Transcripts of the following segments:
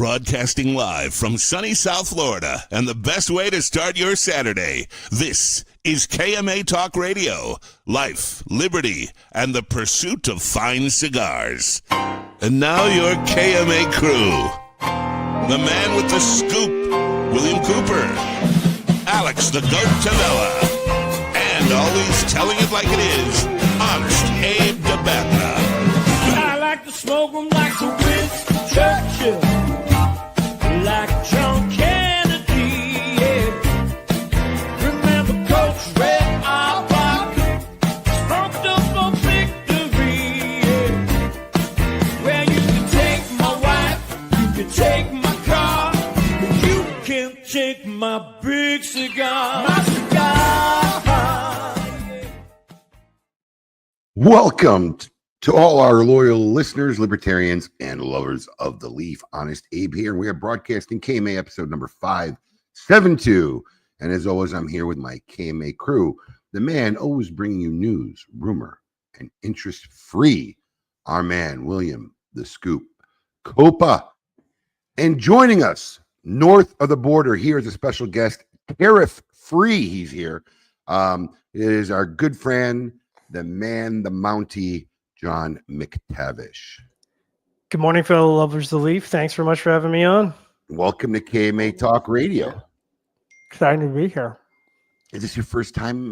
Broadcasting live from sunny South Florida, and the best way to start your Saturday. This is KMA Talk Radio. Life, liberty, and the pursuit of fine cigars. And now your KMA crew. The man with the scoop, William Cooper. Alex the Goat Tavella. And always telling it like it is, Honest Abe Dababneh. I like to smoke them like the Winston Churchill, like John Kennedy, yeah. Remember Coach Red Auerbach, smoked up for victory, yeah. Well, you can take my wife, you can take my car, but you can't take my big cigar, my cigar, yeah. Welcome to all our loyal listeners, libertarians, and lovers of the leaf. Honest Abe here. We are broadcasting KMA episode number 572. And as always, I'm here with my KMA crew. The man always bringing you news, rumor, and interest-free. Our man, William the Scoop Copa. And joining us north of the border here is a special guest, tariff-free. He's here. It is our good friend, the man, the Mountie, John McTavish. Good morning, fellow lovers of the leaf. Thanks very much for having me on. Welcome to KMA Talk Radio. Excited to be here. Is this your first time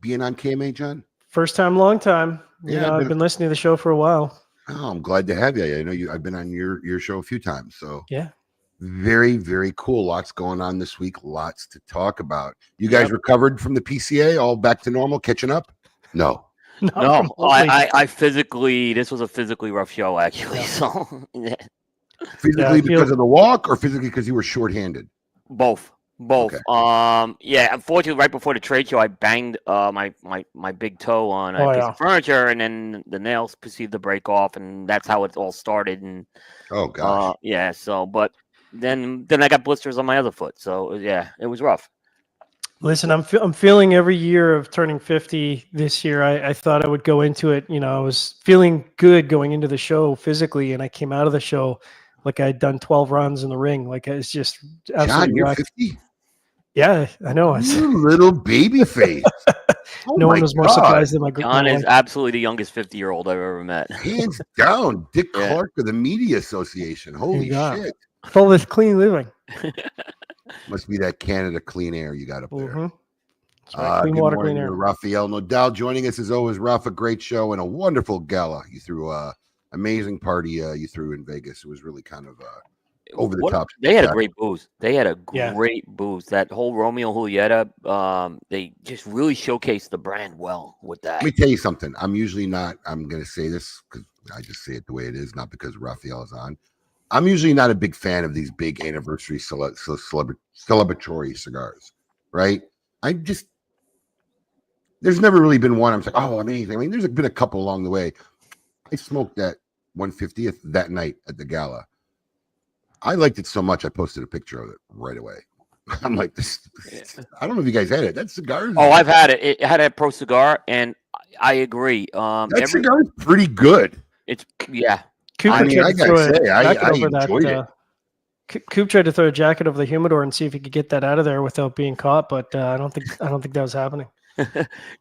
being on KMA, John? First time, long time. Yeah, I've been listening to the show for a while. Oh, I'm glad to have you. I know I've been on your show a few times. So yeah, very, very cool. Lots going on this week. Lots to talk about. You guys recovered from the PCA, all back to normal, catching up? No. No, I physically, this was a physically rough show, actually. So, yeah. Physically because of the walk, or physically because you were shorthanded? Both. Okay. Yeah. Unfortunately, right before the trade show, I banged my big toe on a piece of furniture, and then the nails proceeded to break off, and that's how it all started. And oh gosh. Yeah. So, but then I got blisters on my other foot. So yeah, it was rough. Listen, I'm feeling every year of turning 50 this year. I thought I would go into it. You know, I was feeling good going into the show physically, and I came out of the show like I'd done 12 runs in the ring. Like it's just absolutely. John, you're 50? Yeah, I know. You little baby face. No one was more surprised than my girl. John is absolutely the youngest 50-year-old I've ever met. Hands down, Dick Clark of the Media Association. Holy shit! Full of clean living. Must be that Canada clean air you got up there. Mm-hmm. Right. Clean water, clean air. Rafael Nodal joining us as always. Rafa, great show and a wonderful gala. You threw amazing party you threw in Vegas. It was really kind of over the top. They had a great booze. Great booze. That whole Romeo Julieta, they just really showcased the brand well with that. Let me tell you something. I'm going to say this because I just say it the way it is, not because Rafael is on. I'm usually not a big fan of these big anniversary celebratory cigars, right? There's never really been one. I'm like, oh, amazing. I mean, there's been a couple along the way. I smoked that 150th that night at the gala. I liked it so much, I posted a picture of it right away. I'm like, this. I don't know if you guys had it. That cigar. Oh, I've had it. It had a Pro Cigar, and I agree. That cigar is pretty good. Coop I gotta say, I enjoyed it. Coop tried to throw a jacket over the humidor and see if he could get that out of there without being caught, but I don't think that was happening.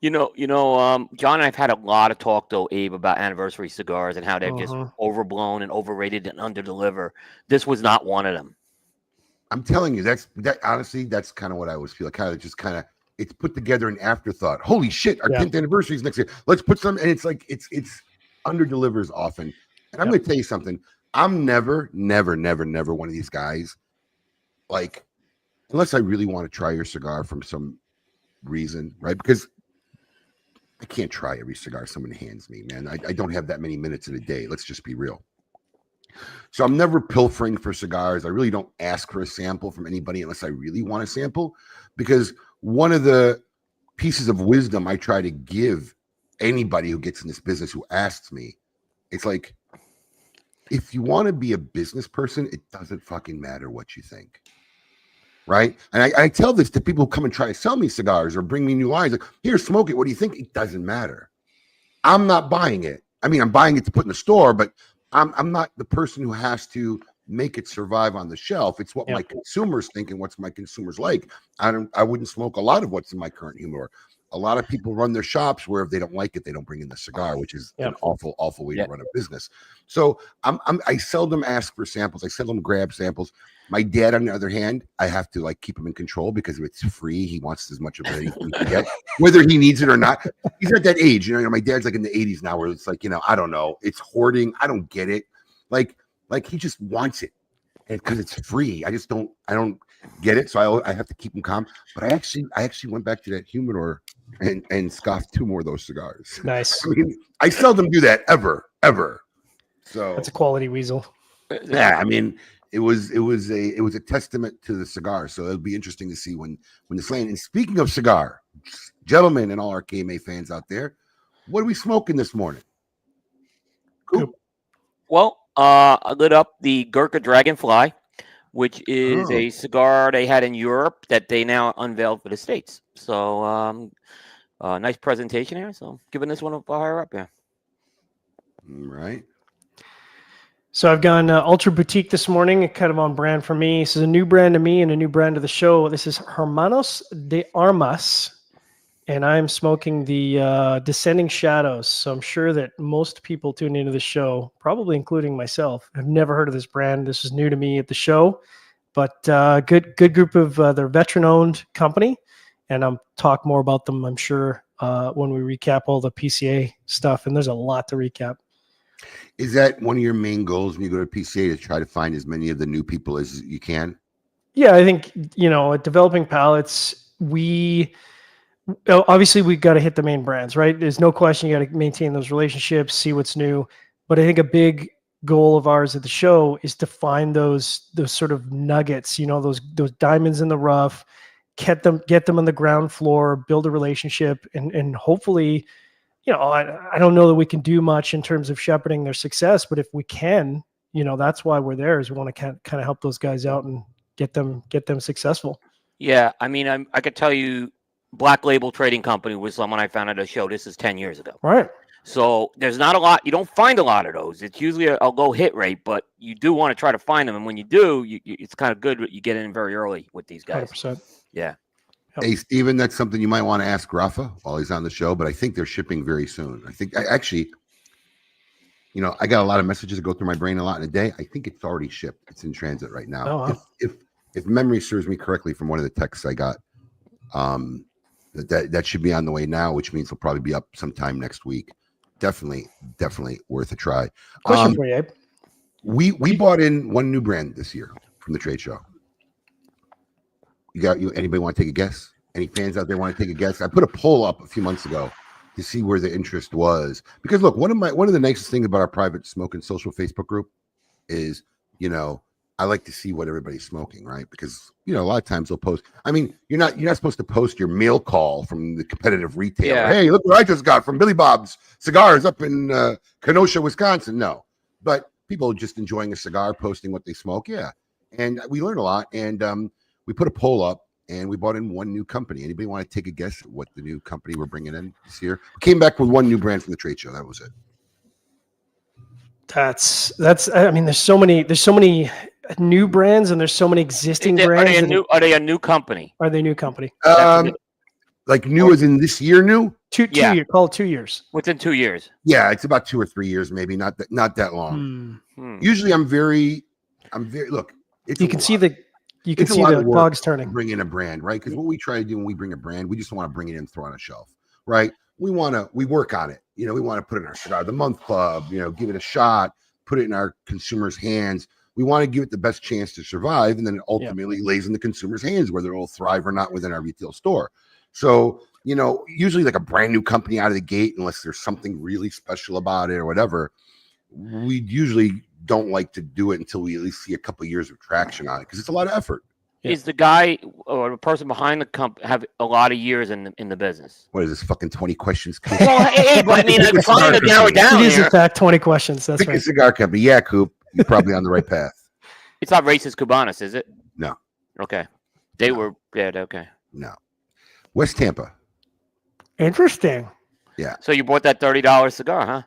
John and I've had a lot of talk though, Abe, about anniversary cigars and how they're just overblown and overrated and underdeliver. This was not one of them. I'm telling you, honestly, that's kind of what I always feel. It's put together an afterthought. Holy shit, our 10th anniversary is next year. Let's put some, and it's like it's underdelivers often. And I'm going to tell you something. I'm never one of these guys, like, unless I really want to try your cigar from some reason, right? Because I can't try every cigar someone hands me, man. I don't have that many minutes in a day. Let's just be real. So I'm never pilfering for cigars. I really don't ask for a sample from anybody unless I really want a sample, because one of the pieces of wisdom I try to give anybody who gets in this business who asks me, it's like, if you want to be a business person, it doesn't fucking matter what you think. Right? And I tell this to people who come and try to sell me cigars or bring me new lines. Like, here, smoke it. What do you think? It doesn't matter. I'm not buying it. I mean, I'm buying it to put in the store, but I'm not the person who has to make it survive on the shelf. It's what my consumers think and what's my consumers like. I wouldn't smoke a lot of what's in my current humidor. A lot of people run their shops where if they don't like it, they don't bring in the cigar, which is an awful way to run a business. So I seldom ask for samples. I seldom grab samples. My dad, on the other hand, I have to like keep him in control because if it's free, he wants as much of it as he can get, whether he needs it or not. He's at that age, you know. My dad's like in the 80s now, where it's like, I don't know, it's hoarding. I don't get it. Like he just wants it, and because it's free, I don't get it. So I have to keep him calm. But I actually went back to that humidor and scoffed 2 more of those cigars. Nice. I mean, I seldom do that ever. So that's a quality weasel. Yeah, I mean, it was a testament to the cigar. So it'll be interesting to see when this land. And speaking of cigar, gentlemen, and all our KMA fans out there, what are we smoking this morning? Cool. Well, I lit up the Gurkha Dragonfly, which is a cigar they had in Europe that they now unveiled for the States. So, nice presentation here. So, giving this one a fire up, yeah. All right. So I've gone Ultra Boutique this morning, kind of on brand for me. This is a new brand to me and a new brand to the show. This is Hermanos de Armas, and I'm smoking the Descending Shadows. So I'm sure that most people tuning into the show, probably including myself, have never heard of this brand. This is new to me at the show, but good group of they're veteran-owned company, and I'll talk more about them, I'm sure, when we recap all the PCA stuff, and there's a lot to recap. Is that one of your main goals when you go to PCA, to try to find as many of the new people as you can? Yeah, I think, at Developing Palates, obviously we got to hit the main brands, right? There's no question you got to maintain those relationships, see what's new. But I think a big goal of ours at the show is to find those sort of nuggets, those diamonds in the rough, get them on the ground floor, build a relationship, and hopefully, I don't know that we can do much in terms of shepherding their success, but if we can, that's why we're there, is we want to kind of help those guys out and get them successful. Yeah. I mean, I could tell you Black Label Trading Company was someone I found at a show. This is 10 years ago. Right. So there's not a lot. You don't find a lot of those. It's usually a low hit rate, but you do want to try to find them. And when you do, it's kind of good. You get in very early with these guys. 100%. Yeah. Hey, Steven, that's something you might want to ask Rafa while he's on the show, but I think they're shipping very soon. I think I got a lot of messages that go through my brain a lot in a day. I think it's already shipped. It's in transit right now. Oh, wow. If memory serves me correctly from one of the texts I got, that should be on the way now, which means it'll probably be up sometime next week. Definitely worth a try. Question for you, Abe. We bought in one new brand this year from the trade show. Anybody want to take a guess? Any fans out there want to take a guess? I put a poll up a few months ago to see where the interest was, because look, one of the nicest things about our private Smoking Social Facebook group is, I like to see what everybody's smoking, right? Because a lot of times they'll post. I mean, you're not supposed to post your mail call from the competitive retailer. Yeah. Hey, look what I just got from Billy Bob's Cigars up in Kenosha, Wisconsin. No, but people just enjoying a cigar, posting what they smoke. Yeah, and we learn a lot. And we put a poll up, and we bought in one new company. Anybody want to take a guess at what the new company we're bringing in this year? We came back with one new brand from the trade show. That was it. That's. I mean, there's so many new brands, and there's so many existing brands. Are they a new company? Are they a new company? Like new as in this year new? Two years. Call it 2 years. Within 2 years. Yeah, it's about 2 or 3 years, maybe not that long. Usually, I'm very. Look, you can see the cogs turning. Bring in a brand, right? Because what we try to do when we bring a brand, we just want to bring it in, throw on a shelf, right? We work on it. We want to put it in our Cigar of the Month Club, give it a shot, put it in our consumers' hands. We want to give it the best chance to survive, and then it ultimately lays in the consumer's hands, whether it will thrive or not within our retail store. So, usually like a brand new company out of the gate, unless there's something really special about it or whatever, we usually don't like to do it until we at least see a couple of years of traction on it, because it's a lot of effort. Is the guy or the person behind the company have a lot of years in the business? What is this, fucking 20 questions? Well, hey, but I mean, I'm trying to narrow it down. It is, in fact, 20 questions. That's right. A cigar company. Yeah, Coop. You're probably on the right path. It's not Racist Cubanas, is it? No. Okay. They were dead. Okay. No. West Tampa. Interesting. Yeah. So you bought that $30 cigar, huh?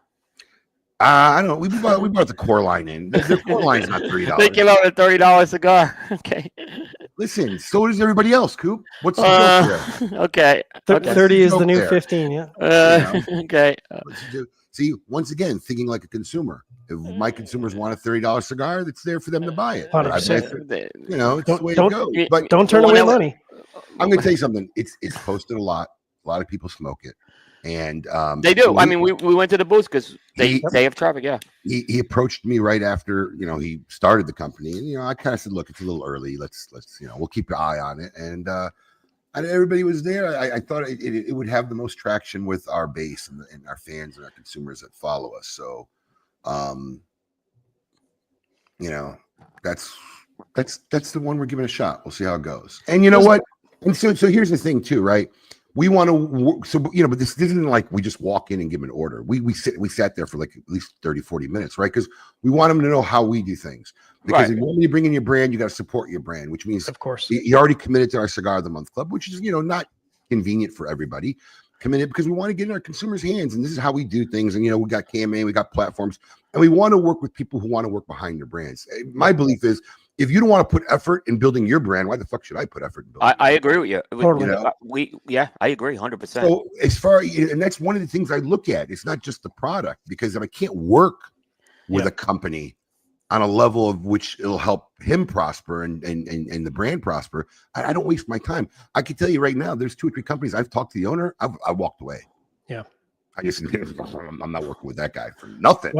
I don't know. We brought the core line in. The core line's not $30. They came out with a $30 cigar. Okay. Listen, so does everybody else, Coop. What's the joke there? Okay. 30 is the joke new there? 15. Yeah. Okay. See, once again, thinking like a consumer. If my consumers want a $30 cigar, it's there for them to buy it. 100%. You know, it's the way to Don't- go. But Don't turn away money. I'm going to tell you something. It's posted a lot. A lot of people smoke it, and They do. I mean, we went to the booth because they have traffic. Yeah. He approached me right after he started the company, and I kind of said, look, it's a little early. Let's we'll keep an eye on it. And everybody was there. I thought it would have the most traction with our base and our fans and our consumers that follow us. So, that's the one we're giving a shot. We'll see how it goes. And you know what? And so here's the thing too, right? We want to, but this isn't like we just walk in and give them an order. We sat there for like at least 30, 40 minutes, right? Because we want them to know how we do things. Because if you want me to bring in your brand, you got to support your brand, which means, Of course. you already committed to our Cigar of the Month Club, which is, not convenient for everybody. Committed because we want to get in our consumers' hands, and this is how we do things. And we got KMA, we got platforms, and we want to work with people who want to work behind your brands. My belief is, if you don't want to put effort in building your brand, why the fuck should I put effort in building? I agree with you. Totally. I agree 100%. So as far, and that's one of the things I look at. It's not just the product, because if I can't work with a company on a level of which it'll help him prosper and the brand prosper, I don't waste my time. I can tell you right now, there's 2 or 3 companies I've talked to the owner, I walked away. Yeah. I'm not working with that guy for nothing.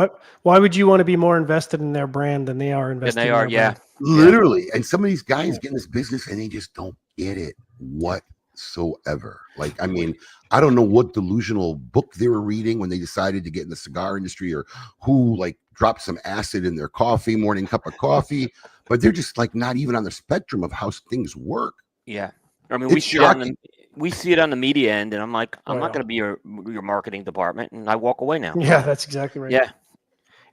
Why would you want to be more invested in their brand than they are invested in their brand? Literally. And some of these guys get in this business and they just don't get it whatsoever. Like, I mean, I don't know what delusional book they were reading when they decided to get in the cigar industry, or who dropped some acid in their morning cup of coffee, but they're just not even on the spectrum of how things work. Yeah. I mean, we see it on the media end, and I'm like, I'm not going to be your marketing department, and I walk away now. Yeah, that's exactly right. Yeah.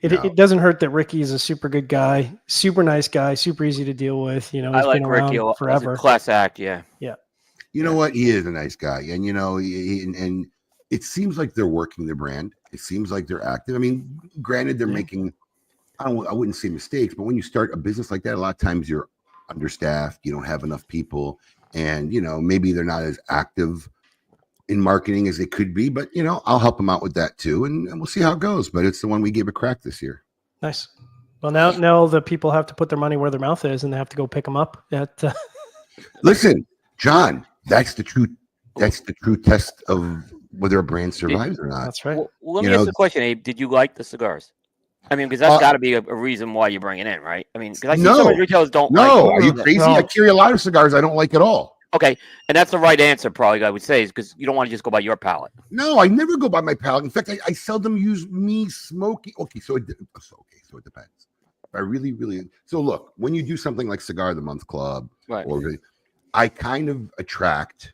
It doesn't hurt that Ricky is a super good guy, super nice guy, super easy to deal with. He's been around Ricky forever. Class act, yeah. Yeah. You know what? He is a nice guy, and and it seems like they're working their brand. It seems like they're active. I mean, granted, they're making, I wouldn't say mistakes, but when you start a business like that, a lot of times you're understaffed. You don't have enough people, and maybe they're not as active in marketing as they could be. But I'll help them out with that too, and we'll see how it goes. But it's the one we gave a crack this year. Nice. Well, now the people have to put their money where their mouth is, and they have to go pick them up. Listen, John, that's the true test of whether a brand survives or not. That's right. Well, let me ask the question, Abe. Did you like the cigars? I mean, because that's got to be a reason why you bring it in, right? I mean, because I see some retailers don't. No, are you crazy? No. I carry a lot of cigars I don't like at all. Okay, and that's the right answer, probably, I would say, is because you don't want to just go by your palate. No, I never go by my palate. In fact, I seldom use me smoking. Okay, so it depends. I really, really. So look, when you do something like Cigar of the Month Club, right, I kind of attract,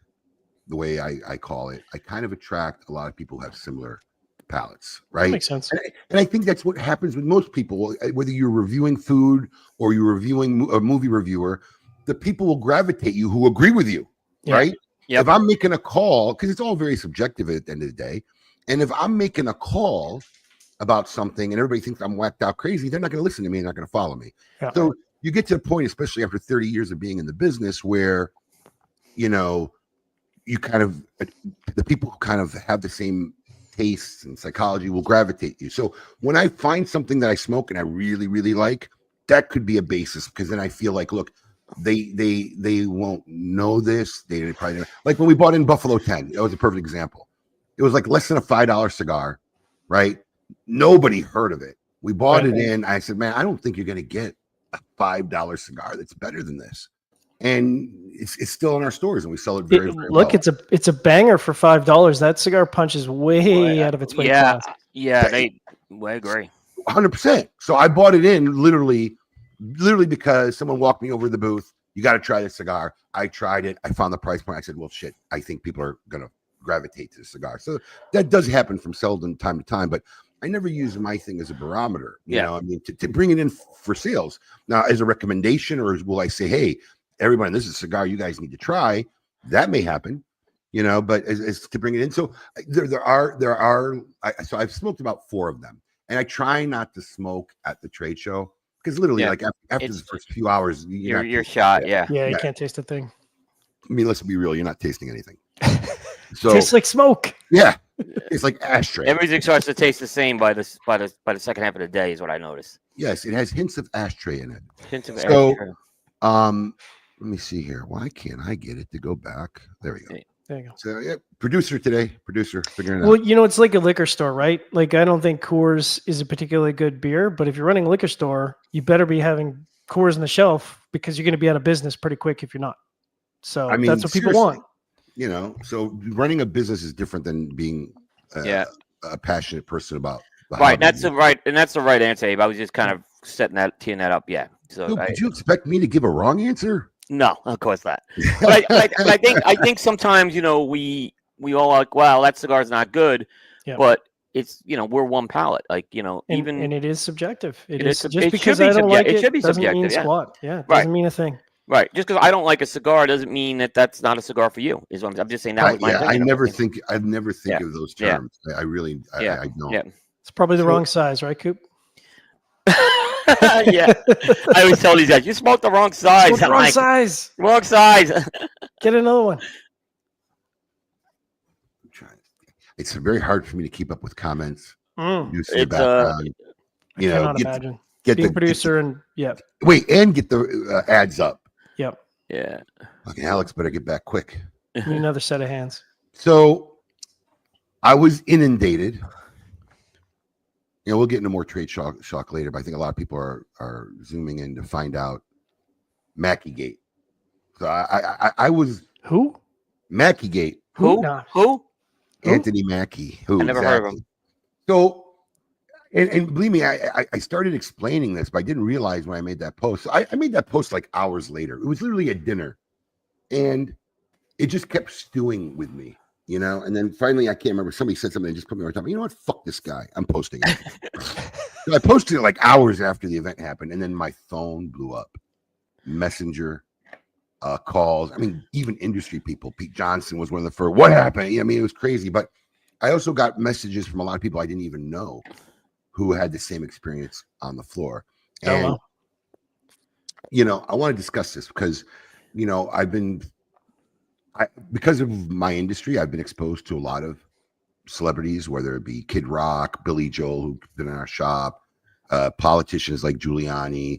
the way I call it, I kind of attract a lot of people who have similar palates, right? That makes sense. And I think that's what happens with most people, whether you're reviewing food or you're reviewing a movie reviewer. The people will gravitate you who agree with you, right? Yep. If I'm making a call, because it's all very subjective at the end of the day, and if I'm making a call about something and everybody thinks I'm whacked out crazy, they're not going to listen to me and not going to follow me. Yeah. So you get to the point, especially after 30 years of being in the business, where you kind of, the people who kind of have the same tastes and psychology will gravitate you. So when I find something that I smoke and I really, really like, that could be a basis, because then I feel like, look, they won't know this. They probably don't. Like when we bought in Buffalo 10, that was a perfect example. It was like less than a $5 cigar, right? Nobody heard of it. We bought it in. I said, man, I don't think you're going to get a $5 cigar that's better than this. And it's still in our stores, and we sell it very, very well. Look, it's a banger for $5. That cigar punches way out of its weight class. Yeah, I agree. 100%. So I bought it in literally because someone walked me over the booth. You got to try this cigar. I tried it. I found the price point. I said, well, shit, I think people are going to gravitate to the cigar. So that does happen from time to time, but I never use my thing as a barometer. You know, I mean, to bring it in for sales. Now, as a recommendation, or will I say, hey, everybody, this is a cigar you guys need to try? That may happen, but as to bring it in. So there are. So I've smoked about 4 of them. And I try not to smoke at the trade show because literally, like after the first few hours, you're shot. Yeah. Yeah, you can't taste a thing. I mean, let's be real. You're not tasting anything. So tastes like smoke. Yeah, it's like ashtray. Everything starts to taste the same by the second half of the day, is what I noticed. Yes, it has hints of ashtray in it. Hints of so, ashtray. Let me see here. Why can't I get it to go back? There we go. There you go. So yeah, producer figuring it Well, out. you know, it's like a liquor store, right? Like, I don't think Coors is a particularly good beer, but if you're running a liquor store, you better be having Coors on the shelf because you're going to be out of business pretty quick if you're not. So I mean, that's what people want. You know, so running a business is different than being a passionate person about. Right, that's the right answer, Abe. I was just kind of teeing that up. Yeah. So did you expect me to give a wrong answer? No, of course not. But I think sometimes, you know, we all like, wow, that cigar's not good, but it's, you know, we're one palate. Like, you know, and it is subjective. It is just it because should be I don't like it should be doesn't subjective. mean Yeah. squat. Yeah, it doesn't mean a thing. Right. Just because I don't like a cigar doesn't mean that that's not a cigar for you. Is what I'm just saying. That was my opinion. I never think of those terms. I really I don't. Yeah. It's probably the wrong size, right, Coop? Yeah, I always tell these guys, you smoked the wrong size. Wrong size. Wrong size. Get another one. It's very hard for me to keep up with comments. It's you know, imagine get being the producer and wait and get the ads up. Yep. Yeah. Okay, Alex better get back quick. Need another set of hands. So I was inundated. You know, we'll get into more trade shock later, but I think a lot of people are zooming in to find out Mackie Gate. So I was who? Mackie Gate. Who? Anthony Mackie. Who? I never heard of him. So, and believe me, I started explaining this, but I didn't realize when I made that post. So I made that post like hours later. It was literally at dinner, and it just kept stewing with me. You know, and then finally, I can't remember. Somebody said something and just put me on top. You know what? Fuck this guy. I'm posting it. So I posted it like hours after the event happened, and then my phone blew up. Messenger, calls. I mean, even industry people. Pete Johnson was one of the first. What happened? I mean, it was crazy. But I also got messages from a lot of people I didn't even know who had the same experience on the floor. And you know, I want to discuss this because, you know, because of my industry, I've been exposed to a lot of celebrities, whether it be Kid Rock, Billy Joel, who's been in our shop, politicians like Giuliani.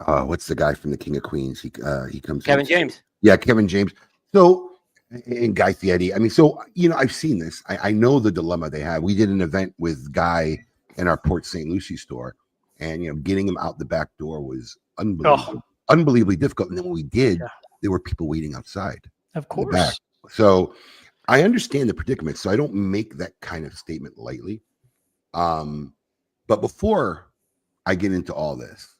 What's the guy from the King of Queens? He comes. Kevin James. Yeah, Kevin James. So, and Guy Fieri. I mean, so, you know, I've seen this. I know the dilemma they have. We did an event with Guy in our Port St. Lucie store, and, you know, getting him out the back door was unbelievably difficult. And then when we did, there were people waiting outside. Of course. So I understand the predicament. So I don't make that kind of statement lightly. But before I get into all this,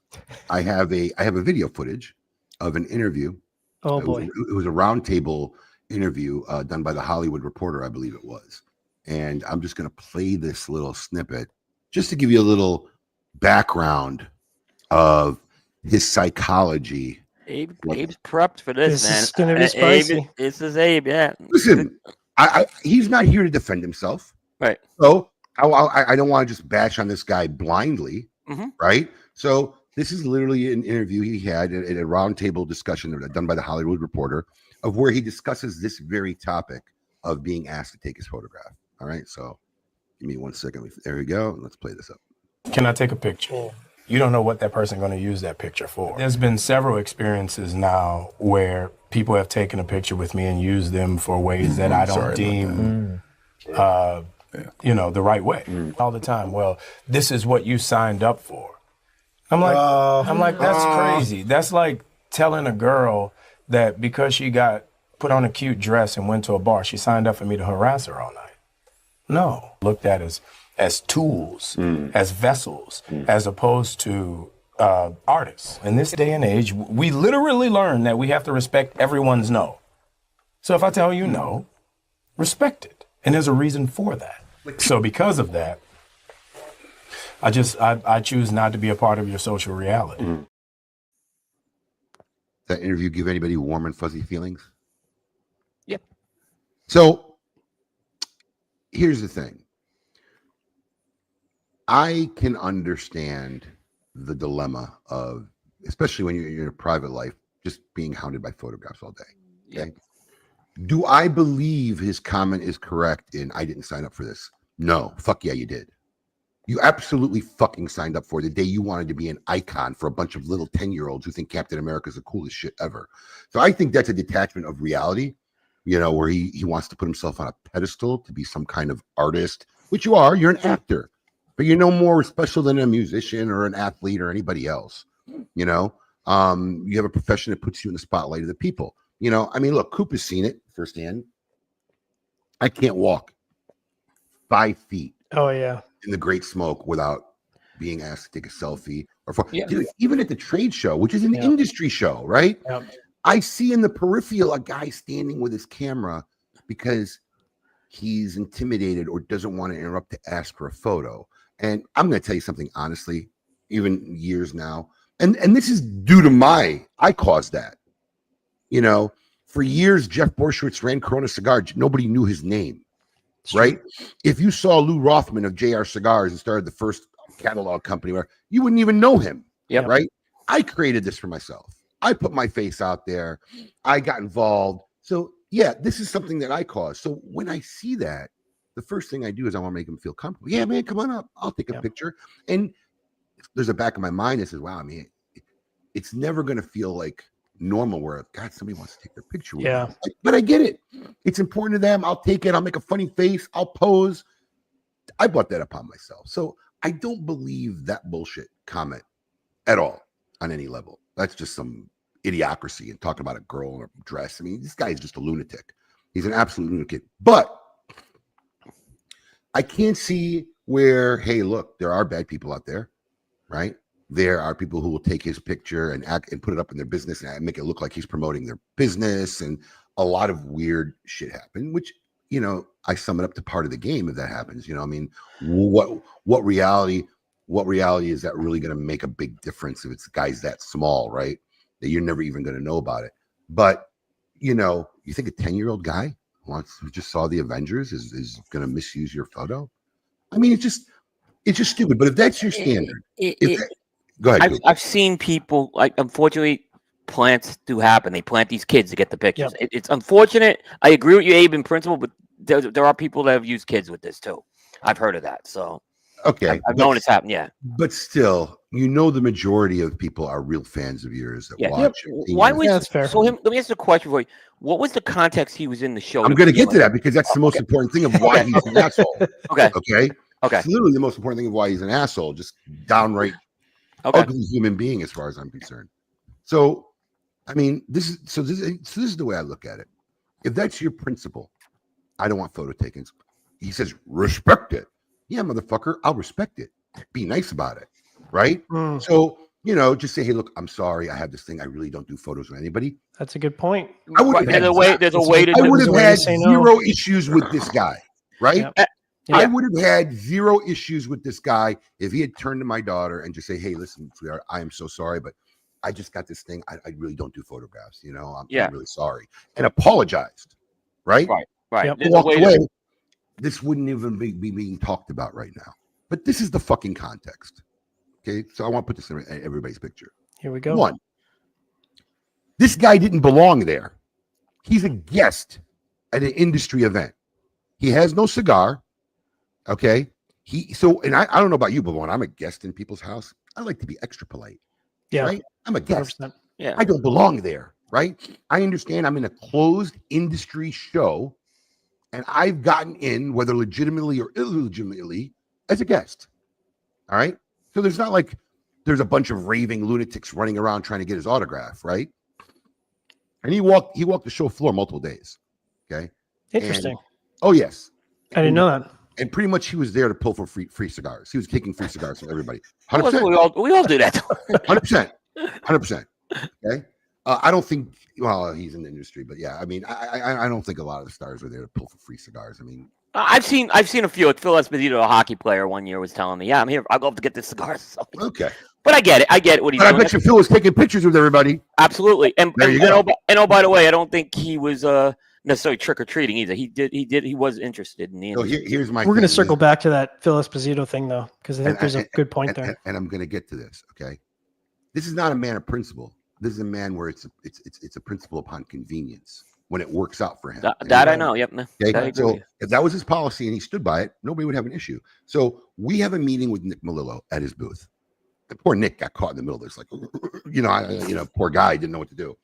I have a video footage of an interview. Oh boy. It was a roundtable interview done by the Hollywood Reporter, I believe it was. And I'm just going to play this little snippet just to give you a little background of his psychology. Abe's prepped for this, man. This is gonna be spicy. This is Abe, yeah. Listen, he's not here to defend himself, right? So I don't want to just bash on this guy blindly, right? So this is literally an interview he had at a roundtable discussion done by the Hollywood Reporter of where he discusses this very topic of being asked to take his photograph. All right, so give me 1 second. There we go. Let's play this up. Can I take a picture? You don't know what that person going to use that picture for. There's been several experiences now where people have taken a picture with me and used them for ways that I don't deem, you know, the right way. All the time. Well, this is what you signed up for. I'm like, that's crazy. That's like telling a girl that because she got put on a cute dress and went to a bar, she signed up for me to harass her all night. No, looked at as tools, as vessels, as opposed to artists. In this day and age, we literally learn that we have to respect everyone's no. So if I tell you no, respect it. And there's a reason for that. So because of that, I choose not to be a part of your social reality. That interview give anybody warm and fuzzy feelings? Yep. So here's the thing. I can understand the dilemma of, especially when you're in a private life, just being hounded by photographs all day. Okay. Do I believe his comment is correct in I didn't sign up for this? No. Fuck yeah, you did. You absolutely fucking signed up for the day you wanted to be an icon for a bunch of little 10-year-olds who think Captain America is the coolest shit ever. So I think that's a detachment of reality, where he wants to put himself on a pedestal to be some kind of artist, which you are. You're an actor, but you're no more special than a musician or an athlete or anybody else. You have a profession that puts you in the spotlight of the people. Look, Coop has seen it firsthand. I can't walk 5 feet. Oh yeah. In the Great Smoke without being asked to take a selfie dude, even at the trade show, which is an industry show, right? Yeah. I see in the peripheral a guy standing with his camera because he's intimidated or doesn't want to interrupt to ask for a photo. And I'm going to tell you something honestly, even years now, and this is due to I caused that. For years, Jeff Borshwitz ran Corona Cigar. Nobody knew his name, right? If you saw Lou Rothman of JR Cigars and started the first catalog company, you wouldn't even know him, right? I created this for myself. I put my face out there. I got involved. So, yeah, this is something that I caused. So when I see that, the first thing I do is I want to make him feel comfortable. Yeah, man, come on up. I'll take a picture. And there's a back of my mind that says, wow, it's never going to feel like normal where God, somebody wants to take their picture with me. But I get it. It's important to them. I'll take it. I'll make a funny face. I'll pose. I brought that upon myself. So I don't believe that bullshit comment at all on any level. That's just some idiocracy and talking about a girl in a dress. This guy is just a lunatic. He's an absolute lunatic. But I can't see where, hey, look, there are bad people out there, right? There are people who will take his picture and put it up in their business and make it look like he's promoting their business, and a lot of weird shit happen, which, I sum it up to part of the game if that happens. What reality is that really going to make a big difference if it's guys that small, right? That you're never even going to know about it. But, you think a 10-year-old guy who just saw the Avengers is going to misuse your photo? It's just stupid. But if that's your standard, go ahead. I've seen people, unfortunately, plants do happen. They plant these kids to get the pictures. It's unfortunate. I agree with you, Abe, in principle, but there are people that have used kids with this too. I've heard of that. So okay, I've known it's happened. Yeah, but still, the majority of people are real fans of yours that watch. Why was that's fair? So let me ask you a question for you. What was the context he was in the show? I'm going to get to that because that's the most important thing of why he's an asshole. Okay. It's literally the most important thing of why he's an asshole. Just downright ugly human being, as far as I'm concerned. So, this is the way I look at it. If that's your principle, I don't want photo takings. He says, respect it. Yeah, motherfucker, I'll respect it. Be nice about it, right? So, just say, hey, look, I'm sorry. I have this thing. I really don't do photos with anybody. That's a good point. I would have had zero issues with this guy, right? I would have had zero issues with this guy if he had turned to my daughter and just say, hey, listen, sweetheart, I am so sorry, but I just got this thing. I really don't do photographs. I'm really sorry. And apologized, right? Right. Walked away. This wouldn't even be being talked about right now. But this is the fucking context. Okay, so I want to put this in everybody's picture. Here we go. 1, this guy didn't belong there. He's a guest at an industry event. He has no cigar. Okay. And I don't know about you, but when I'm a guest in people's house, I like to be extra polite. Yeah. Right? I'm a guest. 100%. Yeah. I don't belong there. Right. I understand I'm in a closed industry show and I've gotten in, whether legitimately or illegitimately, as a guest. All right. So there's not like there's a bunch of raving lunatics running around trying to get his autograph. Right. And he walked the show floor multiple days. Okay. Interesting. Oh, yes. I didn't know that. And pretty much he was there to pull for free cigars. He was taking free cigars from everybody. 100%. We all do that. 100%. 100%. Okay. I don't think, he's in the industry, but yeah, I don't think a lot of the stars are there to pull for free cigars. I've seen a few. Phil Esposito, a hockey player, one year was telling me, yeah, I'm here. I'll go up to get this cigar. Okay. But I get it. What he's doing. I bet you Phil was taking pictures with everybody. Absolutely. And by the way, I don't think he was necessarily trick or treating either. He was interested in the So industry. here's my. We're going to circle back to that Phil Esposito thing though, because I think there's a good point there. And I'm going to get to this. Okay, this is not a man of principle. This is a man where it's a principle upon convenience when it works out for him. That I know. Yep. Okay? So if that was his policy and he stood by it, nobody would have an issue. So we have a meeting with Nick Melillo at his booth. The poor Nick got caught in the middle of this, like, poor guy didn't know what to do.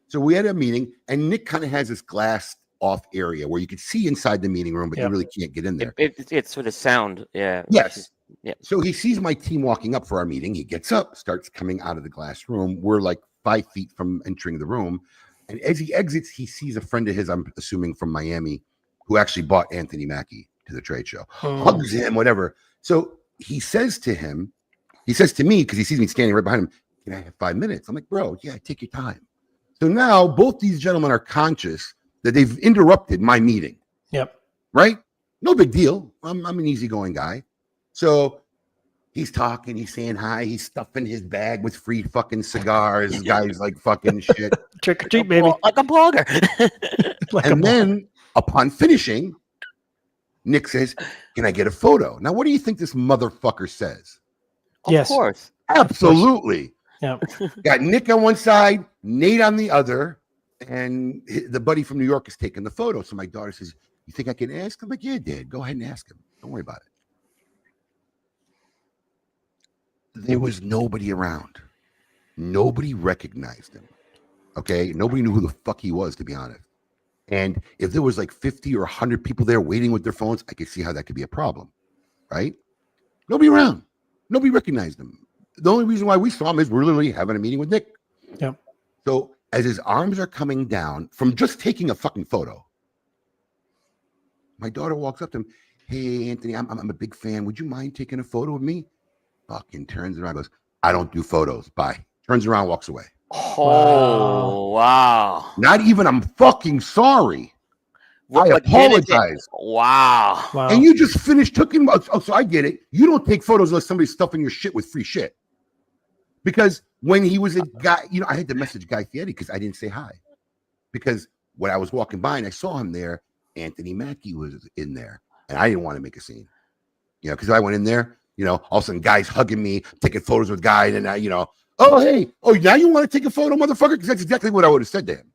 So we had a meeting, and Nick kind of has this glassed off area where you could see inside the meeting room, but you really can't get in there. It's for the sound. Yeah. Yes. Yeah. So he sees my team walking up for our meeting. He gets up, starts coming out of the glass room. We're like 5 feet from entering the room. And as he exits, he sees a friend of his, I'm assuming from Miami, who actually bought Anthony Mackie to the trade show. Hugs him, whatever. So he says to me, because he sees me standing right behind him, can I have 5 minutes? I'm like, bro, yeah, take your time. So now both these gentlemen are conscious that they've interrupted my meeting. Yep. Right? No big deal. I'm an easygoing guy. So he's talking, he's saying hi, he's stuffing his bag with free fucking cigars. This guy's like fucking shit. Trick or treat, baby. Like a blogger. And then upon finishing, Nick says, can I get a photo? Now, what do you think this motherfucker says? Of course. Absolutely. Yeah. Got Nick on one side, Nate on the other, and the buddy from New York is taking the photo. So my daughter says, you think I can ask? I'm like, yeah, Dad, go ahead and ask him. Don't worry about it. There was nobody around. Nobody recognized him. Okay? Nobody knew who the fuck he was, to be honest. And if there was like 50 or 100 people there waiting with their phones, I could see how that could be a problem. Right? Nobody around. Nobody recognized him. The only reason why we saw him is we're literally having a meeting with Nick. Yep. So as his arms are coming down from just taking a fucking photo, my daughter walks up to him. Hey, Anthony, I'm a big fan. Would you mind taking a photo of me? Fucking turns around, goes, I don't do photos. Bye. Turns around, walks away. Oh, wow. Not even I'm fucking sorry. I apologize. Wow. And you just finished taking. Oh, so I get it. You don't take photos unless somebody's stuffing your shit with free shit. Because when he was a guy, I had to message Guy Fieri because I didn't say hi. Because when I was walking by and I saw him there, Anthony Mackie was in there. And I didn't want to make a scene. Because I went in there, all of a sudden guys hugging me, taking photos with guys, and oh, hey, now you want to take a photo, motherfucker? Because that's exactly what I would have said to him.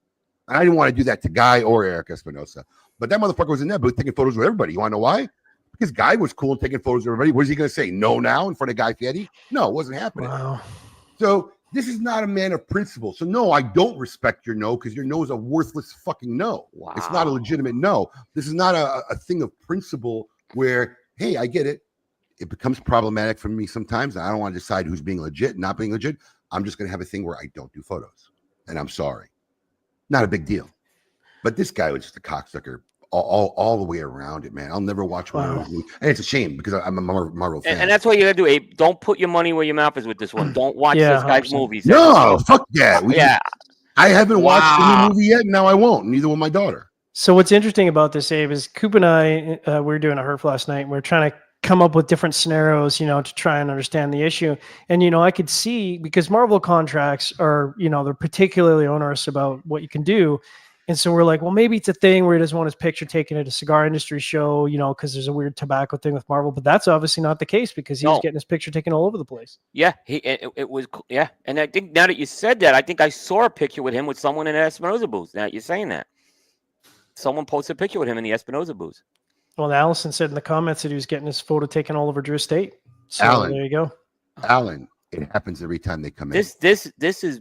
And I didn't want to do that to Guy or Eric Espinosa. But that motherfucker was in there, but taking photos with everybody. You want to know why? Because Guy was cool and taking photos with everybody. What is he going to say? No now in front of Guy Fieri? No, it wasn't happening. Wow. So this is not a man of principle. So no, I don't respect your no because your no is a worthless fucking no. Wow. It's not a legitimate no. This is not a thing of principle where, hey, I get it. It becomes problematic for me sometimes. I don't want to decide who's being legit and not being legit. I'm just going to have a thing where I don't do photos. And I'm sorry. Not a big deal. But this guy was just a cocksucker all the way around it, man. I'll never watch one of those movies. And it's a shame because I'm a Marvel fan. And that's what you got to do, Abe. Don't put your money where your mouth is with this one. Don't watch this guy's movies. No, fuck yeah. I haven't watched the new movie yet, and now I won't. Neither will my daughter. So what's interesting about this, Abe, is Coop and I, we were doing a HERF last night, and we we're trying to come up with different scenarios, to try and understand the issue. And, I could see, because Marvel contracts are, they're particularly onerous about what you can do. And so we're like, well, maybe it's a thing where he doesn't want his picture taken at a cigar industry show, because there's a weird tobacco thing with Marvel. But that's obviously not the case because he was getting his picture taken all over the place. Yeah, it was. Yeah. And I think now that you said that, I think I saw a picture with him with someone in the Espinosa booth. Now you're saying that. Someone posted a picture with him in the Espinosa booth. Well, Allison said in the comments that he was getting his photo taken all over Drew Estate. So Alan, there you go. Alan, it happens every time they come in. This is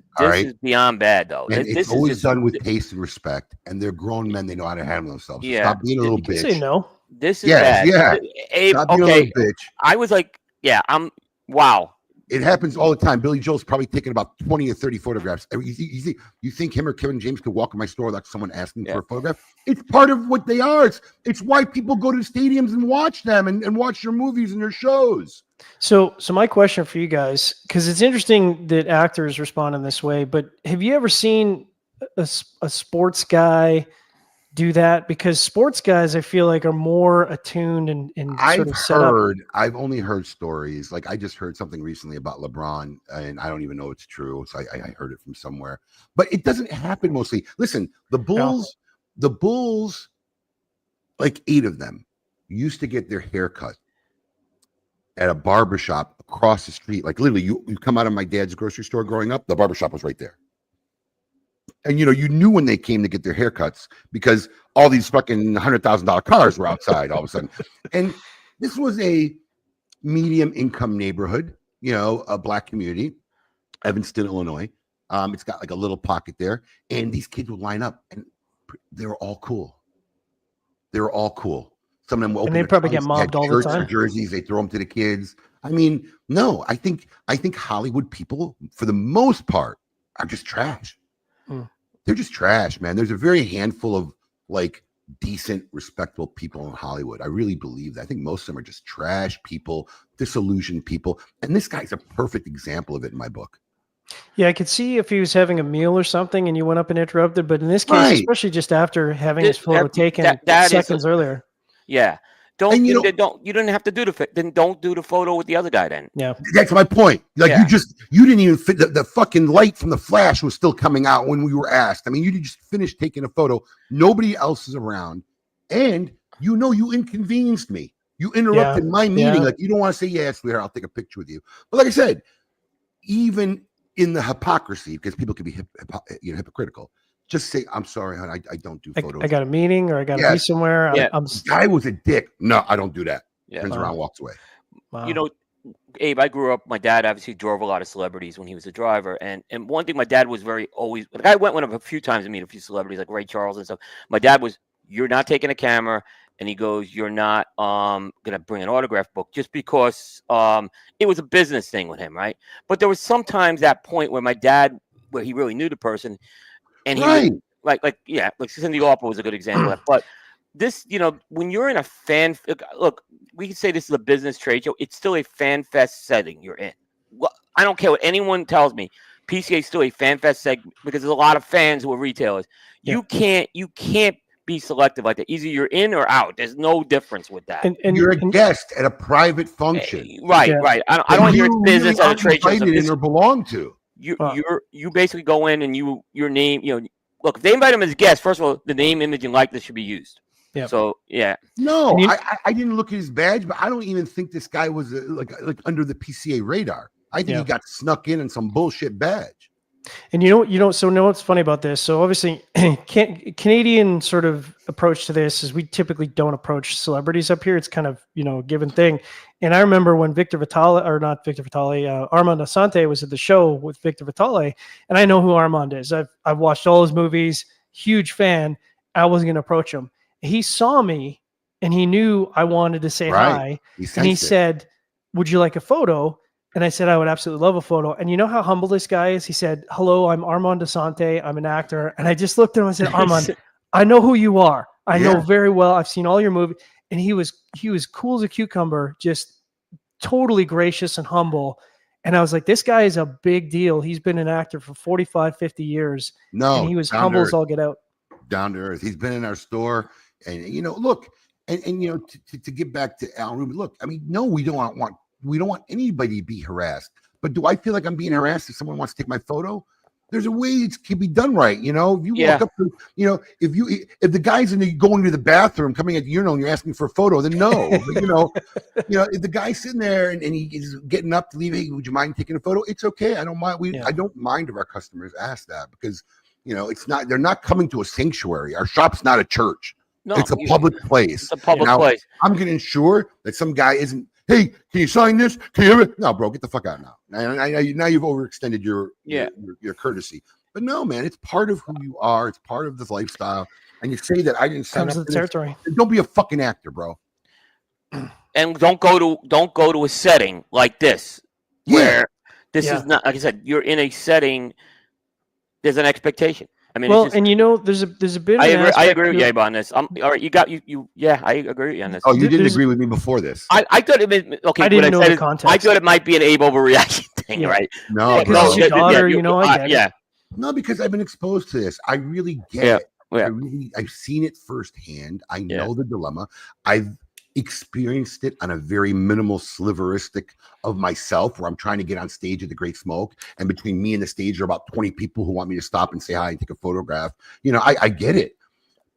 beyond bad though. And this it's always done with taste and respect, and they're grown men. They know how to handle themselves. So stop being a little bitch. Say no. This is bad. Yeah. Abe, stop being a little bitch. I was like, wow. It happens all the time. Billy Joel's probably taking about 20 or 30 photographs. You think him or Kevin James could walk in my store without someone asking for a photograph? It's part of what they are. It's why people go to stadiums and watch them and watch their movies and their shows. So my question for you guys, because it's interesting that actors respond in this way, but have you ever seen a sports guy do that? Because sports guys, I feel like, are more attuned and sort of set up. I've only heard stories. Like I just heard something recently about LeBron, and I don't even know it's true. So I heard it from somewhere, but it doesn't happen mostly. Listen, the Bulls The Bulls, like 8 of them, used to get their hair cut at a barbershop across the street. Like literally, you come out of my dad's grocery store growing up, the barbershop was right there. And you knew when they came to get their haircuts because all these fucking $100,000 cars were outside all of a sudden. And this was a medium income neighborhood, a black community, Evanston, Illinois. It's got like a little pocket there, and these kids would line up, and they were all cool. Some of them will open. And they probably get mobbed all the time. Jerseys, they throw them to the kids. I mean, no, I think Hollywood people, for the most part, are just trash. They're just trash, man. There's a very handful of like decent, respectable people in Hollywood. I really believe that. I think most of them are just trash people, disillusioned people. And this guy's a perfect example of it in my book. Yeah, I could see if he was having a meal or something and you went up and interrupted, but in this case, especially just after having his photo taken seconds earlier. Yeah. You didn't have to do don't do the photo with the other guy then. Yeah. That's my point. Like you didn't even fit the fucking light from the flash was still coming out when we were asked. I mean, you just finished taking a photo. Nobody else is around. And you inconvenienced me. You interrupted my meeting. Yeah. Like you don't want to say, yeah, sweetheart, I'll take a picture with you. But like I said, even in the hypocrisy, because people can be hypocritical. Just say, I'm sorry, hon, I don't do photos. I got a meeting or I got to be somewhere. Yeah. Guy was a dick. No, I don't do that. Yeah. Turns around, walks away. Wow. Abe, I grew up, my dad obviously drove a lot of celebrities when he was a driver. And one thing my dad was always, like I went with him a few times to meet a few celebrities like Ray Charles and stuff. My dad was, you're not taking a camera. And he goes, you're not going to bring an autograph book just because it was a business thing with him, right? But there was sometimes that point where my dad, where he really knew the person. And he was, like Cindy Lauper was a good example of that. But this, when you're in a look, we can say this is a business trade show. It's still a fan fest setting you're in. Well, I don't care what anyone tells me. PCA is still a fan fest segment because there's a lot of fans who are retailers. Yeah. You can't be selective like that. Either you're in or out. There's no difference with that. And you're a guest at a private function. Right. I don't hear business at a trade show. Or belong to. You basically go in and your name, look, if they invite him as a guest, first of all, the name, image, and likeness should be used. Yeah. So yeah. No, I didn't look at his badge, but I don't even think this guy was like under the PCA radar. I think he got snuck in some bullshit badge. And so what's funny about this? So obviously, Canadian sort of approach to this is we typically don't approach celebrities up here. It's kind of a given thing. And I remember when Armand Asante was at the show with Victor Vitale, and I know who Armand is. I've watched all his movies. Huge fan. I wasn't going to approach him. He saw me, and he knew I wanted to say hi. And he said, "Would you like a photo?" And I said, I would absolutely love a photo. And you know how humble this guy is? He said, "Hello, I'm Armand Asante. I'm an actor." And I just looked at him and said, "Armand, I know who you are. I know very well. I've seen all your movies." And he was cool as a cucumber, just totally gracious and humble. And I was like, this guy is a big deal. He's been an actor for 45, 50 years. No, and he was humble as all get out. Down to earth. He's been in our store. And, look, and to get back to Alan Rubin, look, I mean, no, we don't want anybody to be harassed. But do I feel like I'm being harassed if someone wants to take my photo? There's a way it can be done right. If you walk up to, if the guy's going to the bathroom, coming at the urinal, and you're asking for a photo, then no. But, if the guy's sitting there and he's getting up to leave, hey, would you mind taking a photo? It's okay. I don't mind. I don't mind if our customers ask that because, they're not coming to a sanctuary. Our shop's not a church. No, it's a public place. It's a public place. I'm going to ensure that some guy isn't, hey, can you sign this? Can you? No, bro, get the fuck out now. Now you've overextended your courtesy. But no, man, it's part of who you are. It's part of this lifestyle. And you say that I didn't sign up for the territory. Don't be a fucking actor, bro. And don't go to a setting like this where this is not, like I said, you're in a setting. There's an expectation. I mean, well, and there's a bit. I agree with you, Abe, on this. All right, you. Yeah, I agree with you on this. Oh, you didn't agree with me before this. I thought it. Okay, I didn't know the context. I thought it might be an Abe overreaction thing, right? No, because it's your daughter. I get it. Yeah. No, because I've been exposed to this. I really get it. Yeah. I've seen it firsthand. I know the dilemma. I've experienced it on a very minimal sliveristic of myself where I'm trying to get on stage at the Great Smoke, and between me and the stage are about 20 people who want me to stop and say hi and take a photograph. I get it,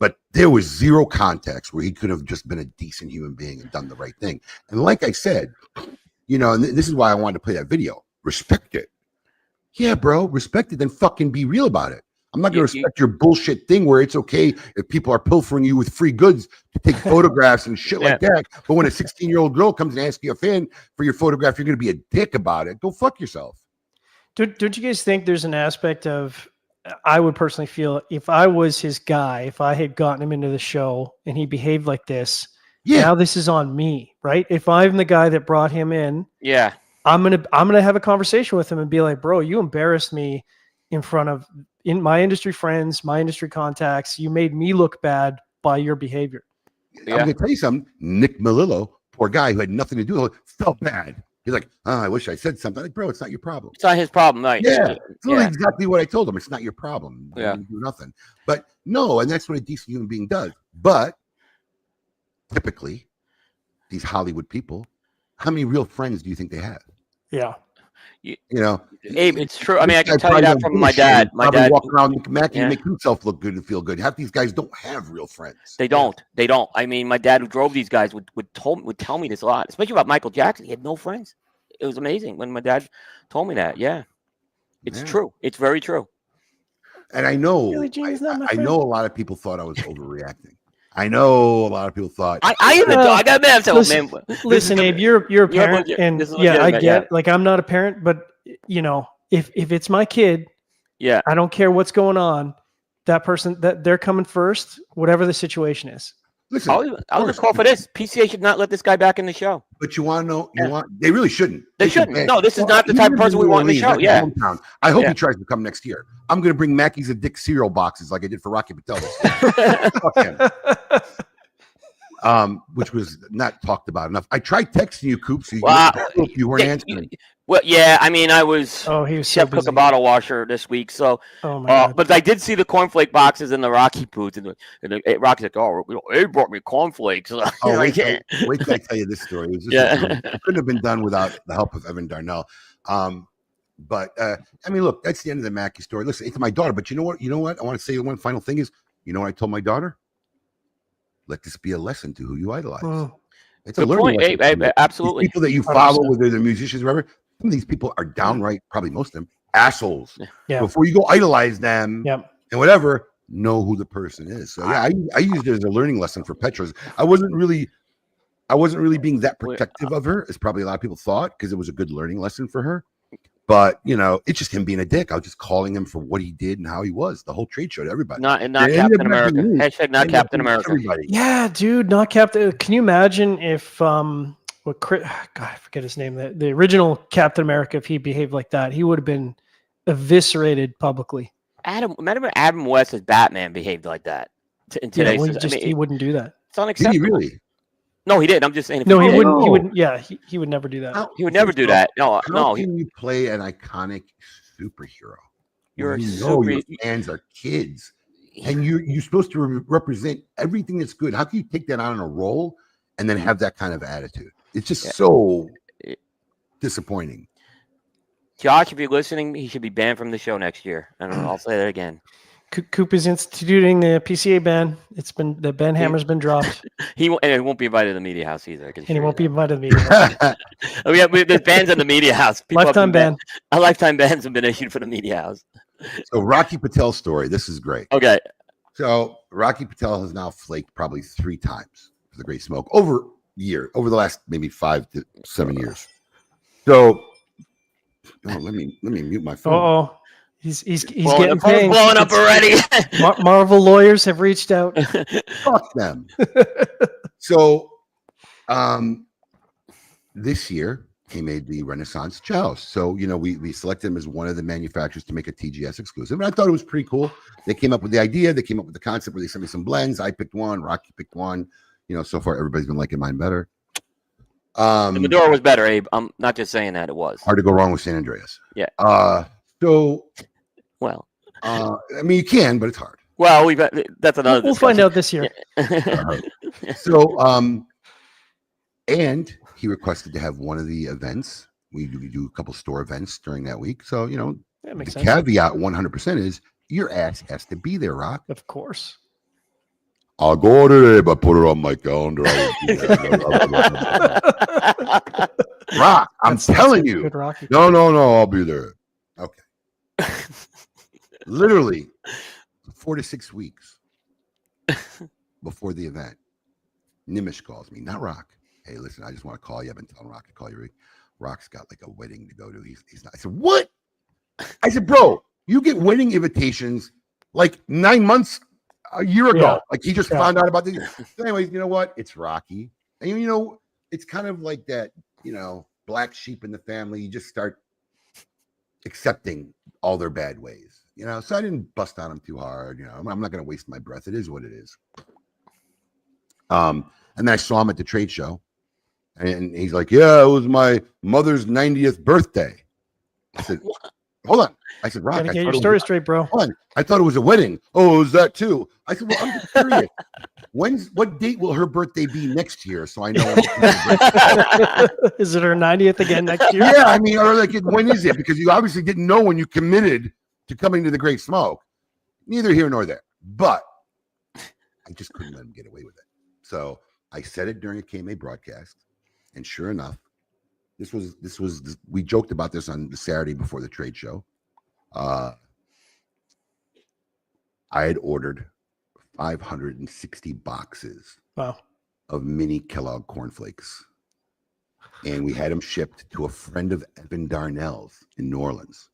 But there was zero context where he could have just been a decent human being and done the right thing. And like I said, and this is why I wanted to play that video. Respect it. Yeah, bro, respect it, then fucking be real about it. I'm not going to respect your bullshit thing where it's okay if people are pilfering you with free goods to take photographs and shit like that. But when a 16-year-old girl comes and asks you a fan for your photograph, you're going to be a dick about it. Go fuck yourself. Don't you guys think there's an aspect of, I would personally feel if I was his guy, if I had gotten him into the show and he behaved like this, now this is on me, right? If I'm the guy that brought him in, I'm gonna have a conversation with him and be like, bro, you embarrassed me in front of my industry friends, my industry contacts. You made me look bad by your behavior. I'm gonna tell you something. Nick Melillo, poor guy who had nothing to do with it, felt bad. He's like, I wish I said something. Like, bro, it's not your problem. It's not his problem, right? Yeah, it's not exactly what I told him. It's not your problem. You do nothing. But no, and that's what a decent human being does. But typically, these Hollywood people, how many real friends do you think they have? Yeah. Abe, it's true. I mean, I can tell you that from my dad. My dad walking around with Mackie and make himself look good and feel good. Half these guys don't have real friends. They don't. They don't. I mean, my dad who drove these guys would tell me this a lot, especially about Michael Jackson. He had no friends. It was amazing when my dad told me that. Yeah, it's true. It's very true. And I know, I know a lot of people thought I was overreacting. I know a lot of people thought I got mad. Listen, Abe, you're a parent, and I get like I'm not a parent, but if it's my kid, I don't care what's going on. That person that they're coming first, whatever the situation is. Listen, I'll just call for this. PCA should not let this guy back in the show. But you want to know? They really shouldn't. They shouldn't. No, this is not the type of person we want in the show. Yeah. I hope he tries to come next year. I'm going to bring Mackie's a Dick cereal boxes like I did for Rocky Patel this year. Fuck him. Which was not talked about enough. I tried texting you, Coop, so you weren't answering. Well, yeah, I mean, I was. He was Chef Cook a bottle washer this week, so. But I did see the cornflake boxes in the Rocky booth, and Rocky's like, Abe brought me cornflakes. Wait till I tell you this story. It was it couldn't have been done without the help of Evan Darnell. But I mean, look, that's the end of the Mackie story. Listen, it's my daughter, but you know what? I want to say one final thing is, what I told my daughter? Let this be a lesson to who you idolize. It's a learning lesson. Absolutely. These people that you follow, whether they're musicians or whatever, some of these people are downright, probably most of them, assholes. Yeah. Before you go idolize them and whatever, know who the person is. So I used it as a learning lesson for Petros. I wasn't really being that protective of her, as probably a lot of people thought, because it was a good learning lesson for her. But it's just him being a dick. I was just calling him for what he did and how he was. The whole trade show to everybody. Not Captain America. Hashtag not Captain America. Everybody. Yeah, dude, not Captain. Can you imagine if God, I forget his name. The original Captain America, if he behaved like that, he would have been eviscerated publicly. Remember Adam West as Batman behaved like that in today's. He wouldn't do that. It's unacceptable. Did he really? No, he didn't. I'm just saying. No, he wouldn't. He wouldn't. Yeah, he would never do that. He would never do that. No. How can you play an iconic superhero? Your fans are kids, and you're supposed to represent everything that's good. How can you take that on a role and then have that kind of attitude? It's just so disappointing. Josh, if you're listening, he should be banned from the show next year. I don't know. I'll say that again. Coop is instituting the PCA ban. The ban hammer's been dropped. He won't be invited to the media house either. And he won't be invited to the media house. There's bans in the media house. Lifetime ban. A lifetime bans have been issued for the media house. So Rocky Patel's story. This is great. Okay. So Rocky Patel has now flaked probably 3 times for the Great Smoke over the last maybe 5 to 7 years. So let me mute my phone. He's getting paid. Blowing up already. Marvel lawyers have reached out. Fuck them. So, this year he made the Renaissance Chows. So we selected him as one of the manufacturers to make a TGS exclusive, and I thought it was pretty cool. They came up with the idea. They came up with the concept where they sent me some blends. I picked one. Rocky picked one. So far everybody's been liking mine better. The Maduro was better, Abe. I'm not just saying that. It was hard to go wrong with San Andreas. Yeah. Well, I mean, you can, but it's hard. Well, that's another. We'll find out this year. So, and he requested to have one of the events. We do a couple store events during that week. So, the caveat 100% is your ass has to be there, Rock. Of course. I'll go today, but put it on my calendar. Rock, I'm telling you. Good Rocky. No, I'll be there. Okay. Literally 4 to 6 weeks before the event, Nimish calls me, not Rock. Hey, listen, I just want to call you. I've been telling Rock to call you. Rock's got like a wedding to go to. He's not. I said, what? I said, bro, you get wedding invitations like 9 months, a year ago. Yeah. Like he just found out about this. So anyways, you know what? It's Rocky. And you know, it's kind of like that, you know, black sheep in the family. You just start accepting all their bad ways, you know. So I didn't bust on him too hard, you know. I'm not going to waste my breath. It is what it is. And then I saw him at the trade show, and he's like, "Yeah, it was my mother's 90th birthday." I said, "Hold on." I said, "Rock, Gotta get your story straight, bro." Hold on. I thought it was a wedding. Oh, it was that too. I said, "Well, I'm just curious. What date will her birthday be next year? So I know." Is it her 90th again next year? Yeah, I mean, or like, when is it? Because you obviously didn't know when you committed to coming to the Great Smoke. Neither here nor there. But I just couldn't let him get away with it. So I said it during a KMA broadcast, and sure enough, this was we joked about this on the Saturday before the trade show. I had ordered 560 boxes of mini Kellogg cornflakes, and we had them shipped to a friend of Evan Darnell's in New Orleans,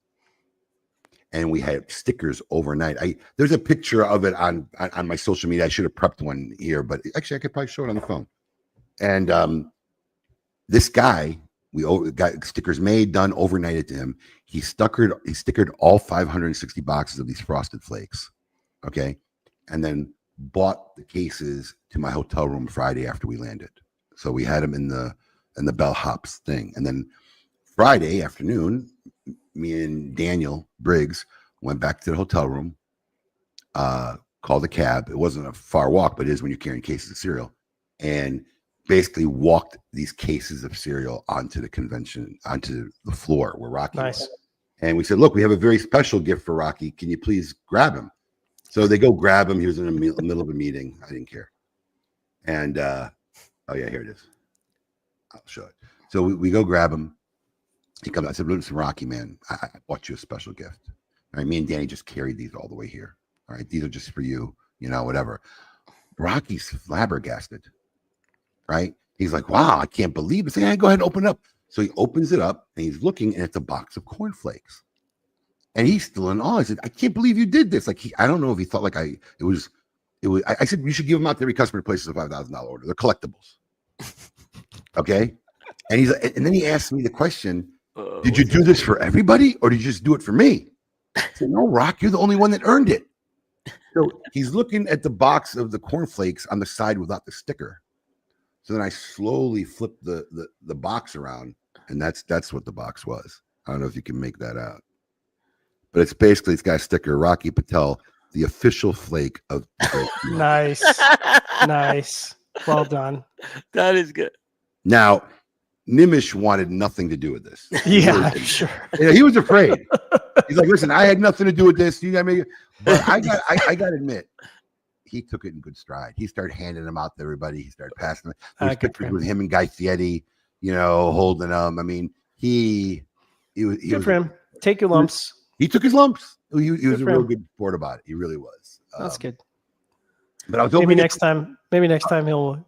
and we had stickers overnight. There's a picture of it on my social media. I should have prepped one here, but actually I could probably show it on the phone. And this guy, we got stickers made, done, overnighted to him. He stickered all 560 boxes of these Frosted Flakes, okay, and then bought the cases to my hotel room Friday after we landed. So we had them in the bellhops thing, and then Friday afternoon, me and Daniel Briggs went back to the hotel room, called a cab. It wasn't a far walk, but it is when you're carrying cases of cereal, and basically walked these cases of cereal onto the floor where Rocky was. And we said, look, we have a very special gift for Rocky. Can you please grab him? So they go grab him. He was in the middle of a meeting. I didn't care. And, oh yeah, here it is. I'll show it. So we go grab him. He comes. I said, listen, Rocky, man, I bought you a special gift. All right, me and Danny just carried these all the way here. All right, these are just for you, you know, whatever. Rocky's flabbergasted, right? He's like, wow, I can't believe it. Say, hey, go ahead and open it up. So he opens it up, and he's looking, and it's a box of cornflakes. And he's still in awe. I said, I can't believe you did this. Like, I don't know if he thought like I said, you should give them out to every customer places a $5,000 order. They're collectibles. Okay. And and then he asked me the question, did you do this for everybody or did you just do it for me? I said, no, Rock, you're the only one that earned it. So he's looking at the box of the cornflakes on the side without the sticker. So then I slowly flipped the box around, and that's what the box was. I don't know if you can make that out. But it's got a sticker, Rocky Patel, the official flake of Nice. Nice. Well done. That is good. Now, Nimish wanted nothing to do with this. Yeah, I'm sure. Yeah, he was afraid. He's like, listen, I had nothing to do with this. You got me. But I got to admit, he took it in good stride. He started handing them out to everybody. He started passing them. There's pictures with him and Guy Fieri, you know, holding them. I mean, he was good for him. Take your lumps. He took his lumps. He was a real good sport about it. He really was. That's good. But I was maybe next time he'll.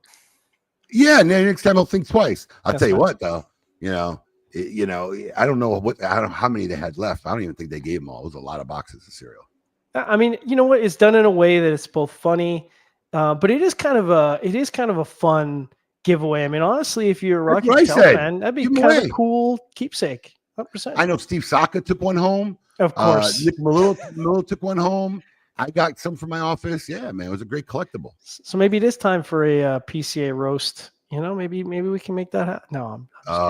Yeah, next time he'll think twice. I'll tell you what, though. I don't know how many they had left. I don't even think they gave them all. It was a lot of boxes of cereal. I mean, you know what? It's done in a way that it's both funny, but it is kind of a fun giveaway. I mean, honestly, if you're a Rocky Patel fan, that'd be kind of a cool keepsake. 100%. I know Steve Saka took one home. Of course, Nick Melillo took one home. I got some from my office. Yeah, man, it was a great collectible. So maybe it is time for a PCA roast. You know, maybe we can make that happen. No,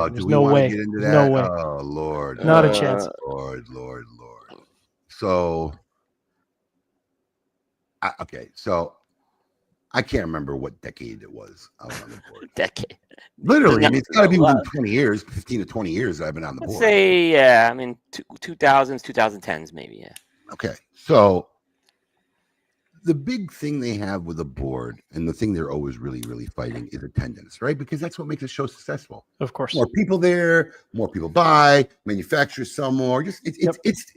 do we want to get into that? No way. Oh Lord, not a chance. Lord. So, so I can't remember what decade it was. I was on the board. Decade. Literally, I mean, it's got to be within 20 years, 15 to 20 years that I've been on the board. Let's say, yeah, I mean, 2000s, 2010s, maybe, yeah. Okay, so the big thing they have with a board, and the thing they're always really, really fighting is attendance, right? Because that's what makes a show successful. Of course. More people there, more people buy, manufacturers sell more. Just it's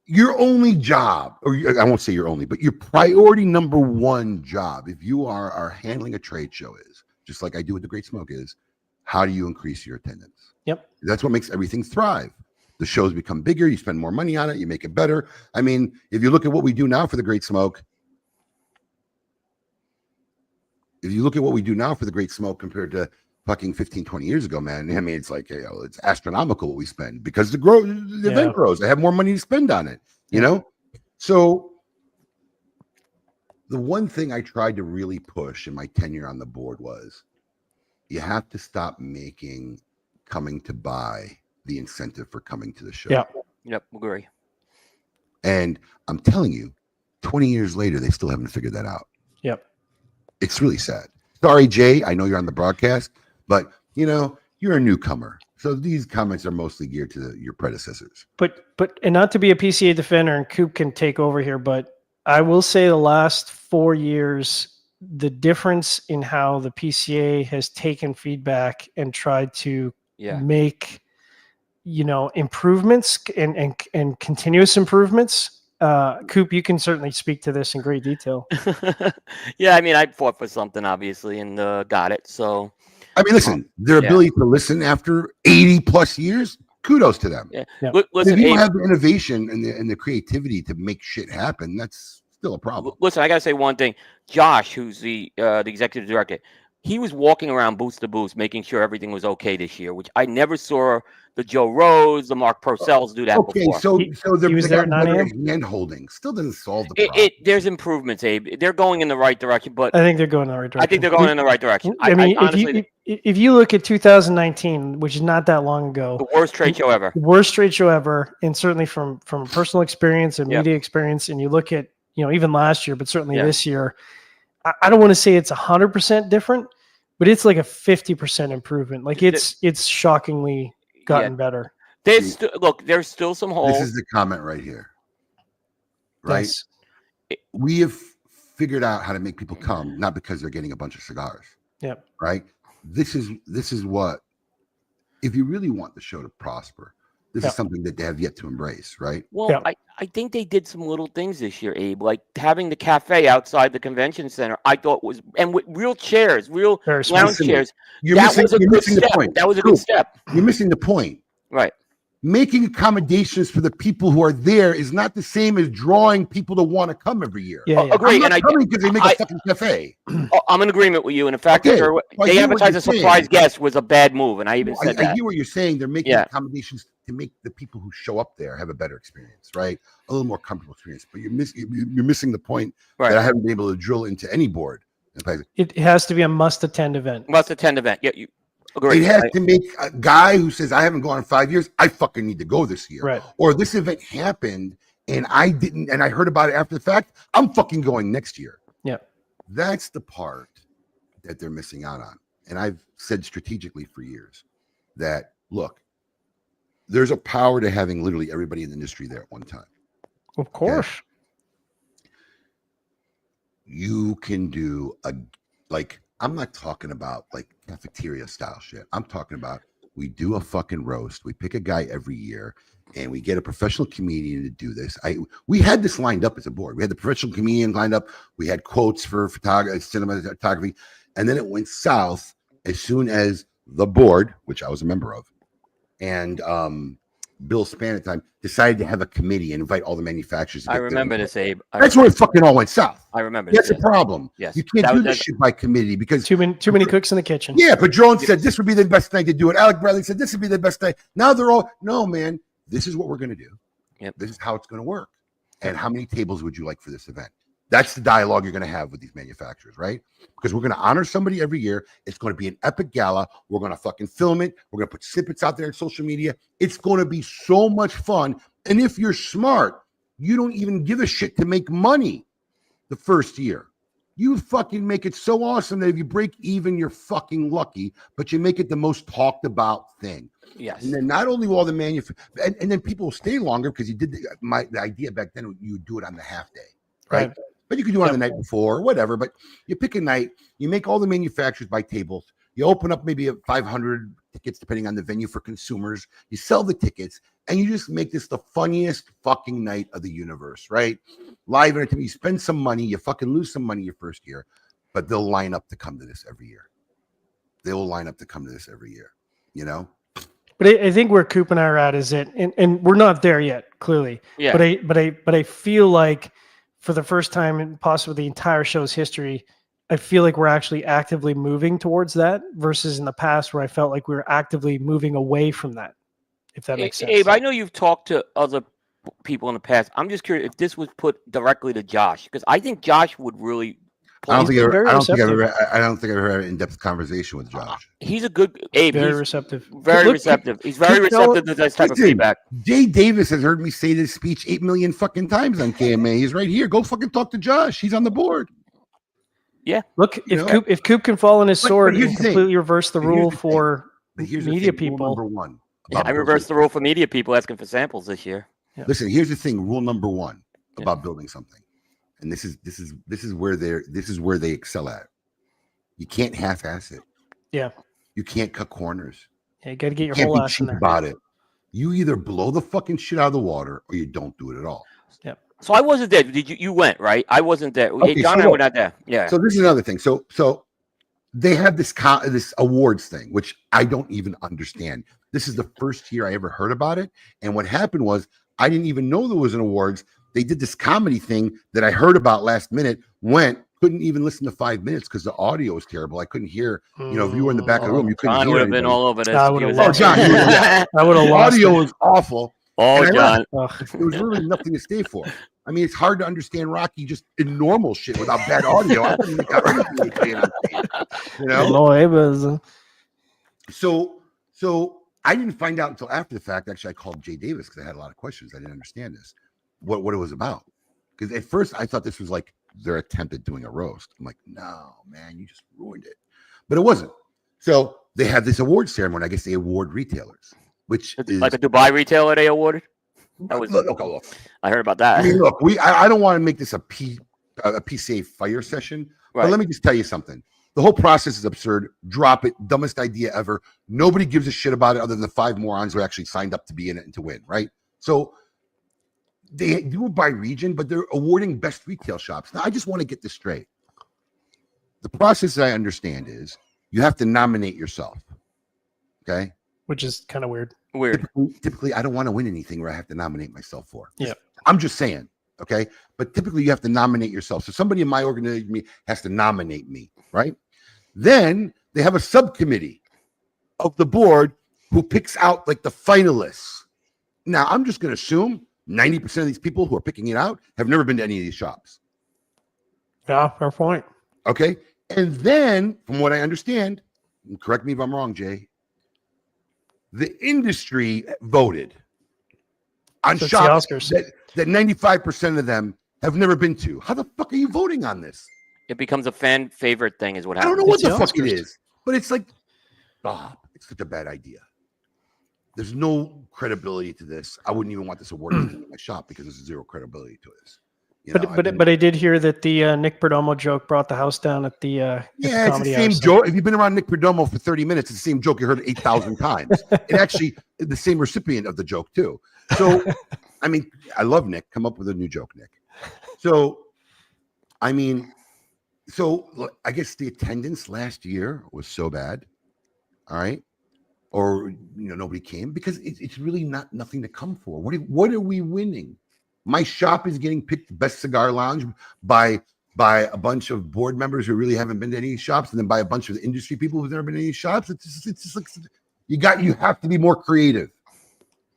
your only job, or I won't say your only, but your priority number one job, if you are handling a trade show, is just like I do with the Great Smoke, is how do you increase your attendance? Yep. That's what makes everything thrive. The shows become bigger, you spend more money on it, you make it better. I mean, if you look at what we do now for the Great Smoke, compared to fucking 15, 20 years ago, man, I mean, it's like, it's astronomical what we spend because the event grows. I have more money to spend on it, you know? So the one thing I tried to really push in my tenure on the board was you have to stop making coming to buy the incentive for coming to the show. Yeah. Yep. Agree. And I'm telling you, 20 years later, they still haven't figured that out. Yep. It's really sad. Sorry, Jay. I know you're on the broadcast, but you're a newcomer. So these comments are mostly geared to your predecessors. But and not to be a PCA defender, and Coop can take over here, but I will say the last 4 years, the difference in how the PCA has taken feedback and tried to make improvements and continuous improvements. Coop, you can certainly speak to this in great detail. Yeah, I mean, I fought for something, obviously, and got it. So, I mean, listen, their ability to listen after 80 plus years, kudos to them. Yeah. Yeah. Listen, if you don't have the innovation and the creativity to make shit happen, that's still a problem. Listen, I gotta say one thing. Josh, who's the executive director, he was walking around booth to booth, making sure everything was okay this year, which I never saw the Joe Rose, the Mark Purcells do that before. So he was there at 9 a.m. hand holding still doesn't solve the problem. There's improvements, Abe. They're going in the right direction, but I think they're going in the right direction. I think they're going in the right direction. I mean, honestly, if you look at 2019, which is not that long ago, the worst trade show ever. Worst trade show ever, and certainly from personal experience and media experience, and you look at even last year, but certainly this year, I don't want to say it's 100% different, but it's like a 50% improvement. Like it's shockingly gotten better. There's still some holes. This is the comment right here. Right? Yes. We have figured out how to make people come, not because they're getting a bunch of cigars. Yep. Right? This is what, if you really want the show to prosper, this is something that they have yet to embrace, right? Well, I think they did some little things this year, Abe, like having the cafe outside the convention center. I thought was, and with real chairs, real lounge chairs. That was a good step. That was a good step. You're missing the point. Right. Making accommodations for the people who are there is not the same as drawing people to want to come every year. Agree. I'm not coming because they make a fucking cafe. I'm in agreement with you. And the fact that they advertised a surprise guest was a bad move, and I even said that. I hear what you're saying. They're making accommodations to make the people who show up there have a better experience, right? A little more comfortable experience. But you're missing the point that I haven't been able to drill into any board. It has to be a must-attend event. Must-attend event. Yeah, you agree. It has to make a guy who says, I haven't gone in 5 years, I fucking need to go this year. Right. Or this event happened and I didn't, and I heard about it after the fact, I'm fucking going next year. Yeah. That's the part that they're missing out on. And I've said strategically for years that, look, there's a power to having literally everybody in the industry there at one time. Of course. Okay? You can do I'm not talking about like cafeteria style shit. I'm talking about we do a fucking roast. We pick a guy every year and we get a professional comedian to do this. We had this lined up as a board. We had the professional comedian lined up. We had quotes for cinematography. And then it went south as soon as the board, which I was a member of, and Bill Spann at the time decided to have a committee and invite all the manufacturers. I remember this, Abe. That's where it fucking all went south. I remember. That's a problem. Yes. You can't do this shit by committee because too many cooks in the kitchen. Yeah, Padron said this would be the best night to do it. Alec Bradley said this would be the best night. Now they're all, no, man, this is what we're going to do. Yep. This is how it's going to work. And how many tables would you like for this event? That's the dialogue you're going to have with these manufacturers, right? Because we're going to honor somebody every year. It's going to be an epic gala. We're going to fucking film it. We're going to put snippets out there on social media. It's going to be so much fun. And if you're smart, you don't even give a shit to make money the first year. You fucking make it so awesome that if you break even, you're fucking lucky, but you make it the most talked about thing. Yes. And then not only will the and then people will stay longer because you did the idea back then, you would do it on the half day, right? But you could do it on the night before or whatever. But you pick a night, you make all the manufacturers buy tables. You open up maybe 500 tickets, depending on the venue for consumers. You sell the tickets, and you just make this the funniest fucking night of the universe, right? Live entertainment. You spend some money, you fucking lose some money your first year, but they'll line up to come to this every year. They will line up to come to this every year, you know? But I think where Coop and I are at is and we're not there yet, clearly. Yeah. But I feel like for the first time in possibly the entire show's history, I feel like we're actually actively moving towards that versus in the past where I felt like we were actively moving away from that, if that makes sense. Abe, I know you've talked to other people in the past. I'm just curious if this was put directly to Josh, because I think Josh would really. I don't think I've ever had an in-depth conversation with Josh. He's a good Abe. Very receptive. Very receptive. He's very receptive to this type of feedback. Jay Davis has heard me say this speech 8 million fucking times on KMA. He's right here. Go fucking talk to Josh. He's on the board. Yeah. Look, if Coop can fall on his sword and completely reverse the rule for media people. Rule number one. I reversed the rule for media people asking for samples this year. Yeah. Listen, here's the thing. Rule number one about building something, and this is where they excel at. You can't half-ass it. Yeah. You can't cut corners. Yeah, you got to get your whole ass in there. About it. You either blow the fucking shit out of the water or you don't do it at all. Yeah. So I wasn't there. Did you went, right? I wasn't there. Okay, John and I were not there. Yeah. So this is another thing. So they have this awards thing, which I don't even understand. This is the first year I ever heard about it. And what happened was I didn't even know there was an awards. They did this comedy thing that I heard about last minute, couldn't even listen to 5 minutes because the audio was terrible. I couldn't hear, if you were in the back of the room, you couldn't hear. John would have been all over this. I would have lost. Audio was awful. Oh, John. There was really nothing to stay for. I mean, it's hard to understand Rocky just in normal shit without bad audio. I couldn't make out anything playing on stage, So I didn't find out until after the fact. Actually, I called Jay Davis because I had a lot of questions. I didn't understand this, what it was about. Because at first I thought this was like their attempt at doing a roast. I'm like, no, man, you just ruined it. But it wasn't. So they had this award ceremony. I guess they award retailers, which is like a Dubai retailer they awarded. Look. I heard about that. I mean, look, I don't want to make this a PCA fire session, but let me just tell you something. The whole process is absurd. Drop it. Dumbest idea ever. Nobody gives a shit about it other than the 5 morons who actually signed up to be in it and to win, right? So they do it by region, but they're awarding best retail shops. Now, I just want to get this straight. The process that I understand is you have to nominate yourself, okay? Which is kind of weird. Typically, I don't want to win anything where I have to nominate myself for. Yeah. I'm just saying, okay? But typically, you have to nominate yourself. So somebody in my organization has to nominate me, right? Then they have a subcommittee of the board who picks out like the finalists. Now, I'm just going to assume 90% of these people who are picking it out have never been to any of these shops. Yeah, fair point. Okay. And then, from what I understand, and correct me if I'm wrong, Jay, the industry voted on shops that 95% of them have never been to. How the fuck are you voting on this? It becomes a fan favorite thing is what happens. I don't know what the fuck it is, but it's like, it's such a bad idea. There's no credibility to this. I wouldn't even want this award in my shop because there's zero credibility to this. But I did hear that the Nick Perdomo joke brought the house down at the it's the same joke. If you've been around Nick Perdomo for 30 minutes, it's the same joke you heard 8,000 times. It actually the same recipient of the joke too. So, I mean, I love Nick. Come up with a new joke, Nick. So, I mean, I guess the attendance last year was so bad. All right. Or nobody came because it's really nothing to come for. What are we winning? My shop is getting picked best cigar lounge by a bunch of board members who really haven't been to any shops, and then by a bunch of industry people who've never been to any shops. It's just like you have to be more creative.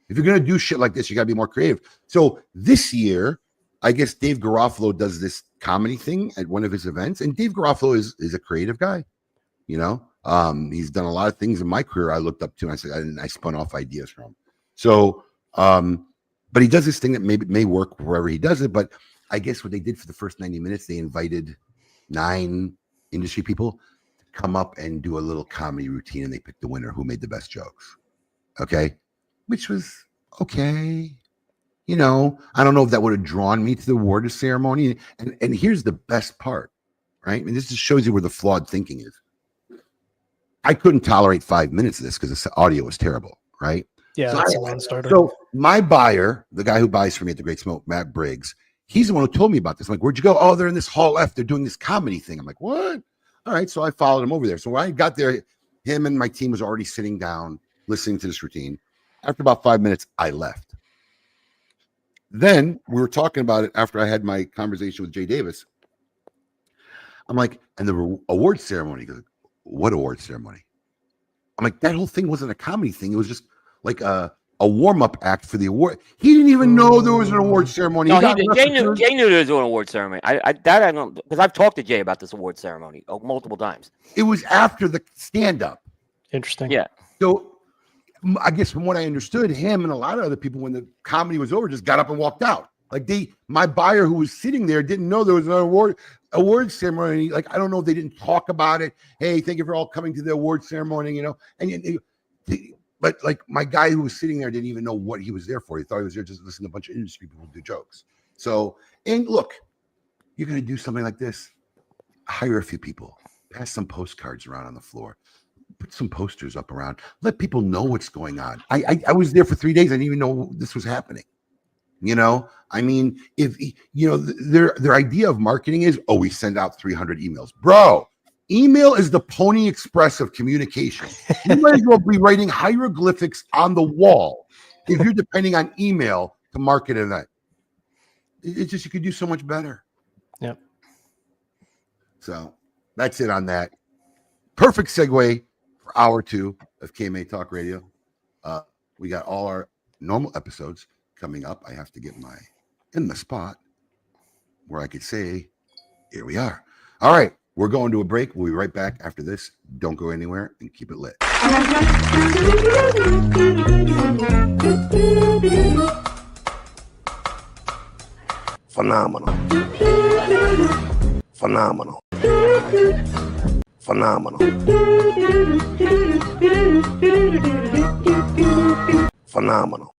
If you're gonna do shit like this, you gotta be more creative. So this year, I guess Dave Garofalo does this comedy thing at one of his events, and Dave Garofalo is a creative guy. He's done a lot of things in my career I looked up to, and I spun off ideas from him. So, but he does this thing that may work wherever he does it. But I guess what they did for the first 90 minutes, they invited 9 industry people to come up and do a little comedy routine, and they picked the winner who made the best jokes. Okay, which was okay. You know, I don't know if that would have drawn me to the award ceremony. And here's the best part, right? And this just shows you where the flawed thinking is. I couldn't tolerate 5 minutes of this because the audio was terrible, right? Yeah, so that's a non-starter. So my buyer, the guy who buys for me at the Great Smoke, Matt Briggs, he's the one who told me about this. I'm like, where'd you go? Oh, they're in this Hall F. They're doing this comedy thing. I'm like, what? All right. So I followed him over there. So when I got there, him and my team was already sitting down, listening to this routine. After about 5 minutes, I left. Then we were talking about it after I had my conversation with Jay Davis. I'm like, and the award ceremony. He goes, what award ceremony? I'm like, that whole thing wasn't a comedy thing. It was just like a warm-up act for the award. He didn't even know there was an award ceremony. No, Jay knew there was an award ceremony. I don't, because I've talked to Jay about this award ceremony multiple times. It was after the stand-up. Interesting. Yeah. So I guess from what I understood, him and a lot of other people, when the comedy was over, just got up and walked out. Like my buyer who was sitting there didn't know there was an award ceremony. Like, I don't know if they didn't talk about it. Hey, thank you for all coming to the award ceremony, you know. But like my guy who was sitting there didn't even know what he was there for. He thought he was there just to listen to a bunch of industry people do jokes. So, and look, you're going to do something like this, hire a few people, pass some postcards around on the floor. Put some posters up around. Let people know what's going on. I was there for 3 days. I didn't even know this was happening. You know, I mean, if you know their idea of marketing is, oh, we send out 300 emails, bro. Email is the Pony Express of communication. You might as well be writing hieroglyphics on the wall if you're depending on email to market an event. It's just you could do so much better. Yep. So that's it on that. Perfect segue. For hour 2 of KMA Talk Radio. We got all our normal episodes coming up. I have to get in the spot where I could say, here we are. All right, we're going to a break. We'll be right back after this. Don't go anywhere and keep it lit. Phenomenal. Phenomenal. Phenomenal. Phenomenal.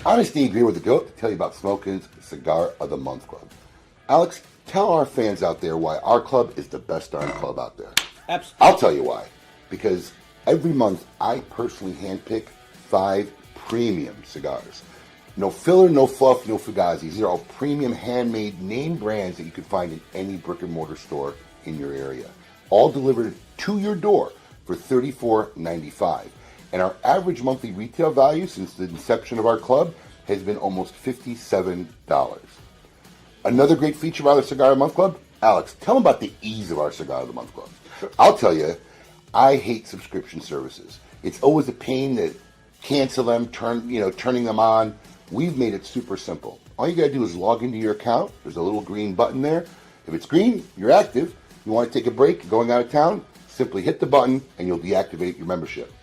Honest Abe here with the GOAT to tell you about Smoking's Cigar of the Month Club. Alex, tell our fans out there why our club is the best darn club out there. Absolutely. I'll tell you why. Because every month I personally handpick 5 premium cigars. No filler, no fluff, no fugazis. These are all premium handmade name brands that you can find in any brick and mortar store in your area. All delivered to your door for $34.95. And our average monthly retail value since the inception of our club has been almost $57. Another great feature of our Cigar of the Month Club, Alex, tell them about the ease of our Cigar of the Month Club. I'll tell you, I hate subscription services. It's always a pain to cancel them, turning them on. We've made it super simple. All you gotta do is log into your account. There's a little green button there. If it's green, you're active. You want to take a break, you're going out of town, simply hit the button and you'll deactivate your membership.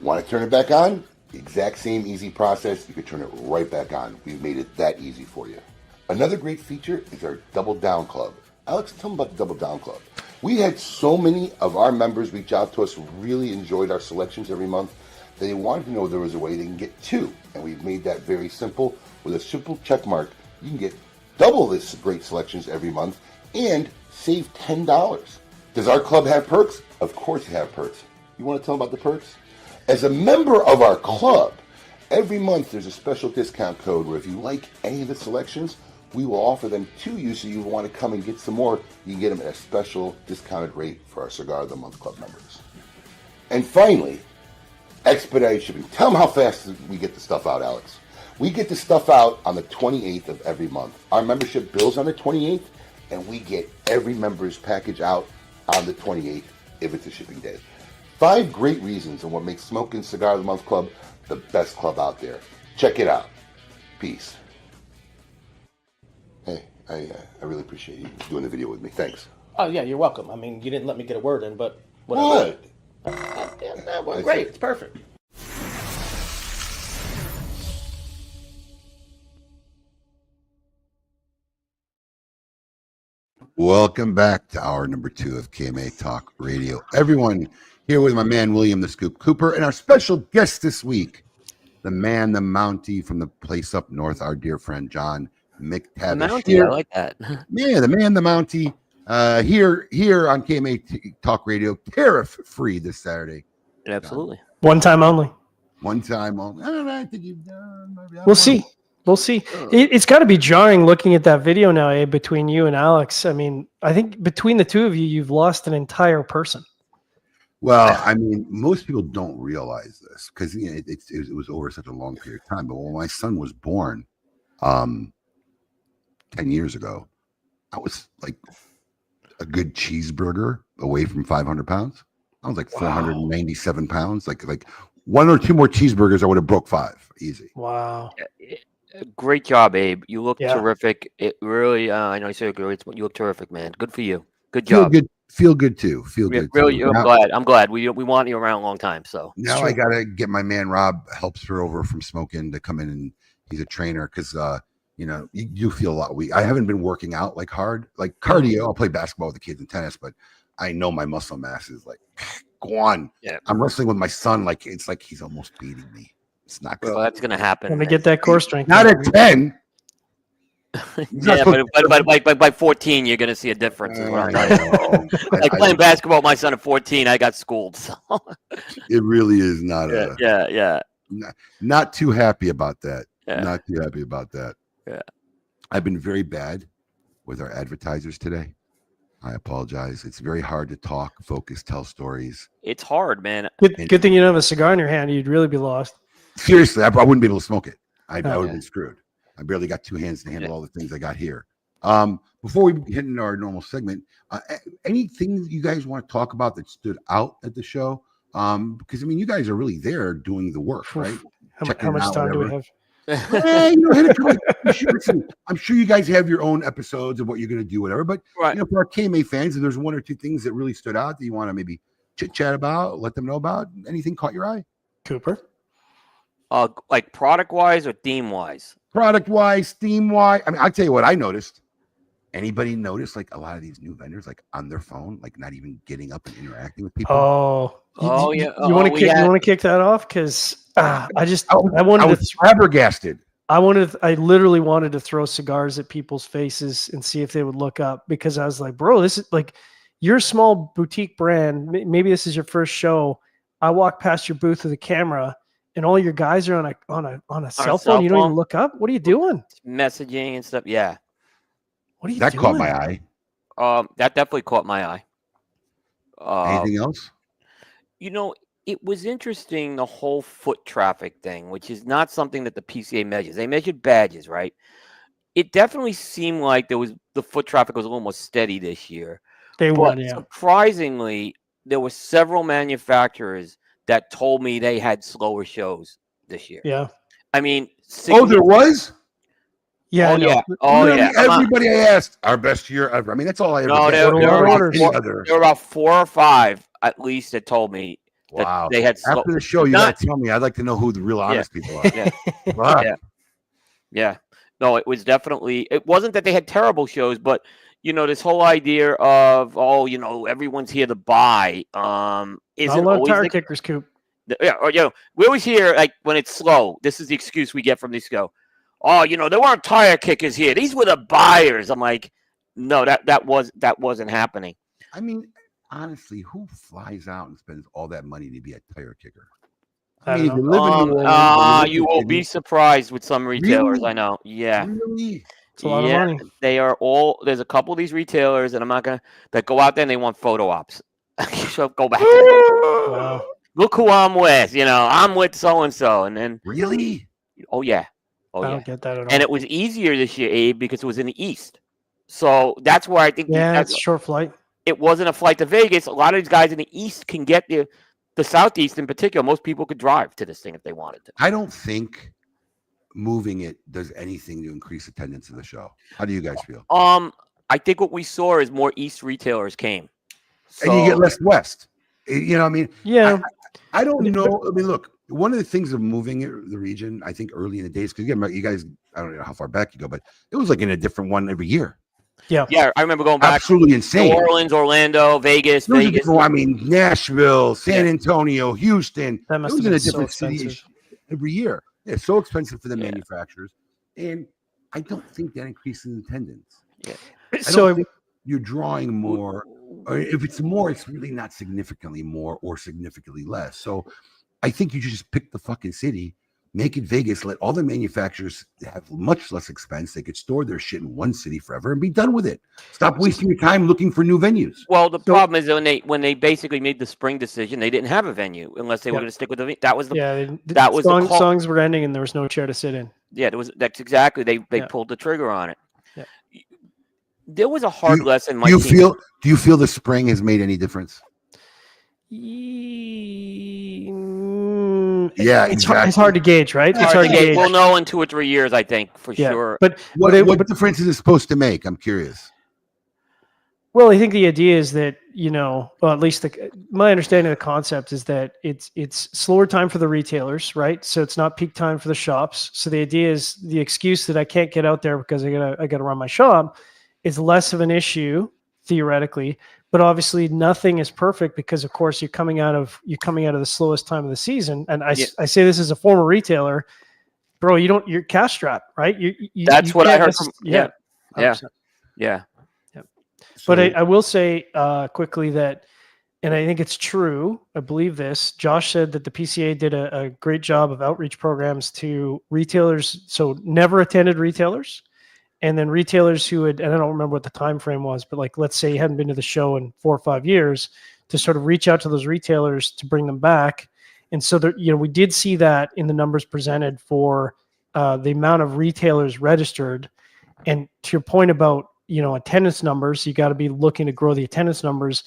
Want to turn it back on? The exact same easy process. You can turn it right back on. We've made it that easy for you. Another great feature is our Double Down Club. Alex, tell them about the Double Down Club. We had so many of our members reach out to us who really enjoyed our selections every month that they wanted to know there was a way they can get 2. And we've made that very simple. With a simple check mark, you can get double this great selections every month and save $10. Does our club have perks? Of course you have perks. You want to tell them about the perks? As a member of our club, every month there's a special discount code where if you like any of the selections, we will offer them to you. So you want to come and get some more, you can get them at a special discounted rate for our Cigar of the Month Club members. And finally, expedited shipping. Tell them how fast we get the stuff out, Alex. We get the stuff out on the 28th of every month. Our membership bills on the 28th, and we get every member's package out on the 28th if it's a shipping day. 5 great reasons on what makes Smoking Cigar of the Month Club the best club out there. Check it out. Peace. Hey, I really appreciate you doing the video with me. Thanks. Oh, yeah, you're welcome. I mean, you didn't let me get a word in, but whatever. What? That was great. It's perfect. Welcome back to hour number 2 of KMA Talk Radio. Everyone, here with my man, William the Scoop Cooper, and our special guest this week, the man, the Mountie from the place up north, our dear friend, John McTavish. The Mountie, here. I like that. Yeah, the man, the Mountie, here on KMA Talk Radio, tariff-free this Saturday. Absolutely. One time only. One time only. I don't know, I think you've done. We'll see. We'll see. It's got to be jarring looking at that video now, Abe, between you and Alex. I mean, I think between the two of you, you've lost an entire person. Well, I mean, most people don't realize this because it was over such a long period of time. But when my son was born 10 years ago, I was like a good cheeseburger away from 500 pounds. I was like 497 pounds. Like 1 or 2 more cheeseburgers, I would have broke 5 easy. Wow. Great job, Abe. You look terrific. It really, I know you said great. You look terrific, man. Good for you. Good job. Feel good too. Really, too. I'm glad. We want you around a long time. So now I gotta get my man Rob helps her over from smoking to come in, and he's a trainer because you feel a lot weak. I haven't been working out like hard, like cardio. I'll play basketball with the kids and tennis, but I know my muscle mass is like go on. Yeah. I'm wrestling with my son, like it's like he's almost beating me. It's not good. Well, that's gonna happen. Let me get that core strength. Not at 10. Yeah, but by 14, you're gonna see a difference. Is what I'm saying. Like playing basketball with my son at 14, I got schooled. So. It really is not. Not too happy about that. Yeah. Not too happy about that. Yeah. I've been very bad with our advertisers today. I apologize. It's very hard to talk, focus, tell stories. It's hard, man. Good thing you don't have a cigar in your hand. You'd really be lost. Seriously, I wouldn't be able to smoke it. I would have been screwed. I barely got 2 hands to handle all the things I got here. Before we head into our normal segment, anything you guys want to talk about that stood out at the show? Because I mean, you guys are really there doing the work, right? How much time do we have? I'm sure you guys have your own episodes of what you're going to do, whatever. But for our KMA fans, if there's 1 or 2 things that really stood out that you want to maybe chit chat about, let them know about, anything caught your eye, Cooper? Like product wise or theme wise? Product wise, theme wise. I mean, I'll tell you what I noticed. Anybody notice like a lot of these new vendors like on their phone, like not even getting up and interacting with people? You want to kick that off? Because I was flabbergasted. I literally wanted to throw cigars at people's faces and see if they would look up, because I was like, bro, this is like, you're a small boutique brand. Maybe this is your first show. I walk past your booth with a camera and all your guys are on a cell phone. You don't even look up. What are you doing? Messaging and stuff. Yeah. What are you that doing? Caught my eye. That definitely caught my eye. Anything else? It was interesting, the whole foot traffic thing, which is not something that the PCA measures. They measured badges, right? It definitely seemed like the foot traffic was a little more steady this year. Surprisingly, there were several manufacturers that told me they had slower shows this year. Yeah. I mean, there was? Yeah. Everybody I asked, our best year ever. I mean, that's all I ever get. There were about 4 or 5 at least that told me that they had slow. After the show, you got to tell me. I'd like to know who the real honest people are. Yeah. No, it was definitely, it wasn't that they had terrible shows, but this whole idea of, everyone's here to buy, isn't always tire kickers, Coop. We always hear, like, when it's slow, this is the excuse we get from these go, there weren't tire kickers here. These were the buyers. I'm like, no, that wasn't happening. I mean, honestly, who flies out and spends all that money to be a tire kicker? I mean, don't if you know. live in New Orleans, You will be surprised with some retailers. Really? I know. Yeah. Really? It's a lot of money. They are all. There's a couple of these retailers, and I'm not gonna that go out there and they want photo ops. So go back. Wow. Look who I'm with. I'm with so and so, and then Really? oh yeah, I don't get that at all. And it was easier this year, Abe, because it was in the East. So that's where I think it's a short flight. It wasn't a flight to Vegas. A lot of these guys in the East can get there. The Southeast in particular, most people could drive to this thing if they wanted to. I don't think moving it does anything to increase attendance of the show. How do you guys feel? I think what we saw is more East retailers came. And you get less West. You know what I mean? Yeah. I don't know. I mean, look, one of the things of moving the region, I think early in the days, because you guys, I don't know how far back you go, but it was like in a different one every year. Yeah. Yeah, I remember going back. Absolutely insane. New Orleans, Orlando, Vegas. I mean, Nashville, San Antonio, Houston. That must it was have in a been so different city expensive. every year. Yeah, so expensive for the manufacturers. And I don't think that increases attendance. Yeah. So you're drawing more. Or if it's more, it's really not significantly more or significantly less. So I think you just pick the fucking city, make it Vegas, let all the manufacturers have much less expense. They could store their shit in one city forever and be done with it. Stop wasting your time looking for new venues. Well, the problem is when they basically made the spring decision, they didn't have a venue unless they were going to stick with the. That was the songs were ending and there was no chair to sit in. Yeah, that's exactly they pulled the trigger on it. Yeah. There was a hard lesson. Do you feel the spring has made any difference? Yeah, it's hard to gauge, right? It's hard to gauge. We'll know in 2 or 3 years, I think, for sure. But what difference is it supposed to make? I'm curious. Well, I think the idea is that, well, at least my understanding of the concept is that it's slower time for the retailers, right? So it's not peak time for the shops. So the idea is the excuse that I can't get out there because I gotta run my shop is less of an issue theoretically. But obviously, nothing is perfect because, of course, you're coming out of the slowest time of the season. And I say this as a former retailer, bro. You're cash strapped, right? That's what I heard from. Yeah. But I will say quickly that, and I think it's true. I believe this. Josh said that the PCA did a great job of outreach programs to retailers, so never attended retailers. And then retailers who had, and I don't remember what the time frame was, but like, let's say you hadn't been to the show in 4 or 5 years, to sort of reach out to those retailers to bring them back. And so there, we did see that in the numbers presented for the amount of retailers registered. And to your point about, attendance numbers, you got to be looking to grow the attendance numbers.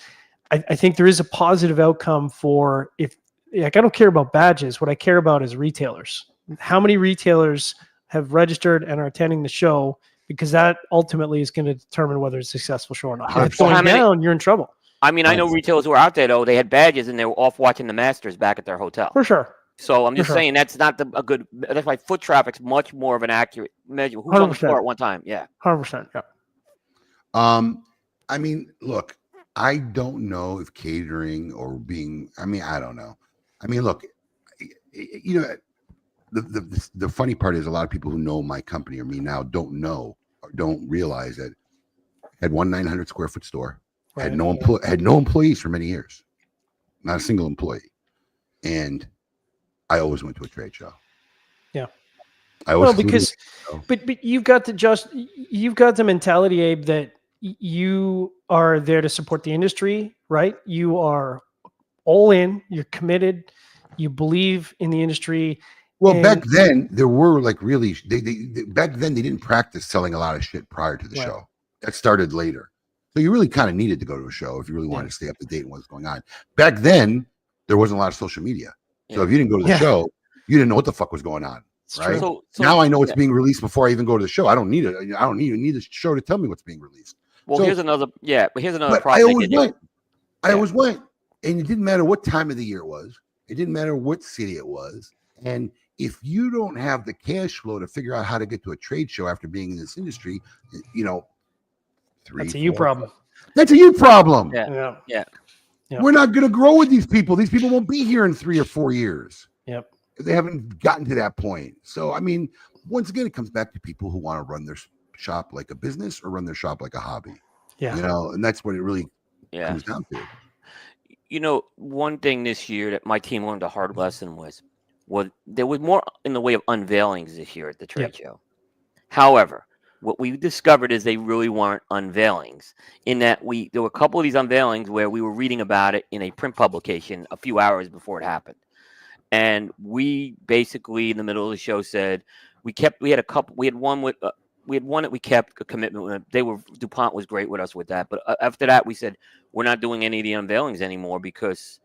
I think there is a positive outcome for I don't care about badges. What I care about is retailers. How many retailers have registered and are attending the show? Because that ultimately is going to determine whether it's a successful show or not. If it's going down, you're in trouble. I mean, I know retailers who are out there, though. They had badges and they were off watching the Masters back at their hotel. For sure. So I'm just saying that's not a good. That's why foot traffic's much more of an accurate measure. Who's on the floor at one time? Yeah. 100%. Yeah. I mean, look, I don't know if catering or I don't know. I mean, look, the funny part is a lot of people who know my company or me now don't realize that I had one 900 square foot store, right. had no employees for many years, not a single employee, and I always went to a trade show. Yeah. But you've got the mentality, Abe, that you are there to support the industry, right? You are all in, you're committed, you believe in the industry. Well, back then there were like really, back then they didn't practice selling a lot of shit prior to the show. That started later. So you really kind of needed to go to a show if you really wanted to stay up to date on what's going on. Back then there wasn't a lot of social media. So if you didn't go to the show, you didn't know what the fuck was going on. Right. So now I know it's being released before I even go to the show. I don't need it. I don't even need the show to tell me what's being released. Well, here's another problem. I always went. And it didn't matter what time of the year it was. It didn't matter what city it was. And if you don't have the cash flow to figure out how to get to a trade show after being in this industry, that's a you problem. That's a you problem. Yeah. We're not going to grow with these people. These people won't be here in 3 or 4 years. Yep. If they haven't gotten to that point. So, I mean, once again, it comes back to people who want to run their shop like a business or run their shop like a hobby. Yeah. And that's what it really comes down to. One thing this year that my team learned a hard lesson was Well, there was more in the way of unveilings this year at the trade show. However, what we discovered is they really weren't unveilings, in that there were a couple of these unveilings where we were reading about it in a print publication a few hours before it happened. And we basically, in the middle of the show, said we had one that we kept a commitment with. DuPont was great with us with that. But after that, we said, we're not doing any of the unveilings anymore because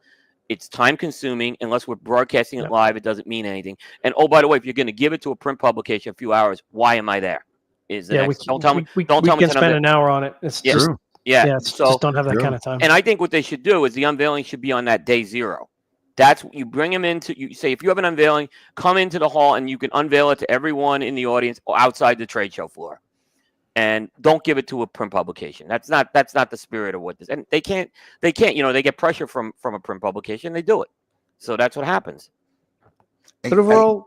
it's time consuming. Unless we're broadcasting it live, it doesn't mean anything. And oh, by the way, if you're going to give it to a print publication a few hours, why am I there? Don't tell me. We can spend an hour on it. It's just just don't have that kind of time. And I think what they should do is the unveiling should be on that day 0. That's what you bring them into. You say, if you have an unveiling, come into the hall and you can unveil it to everyone in the audience or outside the trade show floor. And don't give it to a print publication. That's not the spirit of what this. And they can't. They get pressure from a print publication. They do it. So that's what happens. But overall,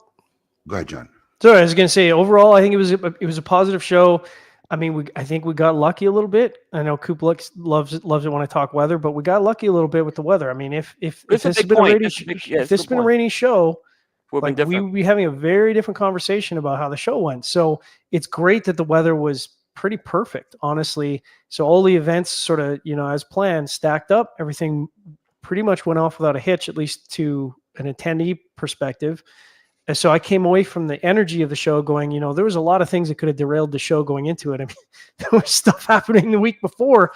go ahead, John. So I was going to say, overall, I think it was a positive show. I mean, I think we got lucky a little bit. I know Coop loves it when I talk weather, but we got lucky a little bit with the weather. I mean, if this has been a rainy show, like, we'd be having a very different conversation about how the show went. So it's great that the weather was pretty perfect, honestly. So all the events sort of, as planned, stacked up. Everything pretty much went off without a hitch, at least to an attendee perspective. And so I came away from the energy of the show going, there was a lot of things that could have derailed the show going into it. I mean, there was stuff happening the week before.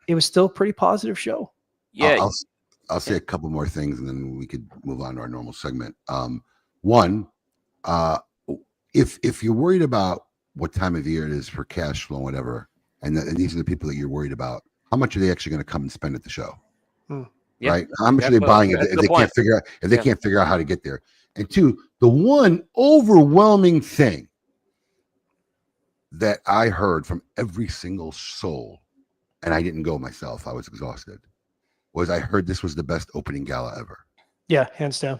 It was still a pretty positive show. Yeah. I'll say a couple more things and then we could move on to our normal segment. One, if you're worried about what time of year it is for cash flow, whatever, and these are the people that you're worried about, how much are they actually going to come and spend at the show? Right? How much are they buying if they can't figure out how to get there? And 2, the one overwhelming thing that I heard from every single soul, and I didn't go myself, I was exhausted, was I heard this was the best opening gala ever. Yeah, hands down.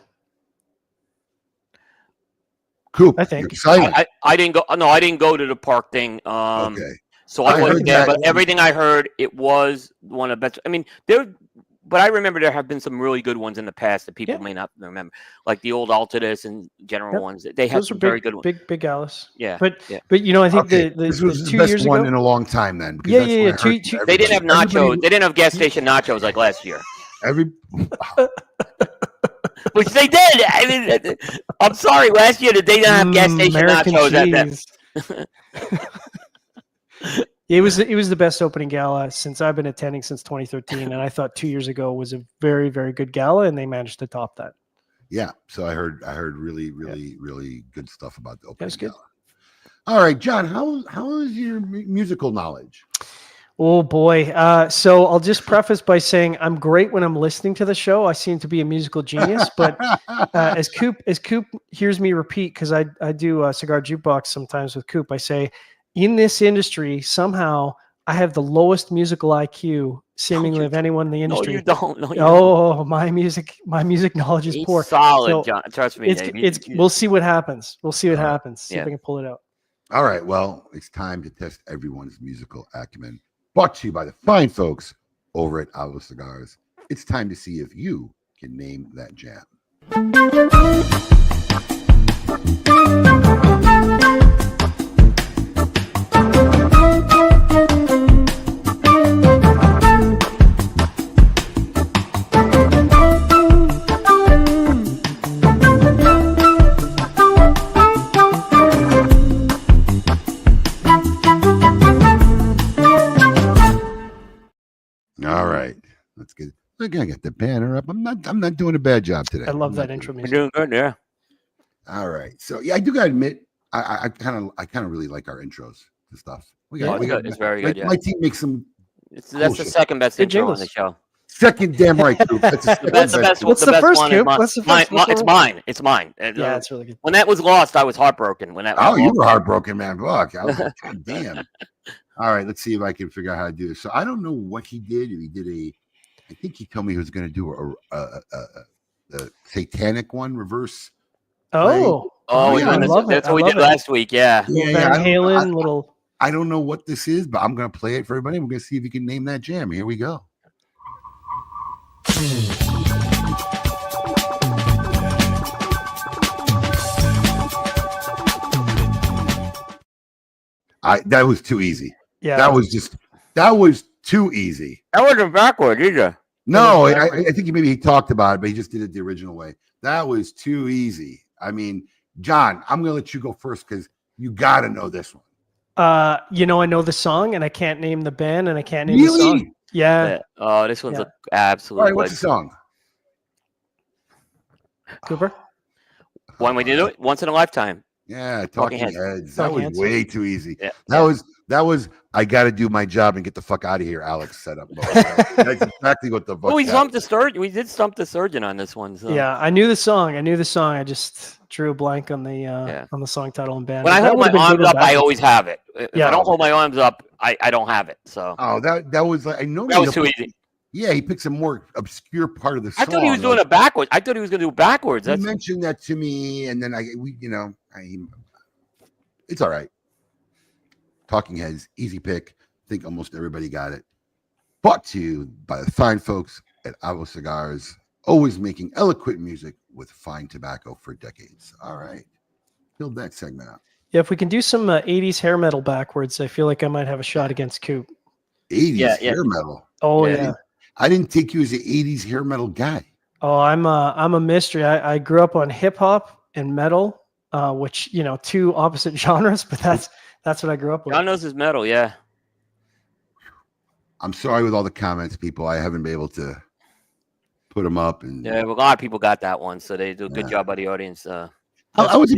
Coop, I think. I didn't go. No, I didn't go to the park thing. Okay. So I wasn't there, but everything I heard, it was one of the best. I mean, but I remember there have been some really good ones in the past that people may not remember, like the old Altadis and General ones. They had some very good ones. Big galas. Yeah. But I think this was 2 best years one ago in a long time. Then. Yeah. They didn't have nachos. They didn't have gas station nachos like last year. Which they did. I mean, I'm sorry. Last year, they didn't have gas station American nachos. It was the best opening gala since I've been attending since 2013, and I thought 2 years ago was a very, very good gala, and they managed to top that. Yeah, so I heard really, really, really good stuff about the opening gala. All right, John, how is your musical knowledge? Oh boy! So I'll just preface by saying I'm great when I'm listening to the show. I seem to be a musical genius, but as Coop hears me repeat, because I do a cigar jukebox sometimes with Coop, I say, in this industry, somehow I have the lowest musical IQ seemingly of anyone in the industry. No, you don't. No, you don't. My music knowledge is poor. Solid, so John. Trust me. We'll see what happens. See if I can pull it out. All right. Well, it's time to test everyone's musical acumen. Brought to you by the fine folks over at Avo Cigars. It's time to see if you can name that jam. All right, let's get. We're gonna get the banner up. I'm not doing a bad job today. I love that intro music. You're doing good, yeah. All right, so I do gotta admit, I kind of really like our intros and stuff. It's very good. Yeah. My team makes some. That's the second best intro on the show. Second, damn right, Coop. That's the best. What's the first, Coop? What's the first? It's mine. It's mine. Yeah, it's really good. When that was lost, I was heartbroken. You were heartbroken, man. Look, I was like, God damn. All right, let's see if I can figure out how to do this. So I don't know what he did. He did I think he told me he was going to do a satanic one, reverse. Oh, yeah, that's what we did last week. Yeah. Van Halen, little. I don't know what this is, but I'm going to play it for everybody. We're going to see if you can name that jam. Here we go. That was too easy. Yeah. That was too easy. That wasn't backward either. No, I think maybe he talked about it, but he just did it the original way. That was too easy. I mean, John, I'm gonna let you go first because you gotta know this one. I know the song and I can't name the band and I can't name the song. Yeah. Oh, this one's an absolute. All right, what's the song? Cooper? When we did it, once in a lifetime. Yeah, Talking Heads. That was Heads. way too easy. Yeah. That was I got to do my job and get the fuck out of here. Alex set up. That's exactly what the fuck. Well, we stumped the surgeon. We did stump the surgeon on this one. So. Yeah, I knew the song. I just drew a blank on the song title and band. When I hold my arms up, I always have it. If I don't hold my arms up, I don't have it. So. Oh, that was like I know that was too easy. Yeah, he picked a more obscure part of the song. I thought he was doing it backwards. I thought he was going to do it backwards. You mentioned that to me, and then it's all right. Talking Heads, easy pick. I think almost everybody got it. Brought to you by the fine folks at Avo Cigars, always making eloquent music with fine tobacco for decades. All right. Build that segment up. Yeah, if we can do some 80s hair metal backwards, I feel like I might have a shot against Coop. 80s hair metal. Oh, yeah. I didn't think you was an 80s hair metal guy. Oh, I'm a mystery. I grew up on hip hop and metal, which, two opposite genres, but that's what I grew up with. John knows his metal, yeah. I'm sorry with all the comments, people. I haven't been able to put them up. And a lot of people got that one, so they do a good job by the audience. I was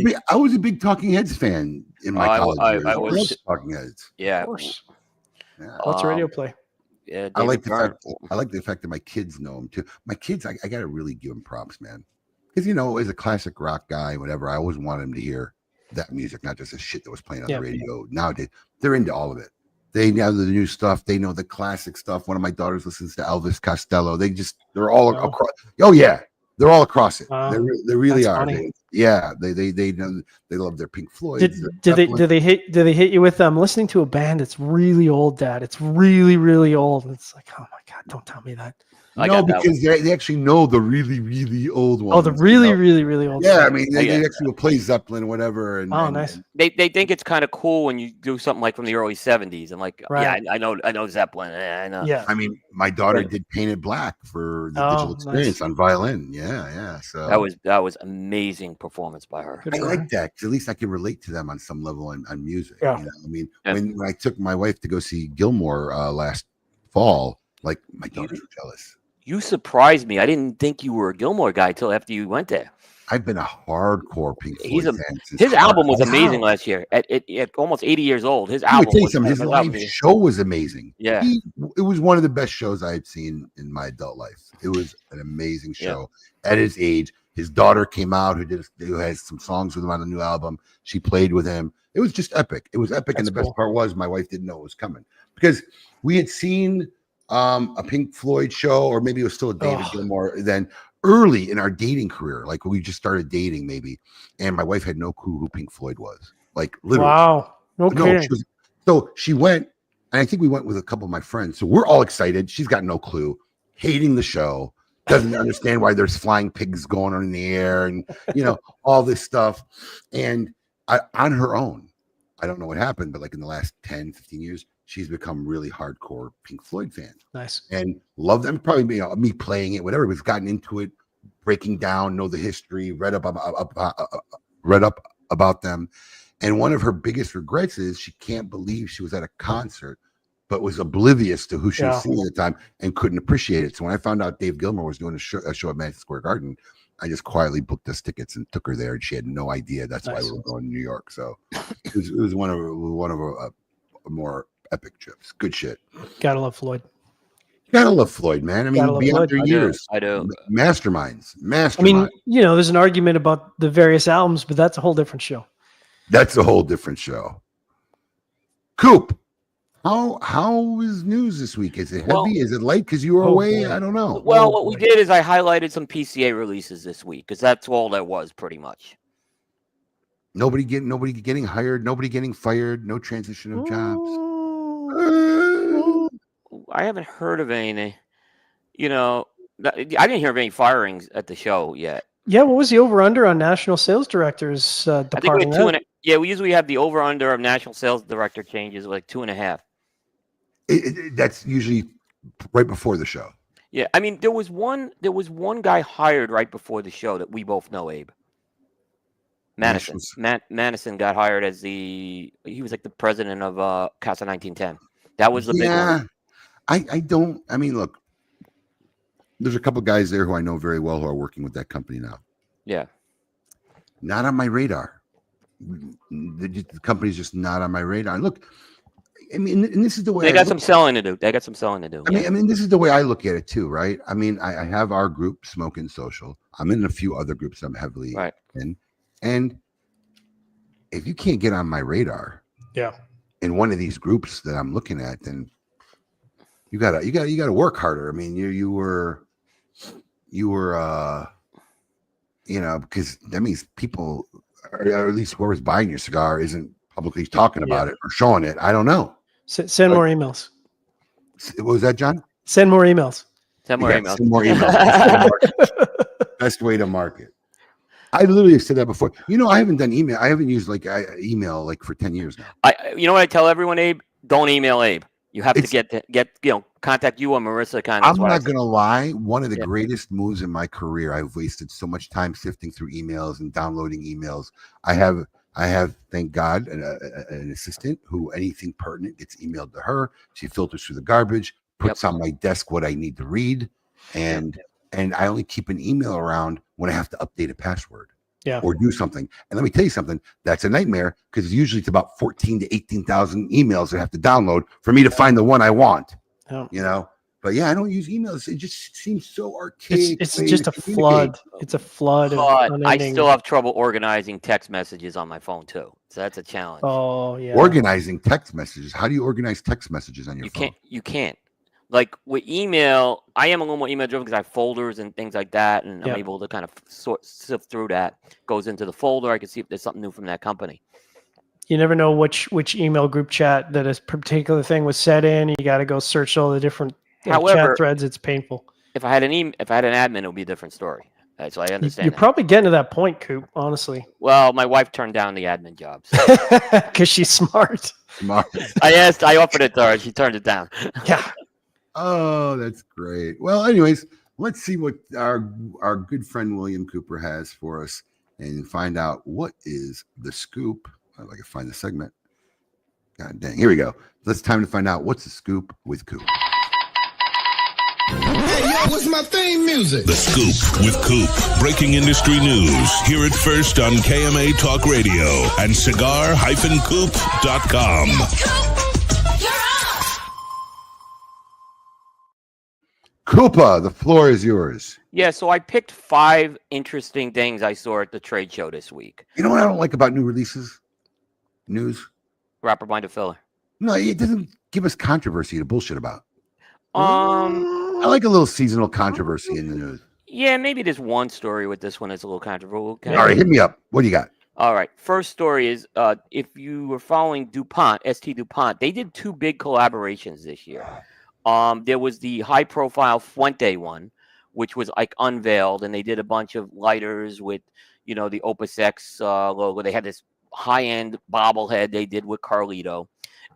a big Talking Heads fan in my college years. I was Talking Heads. Yeah. Of course. Yeah. What's a radio play? Yeah, I like the fact that my kids know them too. My kids, I got to really give them props, man. Because as a classic rock guy, whatever, I always wanted them to hear that music, not just the shit that was playing on the radio. Nowadays, they're into all of it. They know the new stuff. They know the classic stuff. One of my daughters listens to Elvis Costello. They're all across. Oh yeah, they're all across it. They really are. They know. They love their Pink Floyd. Did they hit you with listening to a band that's really old, Dad? It's really, really old. And it's like, oh my God, don't tell me that. No, because they actually know the really, really old ones. Oh, the really, really, really old. Yeah, I mean, they actually will play Zeppelin or whatever. And, nice. They think it's kind of cool when you do something like from the early 70s. I'm like, right. I know Zeppelin. I know. Yeah. I mean, my daughter did Painted Black for the digital experience on violin. Yeah. So that was amazing performance by her. I like that because at least I can relate to them on some level on music. Yeah. I mean, when I took my wife to go see Gilmore last fall, like my daughters were jealous. You surprised me. I didn't think you were a Gilmore guy till after you went there. I've been a hardcore Pink Floyd fan. His album was amazing last year. At almost 80 years old, his album his live show was amazing. Yeah. It was one of the best shows I had seen in my adult life. It was an amazing show. At his age, his daughter came out who has some songs with him on the new album. She played with him. It was just epic. It was epic. And the best part was my wife didn't know it was coming because we had seen a Pink Floyd show, or maybe it was still a David Gilmour then early in our dating career, like we just started dating maybe, and my wife had no clue who Pink Floyd was, like literally. Wow. Okay. So she went, and I think we went with a couple of my friends, so we're all excited. She's got no clue, hating the show, doesn't understand why there's flying pigs going on in the air and all this stuff. And on her own, I don't know what happened, but like in the last 10 15 years, she's become really hardcore Pink Floyd fan. Nice. And love them. Probably me playing it, whatever. We've gotten into it, breaking down, know the history, read up about them. And one of her biggest regrets is she can't believe she was at a concert, but was oblivious to who she was seeing at the time and couldn't appreciate it. So when I found out Dave Gilmour was doing a show at Madison Square Garden, I just quietly booked us tickets and took her there, and she had no idea that's why we were going to New York. So it was one of a more epic trips. Good shit. Gotta love Floyd. Gotta love Floyd, man. I mean, beyond their years. I do. Masterminds. I mean, there's an argument about the various albums, but that's a whole different show. That's a whole different show. Coop, how is news this week? Is it heavy? Is it light because you were away? Boy. I don't know. Well, what we did is I highlighted some PCA releases this week because that's all that was pretty much. Nobody getting hired, nobody getting fired, no transition of jobs. I haven't heard of anything. I didn't hear of any firings at the show yet. Yeah, what was the over/under on national sales directors departing? Yeah, we usually have the over under of national sales director changes like 2.5. That's usually right before the show. Yeah, I mean there was one guy hired right before the show that we both know, Abe. Madison. Madison got hired as he was like the president of Casa 1910. That was the big one. I mean, look, there's a couple guys there who I know very well who are working with that company now. Yeah. Not on my radar. The company's just not on my radar. Look, I mean, and this is the way they got some selling to do. I mean, this is the way I look at it too, right? I mean, I have our group, Smoking Social. I'm in a few other groups I'm heavily in. And if you can't get on my radar, in one of these groups that I'm looking at, then you gotta work harder. I mean, you were because that means people, or at least whoever's buying your cigar isn't publicly talking about it or showing it. I don't know. Send more emails. What was that, John? Send more emails. Send more emails. Best way to market. I literally have said that before. I haven't done email. I haven't used email like for 10 years now. You know what I tell everyone, Abe? Don't email Abe. You have to get contact you or Marissa. I'm not gonna lie. One of the greatest moves in my career. I've wasted so much time sifting through emails and downloading emails. I have, thank God, an assistant who anything pertinent gets emailed to her. She filters through the garbage, puts on my desk what I need to read, and I only keep an email around when I have to update a password. Or do something. And let me tell you something, that's a nightmare because usually it's about 14 to 18,000 emails I have to download for me to find the one I want. But I don't use emails. It just seems so archaic. It's just a flood. It's a flood. I still have trouble organizing text messages on my phone too. So that's a challenge. Oh yeah. Organizing text messages. How do you organize text messages on your phone? You can't. Like with email, I am a little more email driven because I have folders and things like that, and I'm able to kind of sift through that. Goes into the folder. I can see if there's something new from that company. You never know which email group chat that a particular thing was set in. You got to go search all the different chat threads. It's painful. If I had an admin, it would be a different story. So I understand. You're probably getting to that point, Coop. Honestly. Well, my wife turned down the admin job because she's smart. I offered it to her. She turned it down. Yeah. Oh, that's great. Well, anyways, let's see what our good friend William Cooper has for us and find out what is the scoop. If I can find the segment. God dang. Here we go. It's time to find out what's the scoop with Coop. Hey, yo, what's my theme music? The Scoop with Coop. Breaking industry news. Hear it first on KMA Talk Radio and cigar-coop.com. Koopa, the floor is yours. Yeah, so I picked 5 interesting things I saw at the trade show this week. You know what I don't like about new releases? News? Wrapper, binder, filler. No, it doesn't give us controversy to bullshit about. I like a little seasonal controversy in the news. Yeah, maybe there's one story with this one that's a little controversial. All right, hit me up. What do you got? All right. First story is if you were following DuPont, ST DuPont, they did 2 big collaborations this year. There was the high-profile Fuente one, which was like unveiled, and they did a bunch of lighters with, the Opus X logo. They had this high-end bobblehead they did with Carlito.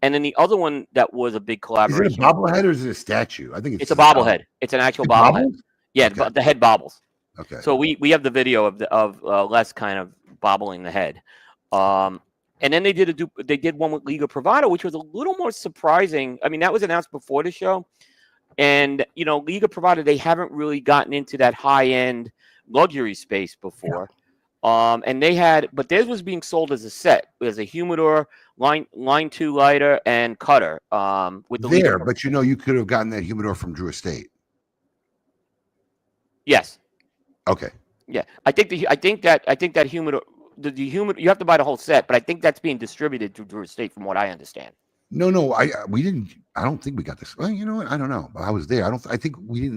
And then the other one that was a big collaboration. Is it a bobblehead or is it a statue? I think it's a bobblehead. It's an actual bobblehead. Yeah, okay. The head bobbles. Okay. So we have the video of Les kind of bobbling the head. And then they did one with Liga Privada, which was a little more surprising. I mean, that was announced before the show. And, Liga Privada, they haven't really gotten into that high-end luxury space before. Yeah. And but theirs was being sold as a set. As a humidor, line 2 lighter, and cutter. With the but you could have gotten that humidor from Drew Estate. Yes. Okay. Yeah, I think that humidor. The humidor, you have to buy the whole set, but I think that's being distributed through Drew Estate, from what I understand. No, we didn't. I don't think we got this. Well, you know what? I don't know. I was there. I don't think we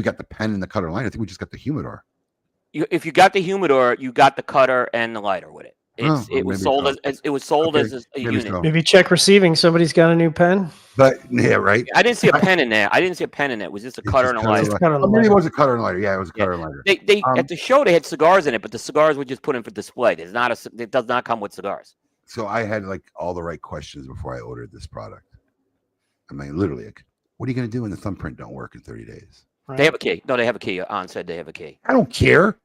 got the pen and the cutter line. I think we just got the humidor. If you got the humidor, you got the cutter and the lighter with it. It was sold as a unit. So. Maybe check receiving. Somebody's got a new pen. But yeah, right. I didn't see a pen in there. It was just a cutter and a lighter. Maybe it was a cutter and lighter. Yeah, it was a cutter and lighter. They at the show they had cigars in it, but the cigars were just put in for display. It does not come with cigars. So I had like all the right questions before I ordered this product. I mean, literally, like, what are you going to do when the thumbprint don't work in 30 days? Right. They have a key. No, they have a key. On said they have a key. I don't care.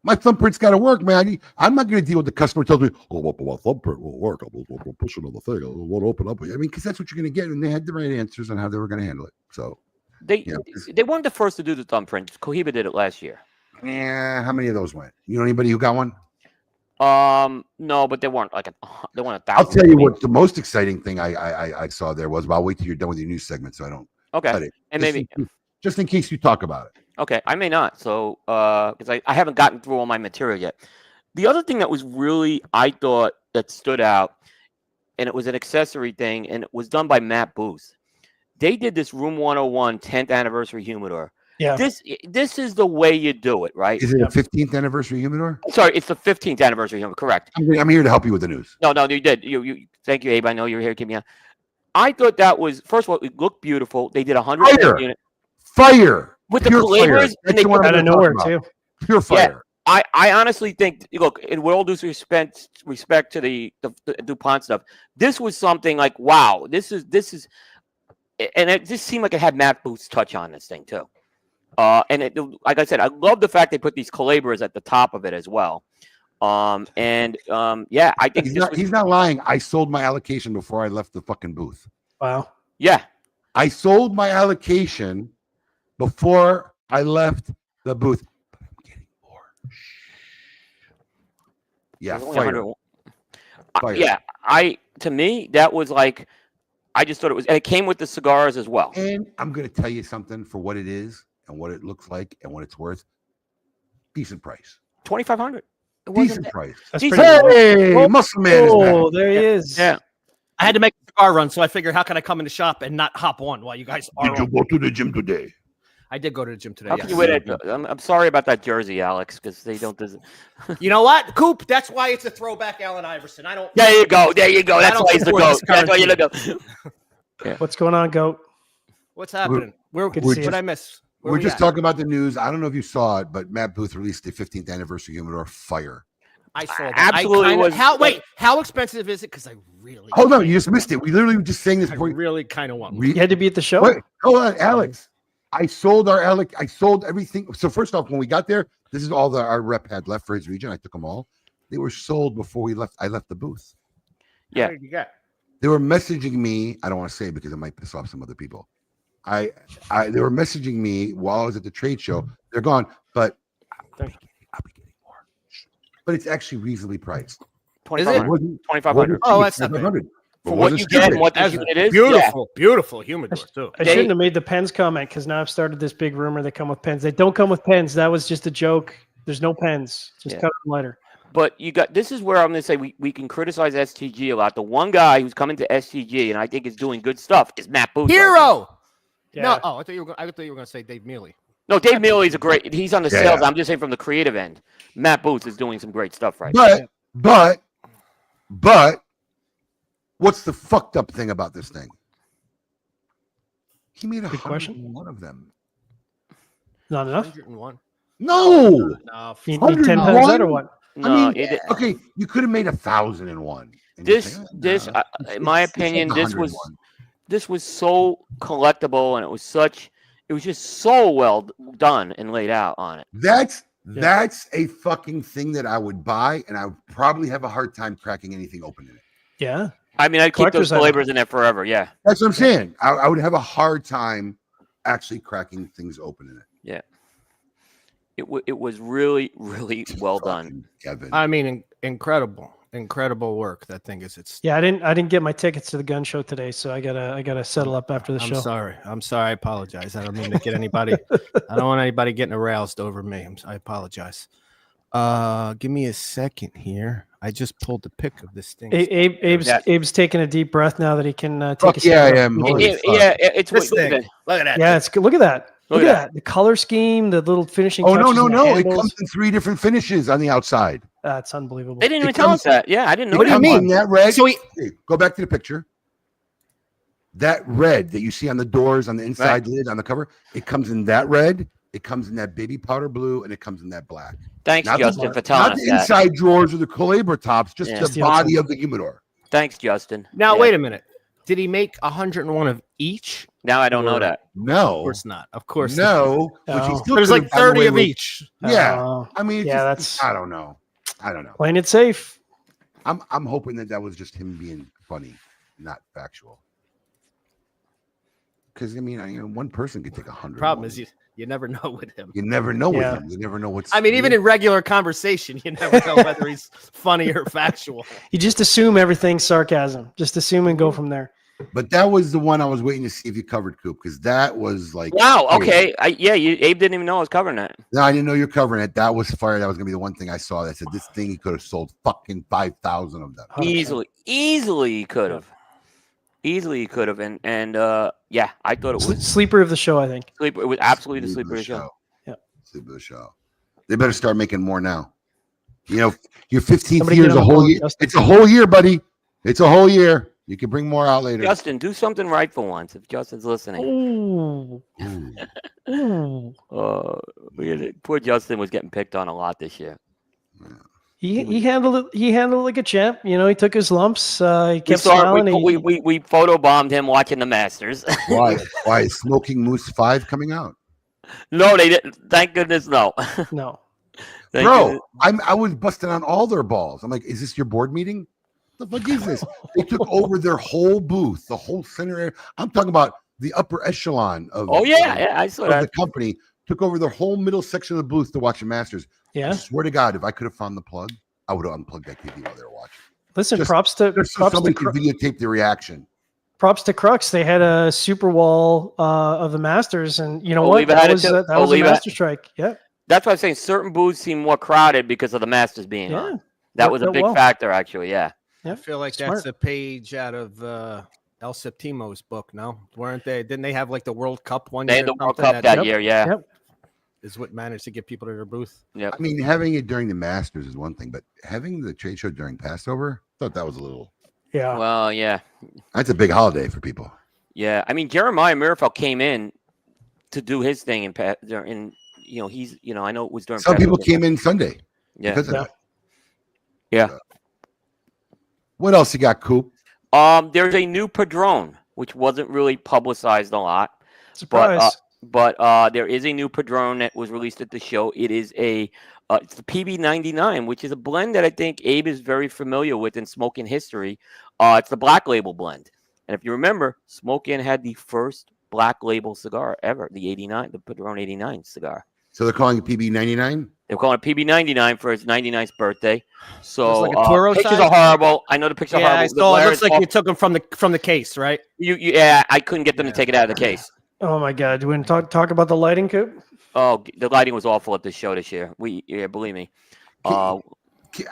My thumbprint's got to work, man. I'm not going to deal with the customer tells me, "Oh, my thumbprint will work. I'll push another thing. I won't open up." I mean, because that's what you're going to get, and they had the right answers on how they were going to handle it. So they weren't the first to do the thumbprint. Cohiba did it last year. Yeah, how many of those went? You know anybody who got one? No, but they weren't like they weren't 1,000. I'll tell you what the most exciting thing I saw there was. But I'll wait till you're done with your news segment, so I don't. Okay, and maybe just in case you talk about it. Okay, I may not. So, because I haven't gotten through all my material yet. The other thing that was really, I thought, that stood out, and it was an accessory thing, and it was done by Matt Booth. They did this Room 101 10th anniversary humidor. Yeah. This is the way you do it, right? Is it a 15th anniversary humidor? Sorry, it's the 15th anniversary humidor. Correct. I'm here to help you with the news. No, you did. You. Thank you, Abe. I know you're here to keep me on. I thought that was, first of all, it looked beautiful. They did 100 units. Fire. With the calibers, and they put out of nowhere too. Pure fire. Yeah, I honestly think, look, in all due respect to the DuPont stuff, this was something like, wow, this is, and it just seemed like it had Matt Booth's touch on this thing too. And it, like I said, I love the fact they put these calibers at the top of it as well. Yeah, I think he's not lying. I sold my allocation before I left the fucking booth. Wow. Yeah, I sold my allocation before I left the booth. But I'm getting more. Yeah, fire. Yeah, to me that was like, I just thought it was, and it came with the cigars as well. And I'm gonna tell you something for what it is and what it looks like and what it's worth. Decent price. $2,500. Decent price. Hey, Muscle Man is back. There he is. Yeah. I had to make a cigar run, so I figured, how can I come in the shop and not hop on while you guys are? Did you go to the gym today? I did go to the gym today. How can you wear that? I'm sorry about that jersey, Alex, because they don't. You know what, Coop? That's why it's a throwback, Allen Iverson. I don't. There you go. That's why he's the GOAT. That's why you're the GOAT. Yeah. What's going on, GOAT? What's happening? What I miss? We're just talking about the news. I don't know if you saw it, but Matt Booth released the 15th anniversue humidor. Fire. I saw that. Absolutely. How expensive is it? Because I really. Hold on, you just missed it. We literally were just saying this before. I really kind of want. You had to be at the show. Wait, hold on, Alex. I sold everything. So first off, when we got there, this is all our rep had left for his region. I took them all. They were sold before we left. I left the booth. Yeah. What did you get? They were messaging me. I don't want to say it because it might piss off some other people. They were messaging me while I was at the trade show. They're gone, but I'll be getting more. But it's actually reasonably priced. $2,500. Oh, that's not bad. For what you get and what the unit is. Beautiful humidor too. I shouldn't have made the pens comment because now I've started this big rumor they come with pens. They don't come with pens. That was just a joke. There's no pens. Just cut them lighter. But this is where I'm going to say we can criticize STG a lot. The one guy who's coming to STG and I think is doing good stuff is Matt Booth. Hero. Yeah. No, I thought you were going to say Dave Mealy. No, Dave Mealy's he's on the sales. I'm just saying from the creative end. Matt Booth is doing some great stuff right now. But what's the fucked up thing about this thing? He made 101 of them. Not enough? 101. No. You need 10 pens out or what? No, okay, you could have made 1,001. In my opinion, this was so collectible, and it was just so well done and laid out on it. That's a fucking thing that I would buy, and I would probably have a hard time cracking anything open in it. Yeah. I mean, I'd keep those flavors in there forever. Yeah. That's what I'm saying. I would have a hard time actually cracking things open in it. Yeah. It was really, really well done. Kevin. I mean, incredible work. That thing is. Yeah, I didn't get my tickets to the gun show today, so I gotta settle up after the show. I'm sorry. I apologize. I don't mean to get anybody. I don't want anybody getting aroused over me. I apologize. Give me a second here. I just pulled the pic of this thing. Abe's taking a deep breath now that he can take a I am. It's this thing. Look at that. Yeah, look at that. Look at that. The color scheme, the little finishing. Oh, no. touches on the It handles. comes in 3 different finishes on the outside. That's unbelievable. They didn't even tell us that. Yeah, I didn't know. What do you mean? That red. So go back to the picture. That red that you see on the doors, on the inside lid, on the cover, it comes in that red. It comes in that baby powder blue, and it comes in that black. Thanks, Justin, for telling us that. Not the inside drawers or the Calibra tops, just the body of the humidor. Thanks, Justin. Now, wait a minute. Did he make 101 of each? Now I don't know that. No. Of course not. Of course no. not. There's like 30 of each. Yeah. I mean, that's. I don't know. Playing it safe. I'm hoping that was just him being funny, not factual. Because I mean, one person could take 100. Problem is you never know with him. You never know with him. You never know what's. I mean, even in regular conversation, you never know whether he's funny or factual. You just assume everything's sarcasm. Just assume and go from there. But that was the one I was waiting to see if you covered, Coop, because that was like. Wow. Okay. Abe didn't even know I was covering that. No, I didn't know you're covering it. That was fire. That was gonna be the one thing I saw that said this thing he could have sold fucking 5,000 of them. Easily he could have. And I thought it was sleeper of the show. I think it was absolutely the sleeper of the show. Yeah, sleeper of the show. They better start making more now. You know, your 15th year is a whole year. It's a whole year, buddy. It's a whole year. You can bring more out later. Justin, do something right for once. If Justin's listening. Poor Justin was getting picked on a lot this year. He handled it. He handled it like a champ. You know, he took his lumps. He kept smiling. We photobombed him watching the Masters. Why? Why is Smoking Moose 5 coming out? No, they didn't. Thank goodness, no. No. Bro, I was busting on all their balls. I'm like, is this your board meeting? The fuck is this? They took over their whole booth, the whole center area. I'm talking about the upper echelon of. I saw that. The company took over their whole middle section of the booth to watch the Masters. Yeah. I swear to God, if I could have found the plug, I would have unplugged that TV while they were watching. Listen, props to somebody could videotape the reaction. Props to Crux. They had a super wall of the Masters, and you know what? That was a master strike. Yeah. That's why I'm saying certain booths seem more crowded because of the Masters being on. That was a big factor, actually. Yeah. I feel like that's a page out of El Septimo's book. No, weren't they? Didn't they have like the World Cup one? They had the World Cup that year. Yeah. Yep. Is what managed to get people to their booth. Yeah. I mean, having it during the Masters is one thing, but having the trade show during Passover, I thought that was a little. Yeah. Well, yeah. That's a big holiday for people. Yeah. I mean, Jeremiah Mirafelt came in to do his thing in you know, he's, you know, I know it was during. Some people came in Sunday. Yeah. Because of that. Yeah. What else you got, Coop? There's a new Padron, which wasn't really publicized a lot. Surprise. But there is a new Padron that was released at the show. It is it's the PB99, which is a blend that I think Abe is very familiar with in smoking history. It's the Black Label blend. And if you remember, Smoke-In had the first Black Label cigar ever, the Padron 89 cigar. So they're calling it PB99? They're calling it PB99 for his 99th birthday. So like a Toro pictures size? are horrible. I know the pictures are horrible. I saw, it looks like you took them from the case, right? Yeah, I couldn't get them to take it out of the case. Oh my God! Do you want to talk about the lighting, Coop? Oh, the lighting was awful at this show this year. Believe me. I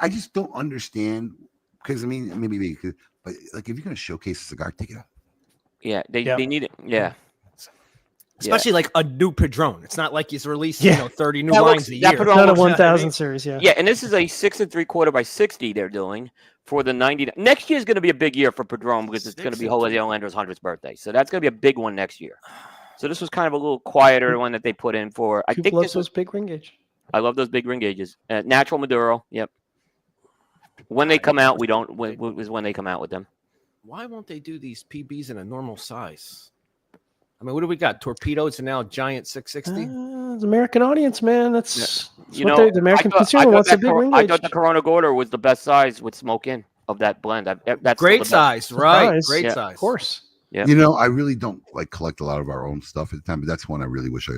just don't understand because I mean maybe but like if you're gonna showcase a cigar, take it out. Yeah, they need it. Yeah. Especially like a new Padron. It's not like he's releasing 30 new lines a year. Not a 1000 series, yeah. Yeah, and this is a 6 3/4 by 60 they're doing for the 90. Next year is going to be a big year for Padron because it's going to be Jose Orlando's 100th birthday. So that's going to be a big one next year. So this was kind of a little quieter one that they put in for. I think loves those big ring gauge. I love those big ring gauges. Natural Maduro. Yep. When they come out, was when they come out with them. Why won't they do these PBs in a normal size? I mean, what do we got? Torpedoes and now a giant 660. The American audience, man. That's you know, the American consumer wants a big ring gauge. I thought the Corona Gordo was the best size with Smoke-In of that blend. That's great size, right? Great size, of course. Yeah. You know, I really don't like collect a lot of our own stuff at the time, but that's one I really wish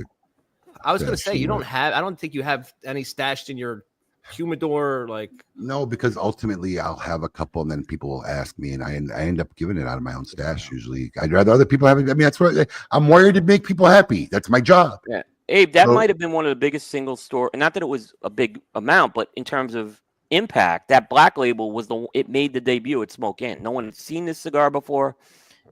I was going to say, you don't have. I don't think you have any stashed in your humidor, like. No, because ultimately I'll have a couple, and then people will ask me, and I end up giving it out of my own stash. Usually, I'd rather other people have it. I mean, that's what I'm wired to make people happy. That's my job. Yeah, Abe, that might have been one of the biggest single store. Not that it was a big amount, but in terms of impact, that Black Label was it made the debut at Smoke-In. No one had seen this cigar before.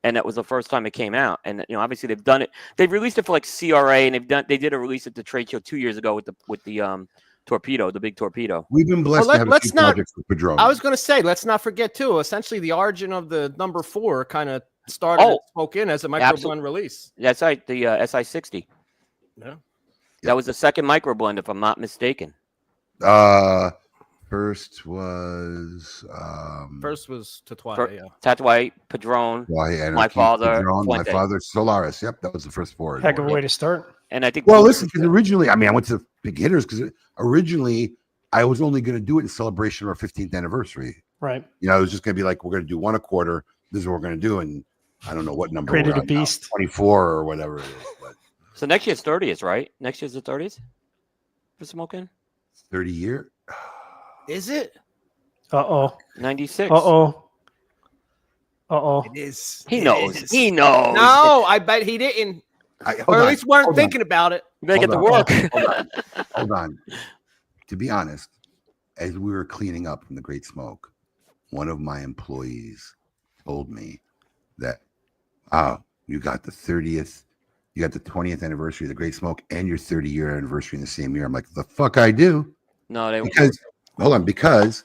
and that was the first time it came out. And obviously they've done it. They've released it for like CRA, and they did a release at the trade show 2 years ago with the torpedo, the big torpedo. We've been blessed to have a few projects with Padron. I was going to say, let's not forget too. Essentially, the origin of the number 4 kind of started at Smoke In as a micro blend release. That's right, the SI60. Yeah, that was the second micro blend, if I'm not mistaken. First was Tatuaje, Tatuaje, Padron, my father, Solaris. Yep, that was the first 4. Heck of a way to start. And I think listen, because originally, I went to big hitters because originally I was only going to do it in celebration of our 15th anniversary. Right. It was just going to be like, we're going to do 1 a quarter. This is what we're going to do, and I don't know what number. Created a beast. 24 or whatever it is. But. So next year's 30th, right? Next year's the 30th for Smoking. 30 year. Is it? 96. It is. He knows. He knows. No, I bet he didn't. Or at least weren't thinking about it. You better get to work. Hold on. To be honest, as we were cleaning up from the Great Smoke, one of my employees told me that, you got the 30th, you got the 20th anniversary of the Great Smoke and your 30-year anniversary in the same year. I'm like, the fuck I do? No, because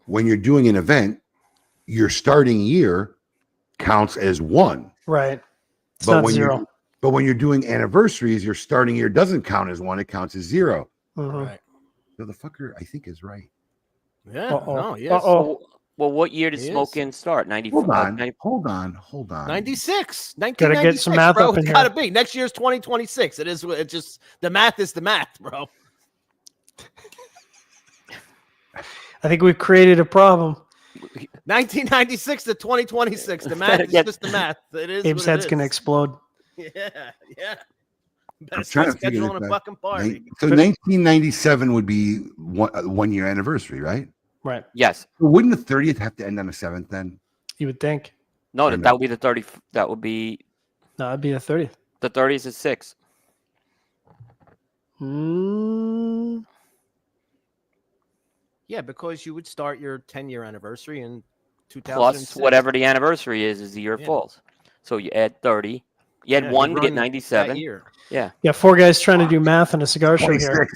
when you're doing an event, your starting year counts as 1. Right. It's not 0. But when you're doing anniversaries, your starting year doesn't count as 1; it counts as 0. Right. So the fucker, I think, is right. Yeah. No. Yes. Well, what year did Smoke In start? 94. Hold on. 96. 1996. Gotta get some math bro. up in it's here. Gotta be next year's 2026. It is. It just the math is the math, bro. I think we've created a problem. 1996 to 2026. The math is just the math. It is. Abe's head's gonna explode. Yeah. I'm trying to figure on a fucking party. So 1997 would be 1 year anniversary, right? Right. Yes. So wouldn't the 30th have to end on the 7th then? You would think. No, that would be the 30. That would be. No, it'd be the 30th. The 30th is 6. Yeah, because you would start your 10-year anniversary in 2006. Plus whatever the anniversary is the year it falls. So you add 30. You had 1 to get 97. Yeah. Yeah, 4 guys trying to do math on a cigar show 26. here.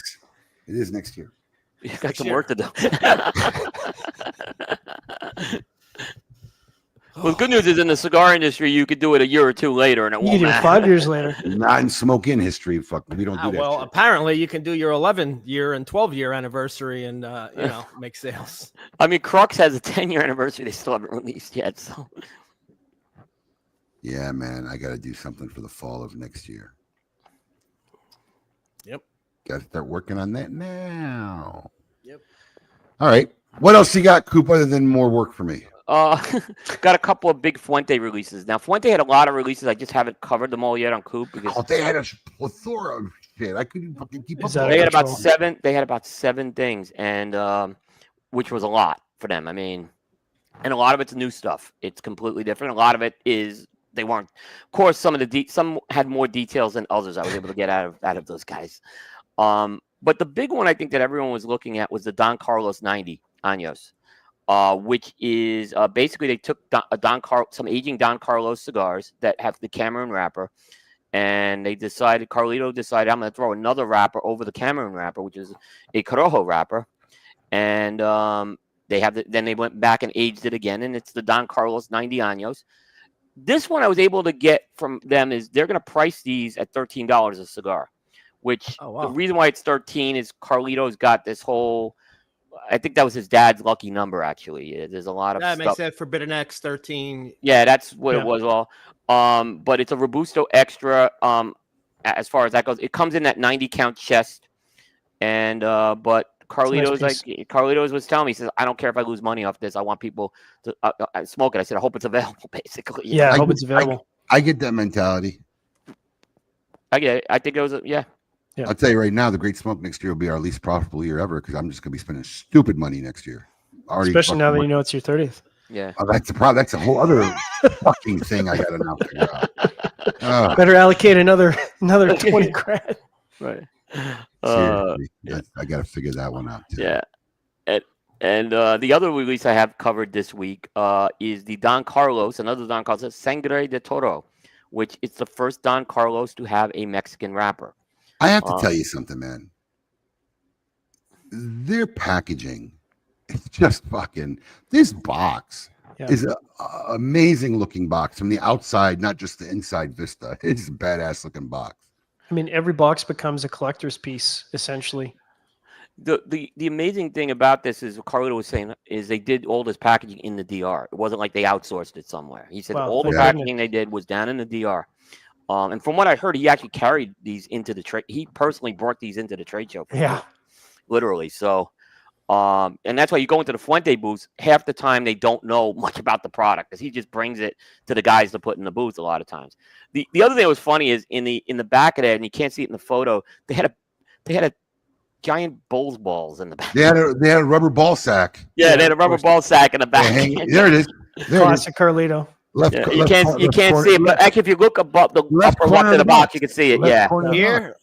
It is next year. You got some work to do. Well, the good news is in the cigar industry, you could do it a year or 2 later, and it won't matter. 5 years later. Not in Smoke In history. Fuck, we don't do that. Well, shit. apparently you can do your 11-year and 12-year anniversary and make sales. I mean, Crux has a 10-year anniversary they still haven't released yet. So. Yeah, man, I got to do something for the fall of next year. Yep. Got to start working on that now. Yep. All right. What else you got, Coop, other than more work for me? Got a couple of big Fuente releases. Now, Fuente had a lot of releases. I just haven't covered them all yet on Coop because they had a plethora of shit. I couldn't fucking keep up. They had about 7. They had about 7 things, and which was a lot for them. I mean, and a lot of it's new stuff. It's completely different. A lot of it is they weren't. Of course, some had more details than others. I was able to get out of those guys. But the big one I think that everyone was looking at was the Don Carlos 90 Años. Which is basically they took some aging Don Carlos cigars that have the Cameroon wrapper, and Carlito decided I'm going to throw another wrapper over the Cameroon wrapper, which is a Corojo wrapper, and then they went back and aged it again, and it's the Don Carlos 90 Años. This one I was able to get from them is they're going to price these at $13 a cigar, which the reason why it's 13 is Carlito's got this whole. I think that was his dad's lucky number. Actually, there's a lot of that stuff. makes that Forbidden X 13. Yeah, that's what it was all. But it's a Robusto Extra. As far as that goes, it comes in that 90 count chest, and but Carlitos was telling me, he says, I don't care if I lose money off this. I want people to smoke it. I said, I hope it's available. Basically, yeah, I hope it's available. I get that mentality. I get it. I think it was Yeah. I'll tell you right now, the Great Smoke next year will be our least profitable year ever because I'm just going to be spending stupid money next year. Especially now that you know it's your 30th. Yeah. That's the problem. That's a whole other fucking thing I got to now figure out. Better allocate another 20 grand. Right. Seriously, I got to figure that one out too. Yeah. And the other release I have covered this week is the Don Carlos, another Don Carlos, Sangre de Toro, which is the first Don Carlos to have a Mexican wrapper. I have to tell you something, man. Their packaging is just fucking. This box is an amazing looking box from the outside, not just the inside vista. It's a badass looking box. I mean, every box becomes a collector's piece, essentially. The amazing thing about this is what Carlito was saying is they did all this packaging in the DR. It wasn't like they outsourced it somewhere. He said all the packaging they did was down in the DR. And from what I heard, he actually carried these into the trade. He personally brought these into the trade show. Literally. So, and that's why you go into the Fuente booths. Half the time they don't know much about the product because he just brings it to the guys to put in the booth a lot of times. The other thing that was funny is in the back of that, and you can't see it in the photo. They had a giant bowls balls in the back. They had a rubber ball sack. Yeah, they had a rubber ball sack in the back. There it is. Classic Carlito. You can't see it, but actually, if you look above the upper left of the box, you can see it. Yeah, here.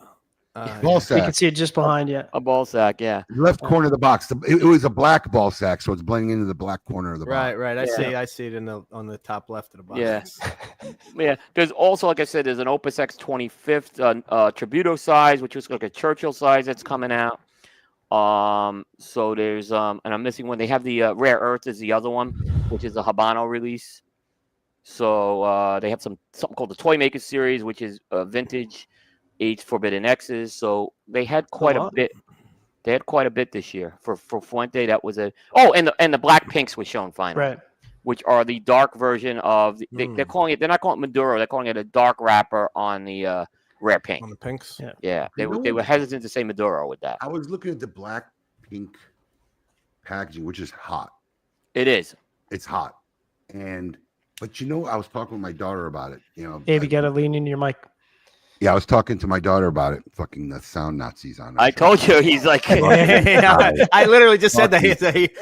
Ball sack. You can see it just behind you. A ball sack, yeah. Left corner of the box. It was a black ball sack, so it's blending into the black corner of the box. Right. I see it on the top left of the box. Yeah. Yeah. There's also, like I said, there's an Opus X 25th Tributo size, which was like a Churchill size that's coming out. So there's and I'm missing one. They have the Rare Earth is the other one, which is a Habano release. So they have something called the Toy Maker series, which is vintage aged Forbidden X's. So they had quite a bit. They had quite a bit this year for Fuente. That was and the Black Pinks was shown finally, right? Which are the dark version of they're calling it. They're not calling it Maduro. They're calling it a dark wrapper on the Rare Pink. On the pinks. Yeah. They were hesitant to say Maduro with that. I was looking at the Black Pink packaging, which is hot. It is. It's hot, but I was talking with my daughter about it. Abe, you gotta lean into your mic. Yeah, I was talking to my daughter about it. Fucking the sound Nazis on it. I told you he's like. I literally just said that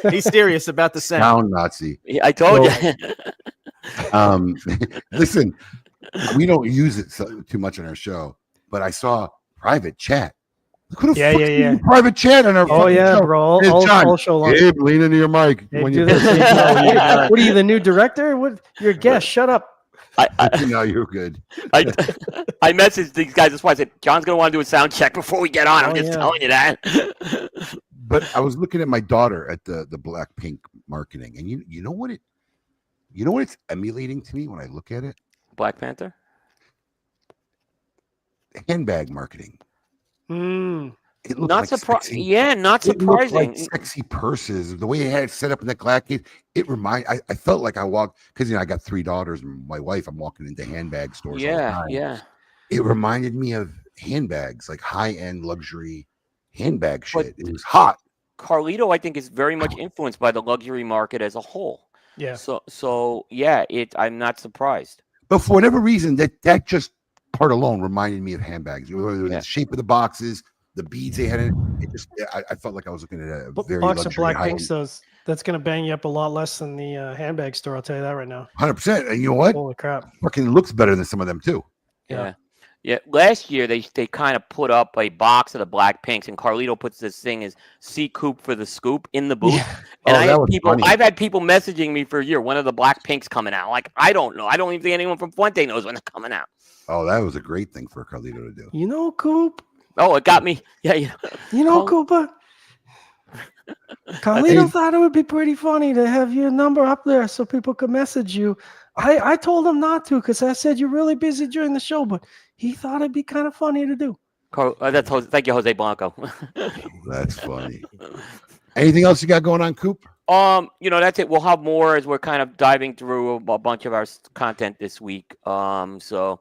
he's serious about the sound Nazi. I told you. Listen, we don't use it too much on our show, but I saw private chat. Yeah. Private chat on our show. Bro. Hey, John, all show long. Abe, lean into your mic. Hey, what are you, the new director? What? You're a guest. Shut up. No, you're good. I messaged these guys this morning. I said, John's going to want to do a sound check before we get on. I'm just telling you that. But I was looking at my daughter at the Black Pink marketing, and you know what it's emulating to me when I look at it? Black Panther? Handbag marketing. It looked not like surprising. Yeah, not surprising. Like sexy purses. The way it had it set up in that glass case, I felt like I walked because I got 3 daughters and my wife. I'm walking into handbag stores. all the time. Yeah. It reminded me of handbags, like high-end luxury handbag shit. It was hot. Carlito, I think, is very much influenced by the luxury market as a whole. Yeah. So yeah, I'm not surprised. But for whatever reason, that just part alone reminded me of handbags. The shape of the boxes, the beads they had in it. I felt like I was looking at a very box luxury of Black Pinks. That's going to bang you up a lot less than the handbag store. I'll tell you that right now. 100%. And you know what? Holy crap! Fucking looks better than some of them too. Yeah. Last year they kind of put up a box of the Black Pinks, and Carlito puts this thing as "C Coop for the scoop" in the booth. Yeah. And I've had people messaging me for a year. When are the Black Pinks coming out? Like, I don't know. I don't even think anyone from Fuente knows when they're coming out. Oh, that was a great thing for Carlito to do. Coop. Oh, it got me. Yeah. Cooper. Carlito thought it would be pretty funny to have your number up there so people could message you. I told him not to because I said you're really busy during the show, but he thought it'd be kind of funny to do. Thank you, Jose Blanco. That's funny. Anything else you got going on, Coop? That's it. We'll have more as we're kind of diving through a bunch of our content this week. So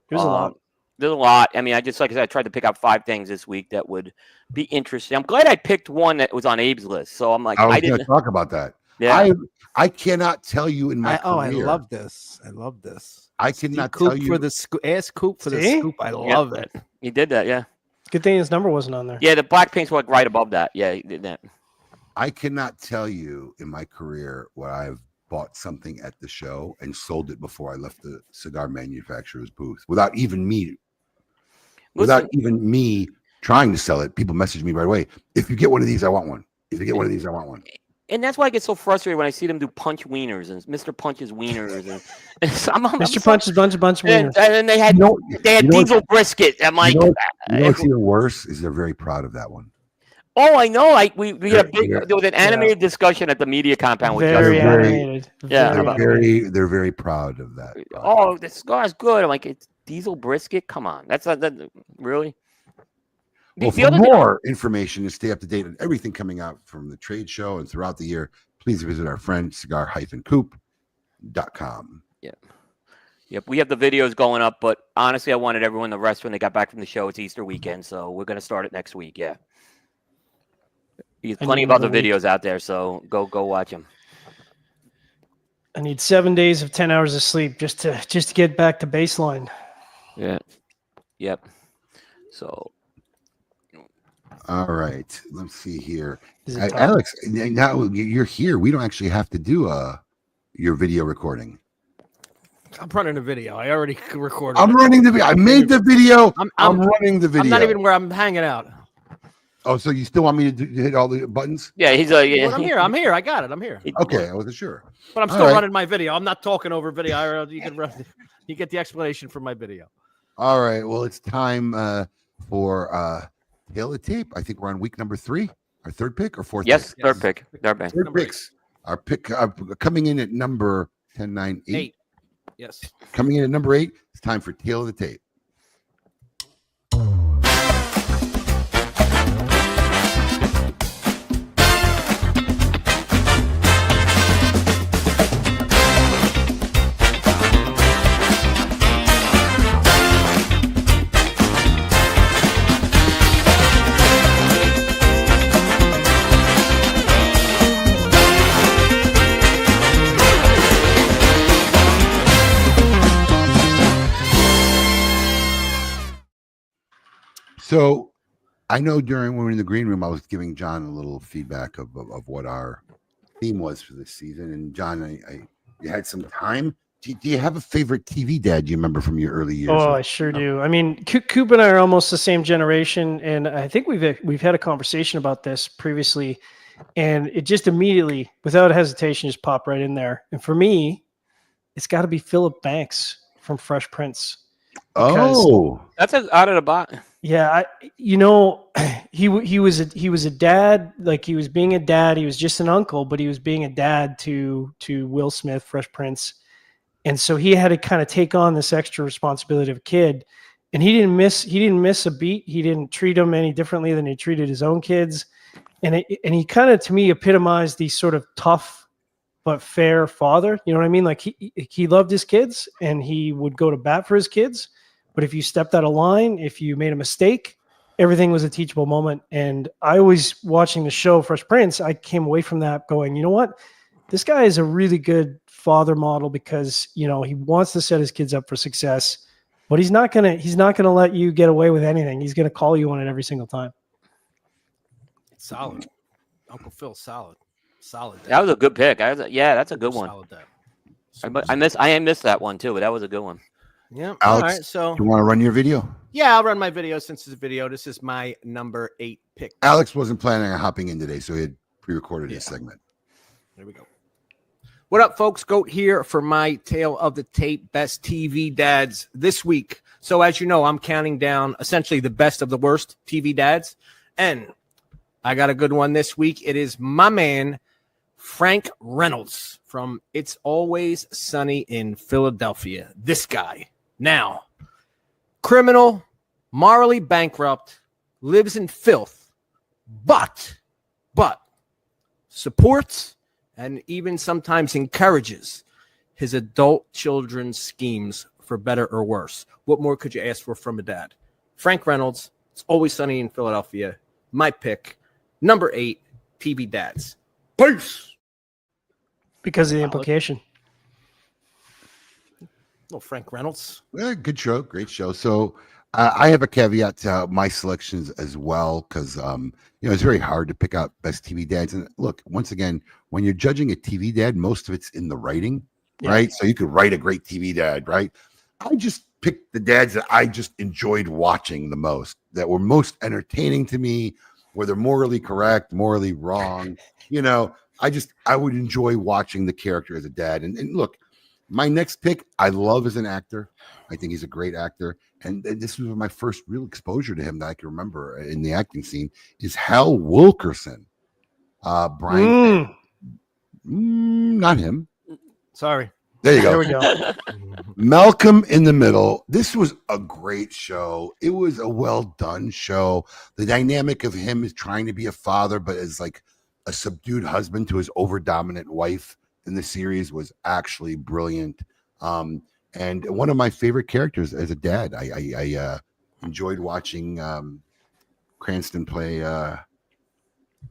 there's a lot. There's a lot. I mean, I tried to pick out 5 things this week that would be interesting. I'm glad I picked one that was on Abe's list. So I'm like, I didn't talk about that. Yeah. I cannot tell you in my career. I love this. I cannot Coop tell you for the scoop. Ask Coop for the scoop. I love it. He did that. Yeah. Good thing his number wasn't on there. Yeah, the Black Pinks were right above that. Yeah, he did that. I cannot tell you in my career what I've bought something at the show and sold it before I left the cigar manufacturer's booth without even me trying to sell it. People message me right away. If you get one of these, I want one. If you get one of these, I want one. And that's why I get so frustrated when I see them do Punch Wieners and Mr. Punch's Wieners. And Mr. Punch's bunch of wieners. And they had diesel brisket. I'm like, what's even worse is they're very proud of that one. Oh, I know. We had there was an animated discussion at the media compound with Very Justin. animated. They're very proud of that. Oh, the cigar's good. I'm like, it's diesel brisket. Come on, that's not that really. Well, for more information and stay up to date on everything coming out from the trade show and throughout the year, please visit our friend cigar-coop.com. Yep, we have the videos going up, but honestly, I wanted everyone to rest when they got back from the show. It's Easter weekend, so we're going to start it next week. Yeah. There's plenty of other videos out there, so go watch them. I need 7 days of 10 hours of sleep just to get back to baseline. Yeah. Yep. So. All right. Let's see here. Alex, now you're here. We don't actually have to do your video recording. I'm running a video. I already recorded. I'm running the video. I made the video. I'm running the video. I'm not even where I'm hanging out. Oh, so you still want me to hit all the buttons? Yeah, he's I'm here. I got it. I'm here. Okay, I wasn't sure. But I'm still running my video. I'm not talking over video. You get the explanation from my video. All right. Well, it's time for Tail of Tape. I think we're on week number 3. Our third pick or fourth? Yes, pick? third pick. Third picks. Our pick coming in at number 10, 9, 8. Yes. Coming in at number 8. It's time for Tail of the Tape. So I know during when we were in the green room, I was giving John a little feedback of what our theme was for this season. And John, you had some time. Do you have a favorite TV dad you remember from your early years? Oh, I sure do. I mean, Coop and I are almost the same generation. And I think we've had a conversation about this previously. And it just immediately, without hesitation, just popped right in there. And for me, it's got to be Philip Banks from Fresh Prince. That's out of the box. Yeah, he was a dad, like he was being a dad. He was just an uncle, but he was being a dad to Will Smith, Fresh Prince, and so he had to kind of take on this extra responsibility of a kid. And he didn't miss a beat. He didn't treat him any differently than he treated his own kids, and he kind of, to me, epitomized the sort of tough but fair father. You know what I mean? Like he loved his kids and he would go to bat for his kids. But if you stepped out of line, if you made a mistake, everything was a teachable moment. And I always, watching the show Fresh Prince, I came away from that going, you know what? This guy is a really good father model because, he wants to set his kids up for success, but he's not gonna let you get away with anything. He's gonna call you on it every single time. Solid. Uncle Phil, solid. Dad. That was a good pick. That's a good one. Solid dad. I missed that one too, but that was a good one. Yeah. Alex, all right. So you want to run your video? Yeah, I'll run my video since it's a video. This is my number 8 pick. Alex wasn't planning on hopping in today, so he had pre-recorded his segment. There we go. What up, folks? Goat here for my Tale of the Tape Best TV Dads this week. So as you know, I'm counting down essentially the best of the worst TV dads. And I got a good one this week. It is my man, Frank Reynolds from It's Always Sunny in Philadelphia. This guy. Now, criminal, morally bankrupt, lives in filth, but supports and even sometimes encourages his adult children's schemes for better or worse. What more could you ask for from a dad? Frank Reynolds, It's Always Sunny in Philadelphia. My pick, number 8, TV dads. Peace. Because of the implication. Little Frank Reynolds. Yeah, good show. Great show. So I have a caveat to my selections as well, because it's very hard to pick out best TV dads. And look, once again, when you're judging a TV dad, most of it's in the writing, right? So you could write a great TV dad, right? I just picked the dads that I just enjoyed watching the most, that were most entertaining to me, where they're morally correct, morally wrong, I would enjoy watching the character as a dad. And look, my next pick, I love as an actor. I think he's a great actor. And this was my first real exposure to him that I can remember in the acting scene is Hal Wilkerson. Brian, not him. Sorry. There you go. There we go. Malcolm in the Middle. This was a great show. It was a well done show. The dynamic of him is trying to be a father, but is like a subdued husband to his over dominant wife in the series was actually brilliant. And one of my favorite characters as a dad. I enjoyed watching Cranston play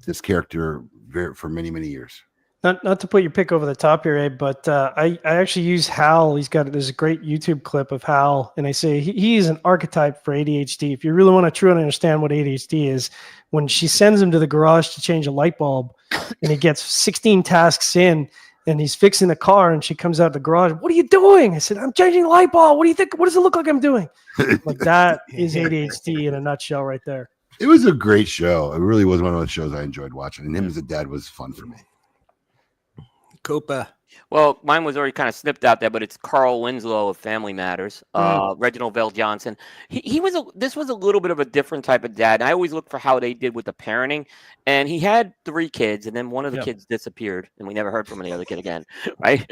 this character for many, many years. Not to put your pick over the top here, Abe, but I actually use Hal. There's a great YouTube clip of Hal, and I say he is an archetype for ADHD. If you really want to truly understand what ADHD is, when she sends him to the garage to change a light bulb, and he gets 16 tasks in, and he's fixing the car, and she comes out the garage. What are you doing? I said, I'm changing the light bulb. What do you think? What does it look like I'm doing? Like that is ADHD in a nutshell right there. It was a great show. It really was one of those shows I enjoyed watching, and him as a dad was fun for me. Copa. Well, mine was already kind of snipped out there, but it's Carl Winslow of Family Matters. Reginald Vell Johnson. This was a little bit of a different type of dad. I always look for how they did with the parenting, and he had 3 kids, and then one of the kids disappeared, and we never heard from the other kid again, right?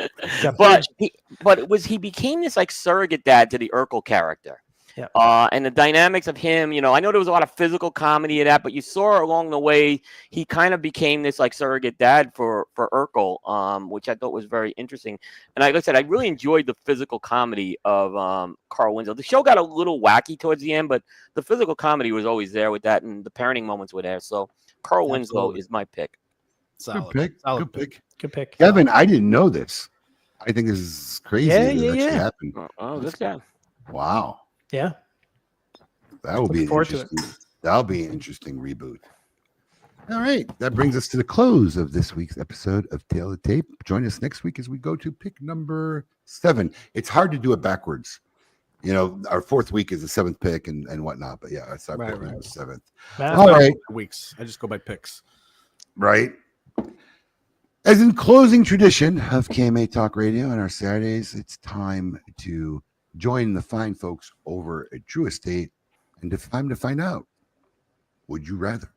He became this like surrogate dad to the Urkel character. Yeah. And the dynamics of him, I know there was a lot of physical comedy in that, but you saw along the way he kind of became this like surrogate dad for Urkel, which I thought was very interesting. And like I said, I really enjoyed the physical comedy of Carl Winslow. The show got a little wacky towards the end, but the physical comedy was always there with that, and the parenting moments were there. So Carl Winslow is my pick. Solid. Good pick. Good pick. Good pick. Kevin, I didn't know this. I think this is crazy. Yeah. Happened. Oh, this guy. Wow. Yeah. That will be interesting. That'll be an interesting reboot. All right. That brings us to the close of this week's episode of Tale of the Tape. Join us next week as we go to pick number 7. It's hard to do it backwards. Our 4th week is the 7th pick and whatnot. But yeah, that's our pick number 7th. All right. Weeks. I just go by picks. Right. As in closing tradition of KMA Talk Radio on our Saturdays, it's time to join the fine folks over at Drew Estate, and it's time to find out, would you rather?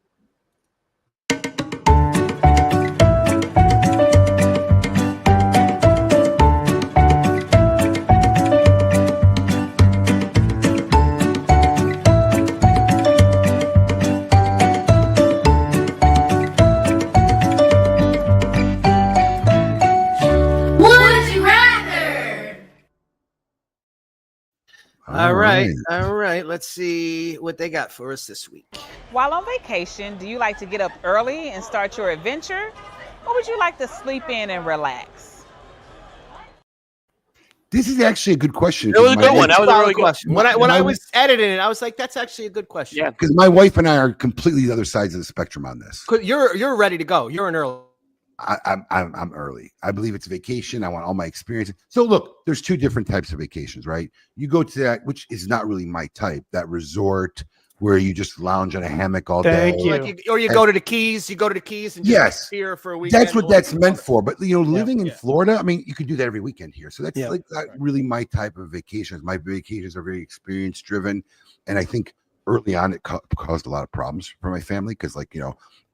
All right. Let's see what they got for us this week. While on vacation, do you like to get up early and start your adventure? Or would you like to sleep in and relax? This is actually a good question. It was a good one. That was a really good question. When I was editing it, I was like, that's actually a good question. Yeah. Because my wife and I are completely the other sides of the spectrum on this. You're ready to go. You're an early. I'm early. I believe it's a vacation. I want all my experiences. So look, there's 2 different types of vacations, right? You go to that, which is not really my type, that resort where you just lounge on a hammock all day. Or you go to the Keys. You go to the Keys and just here for a weekend. That's what that's meant for. But living in Florida, I mean, you could do that every weekend here. So that's like not really my type of vacations. My vacations are very experience driven, and I think early on it caused a lot of problems for my family because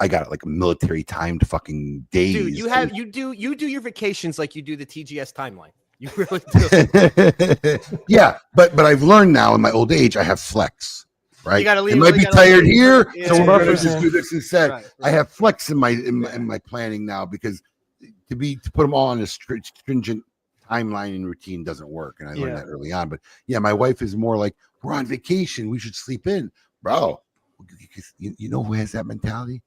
I got like military timed fucking days. Dude, you do your vacations like you do the TGS timeline. You really do. Yeah, but I've learned now in my old age I have flex. Right, you gotta leave, I might be tired here, so we're going to do this instead. Right. I have flex in my planning now because to put them all on a stringent timeline and routine doesn't work, and I learned that early on. But yeah, my wife is more like, we're on vacation, we should sleep in, bro. You know who has that mentality?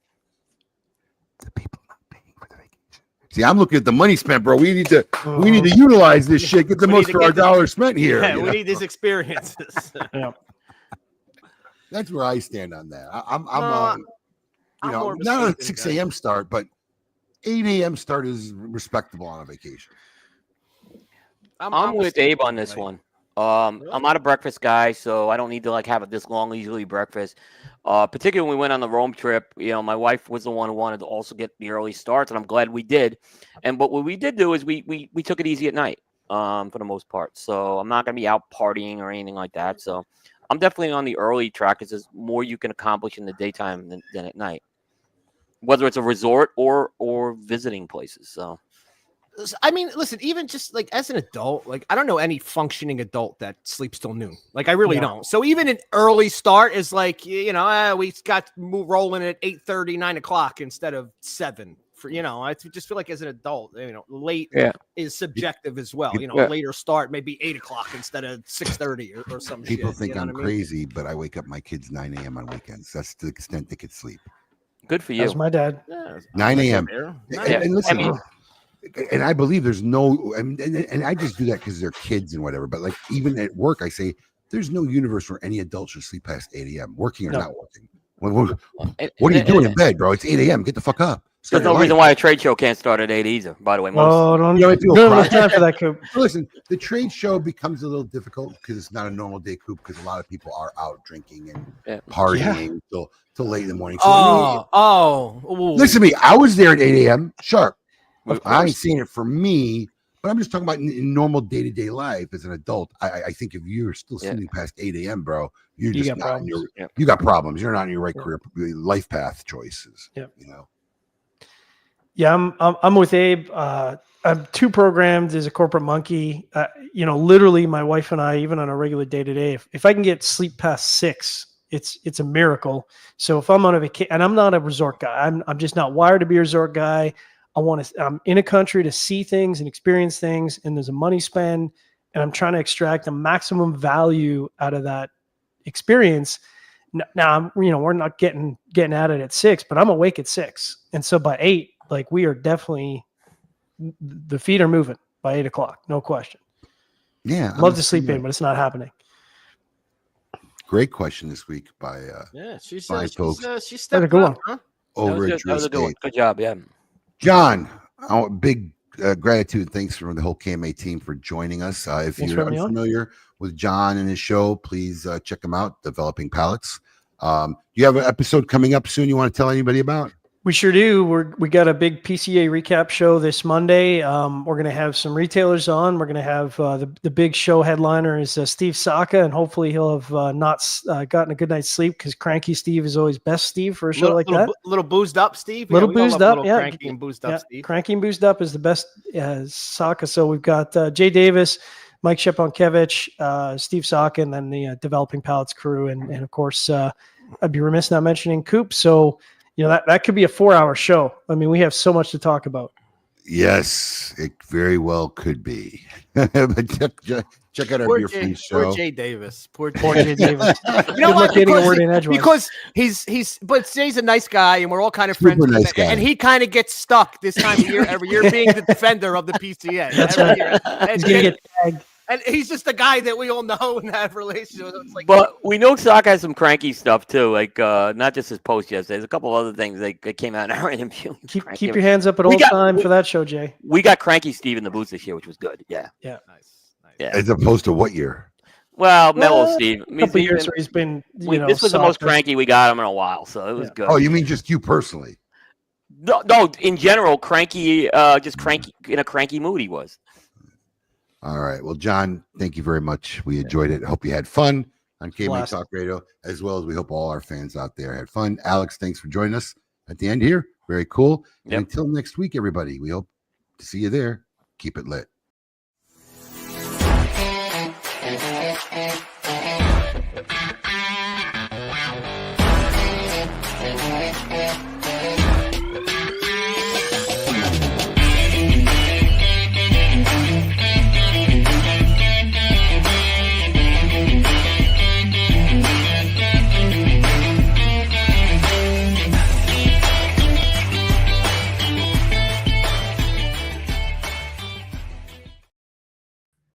The people not paying for the vacation. See, I'm looking at the money spent, bro. We need to utilize this shit, get the most for our dollar spent here. Yeah, we need these experiences. That's where I stand on that. I'm not a 6 a.m. start, but 8 a.m. start is respectable on a vacation. I'm with Abe on this one. I'm not a breakfast guy, so I don't need to like have it this long leisurely breakfast. Particularly when we went on the Rome trip, my wife was the one who wanted to also get the early starts, and I'm glad we did. But what we did do is we took it easy at night, for the most part. So I'm not gonna be out partying or anything like that. So I'm definitely on the early track because there's more you can accomplish in the daytime than at night, whether it's a resort or visiting places. So. I mean, listen, even just like as an adult, like I don't know any functioning adult that sleeps till noon. Like I really don't. So even an early start is like, we got rolling at 8:30, 9 o'clock instead of 7. I just feel like as an adult, late is subjective as well. Later start maybe 8 o'clock instead of 6:30 or some People shit. think I'm crazy, but I wake up my kids 9 a.m. on weekends. That's the extent they could sleep. Good for you. That's my dad. 9 a.m. And listen, and I believe there's no, and I just do that because they're kids and whatever. But like even at work, I say there's no universe where any adult should sleep past 8 a.m. working or not working. What are you doing in bed, bro? It's 8 a.m. Get the fuck up. There's no reason why a trade show can't start at 8 either. By the way, don't have time for that, Coop. Listen, the trade show becomes a little difficult because it's not a normal day, Coop. Because a lot of people are out drinking and partying till late in the morning. So listen to me. I was there at 8 a.m. sharp. I ain't seen it for me, but I'm just talking about in normal day-to-day life as an adult. I think if you're still sleeping past 8 a.m., bro, you're just not in your, you got problems. You're not in your right career life path choices. Yeah, I'm with Abe. I'm too programmed as a corporate monkey. Literally my wife and I, even on a regular day-to-day, if I can get sleep past 6, it's a miracle. So if I'm on a vacation, and I'm not a resort guy, I'm just not wired to be a resort guy. I'm in a country to see things and experience things, and there's a money spend, and I'm trying to extract the maximum value out of that experience. Now, we're not getting at it at 6, but I'm awake at 6. And so by 8, like we are definitely, the feet are moving by 8 o'clock. No question. Yeah. Love to sleep in, but it's not happening. Great question this week by she's stepped up, huh? Over that was a good one. Good job. Yeah. John, big gratitude and thanks from the whole KMA team for joining us. If you're unfamiliar with John and his show, please check him out, Developing Palates. You have an episode coming up soon you want to tell anybody about? We sure do. We got a big PCA recap show this Monday. We're going to have some retailers on. We're going to have the big show headliner is Steve Saka, and hopefully he'll have not gotten a good night's sleep because Cranky Steve is always best Steve for a show like that. Little boozed up, Steve. Little boozed up, Cranky and boozed up, Steve. Cranky and boozed up is the best Saka. So we've got Jay Davis, Mike Sheponkevich, Steve Saka, and then the Developing Palates crew, and of course I'd be remiss not mentioning Coop. So. That could be a 4-hour show. I mean, we have so much to talk about. Yes, it very well could be. But check out our beer free show. Poor Jay Davis. Poor Jay Davis. You know what? Because but Jay's a nice guy, and we're all kind of friends. Super nice guy. And he kind of gets stuck this time of year every year being the defender of the PCA. That's right. He's gonna get tagged. And he's just the guy that we all know and have relations with. But we know Sock has some cranky stuff too, like not just his post yesterday. There's a couple other things that came out in our interview. Keep your hands up at all time for that show, Jay. We got Cranky Steve in the booth this year, which was good. Yeah. Nice. Yeah. As opposed to what year? Well, Mellow Steve. A couple years where he's been. This was the most cranky we got him in a while, so it was good. Oh, you mean just you personally? No. In general, cranky, just cranky in a cranky mood. He was. All right. Well, John, thank you very much. We enjoyed it. I hope you had fun on KMA Talk Radio, as well as we hope all our fans out there had fun. Alex, thanks for joining us at the end here. Very cool. Yep. And until next week, everybody, we hope to see you there. Keep it lit.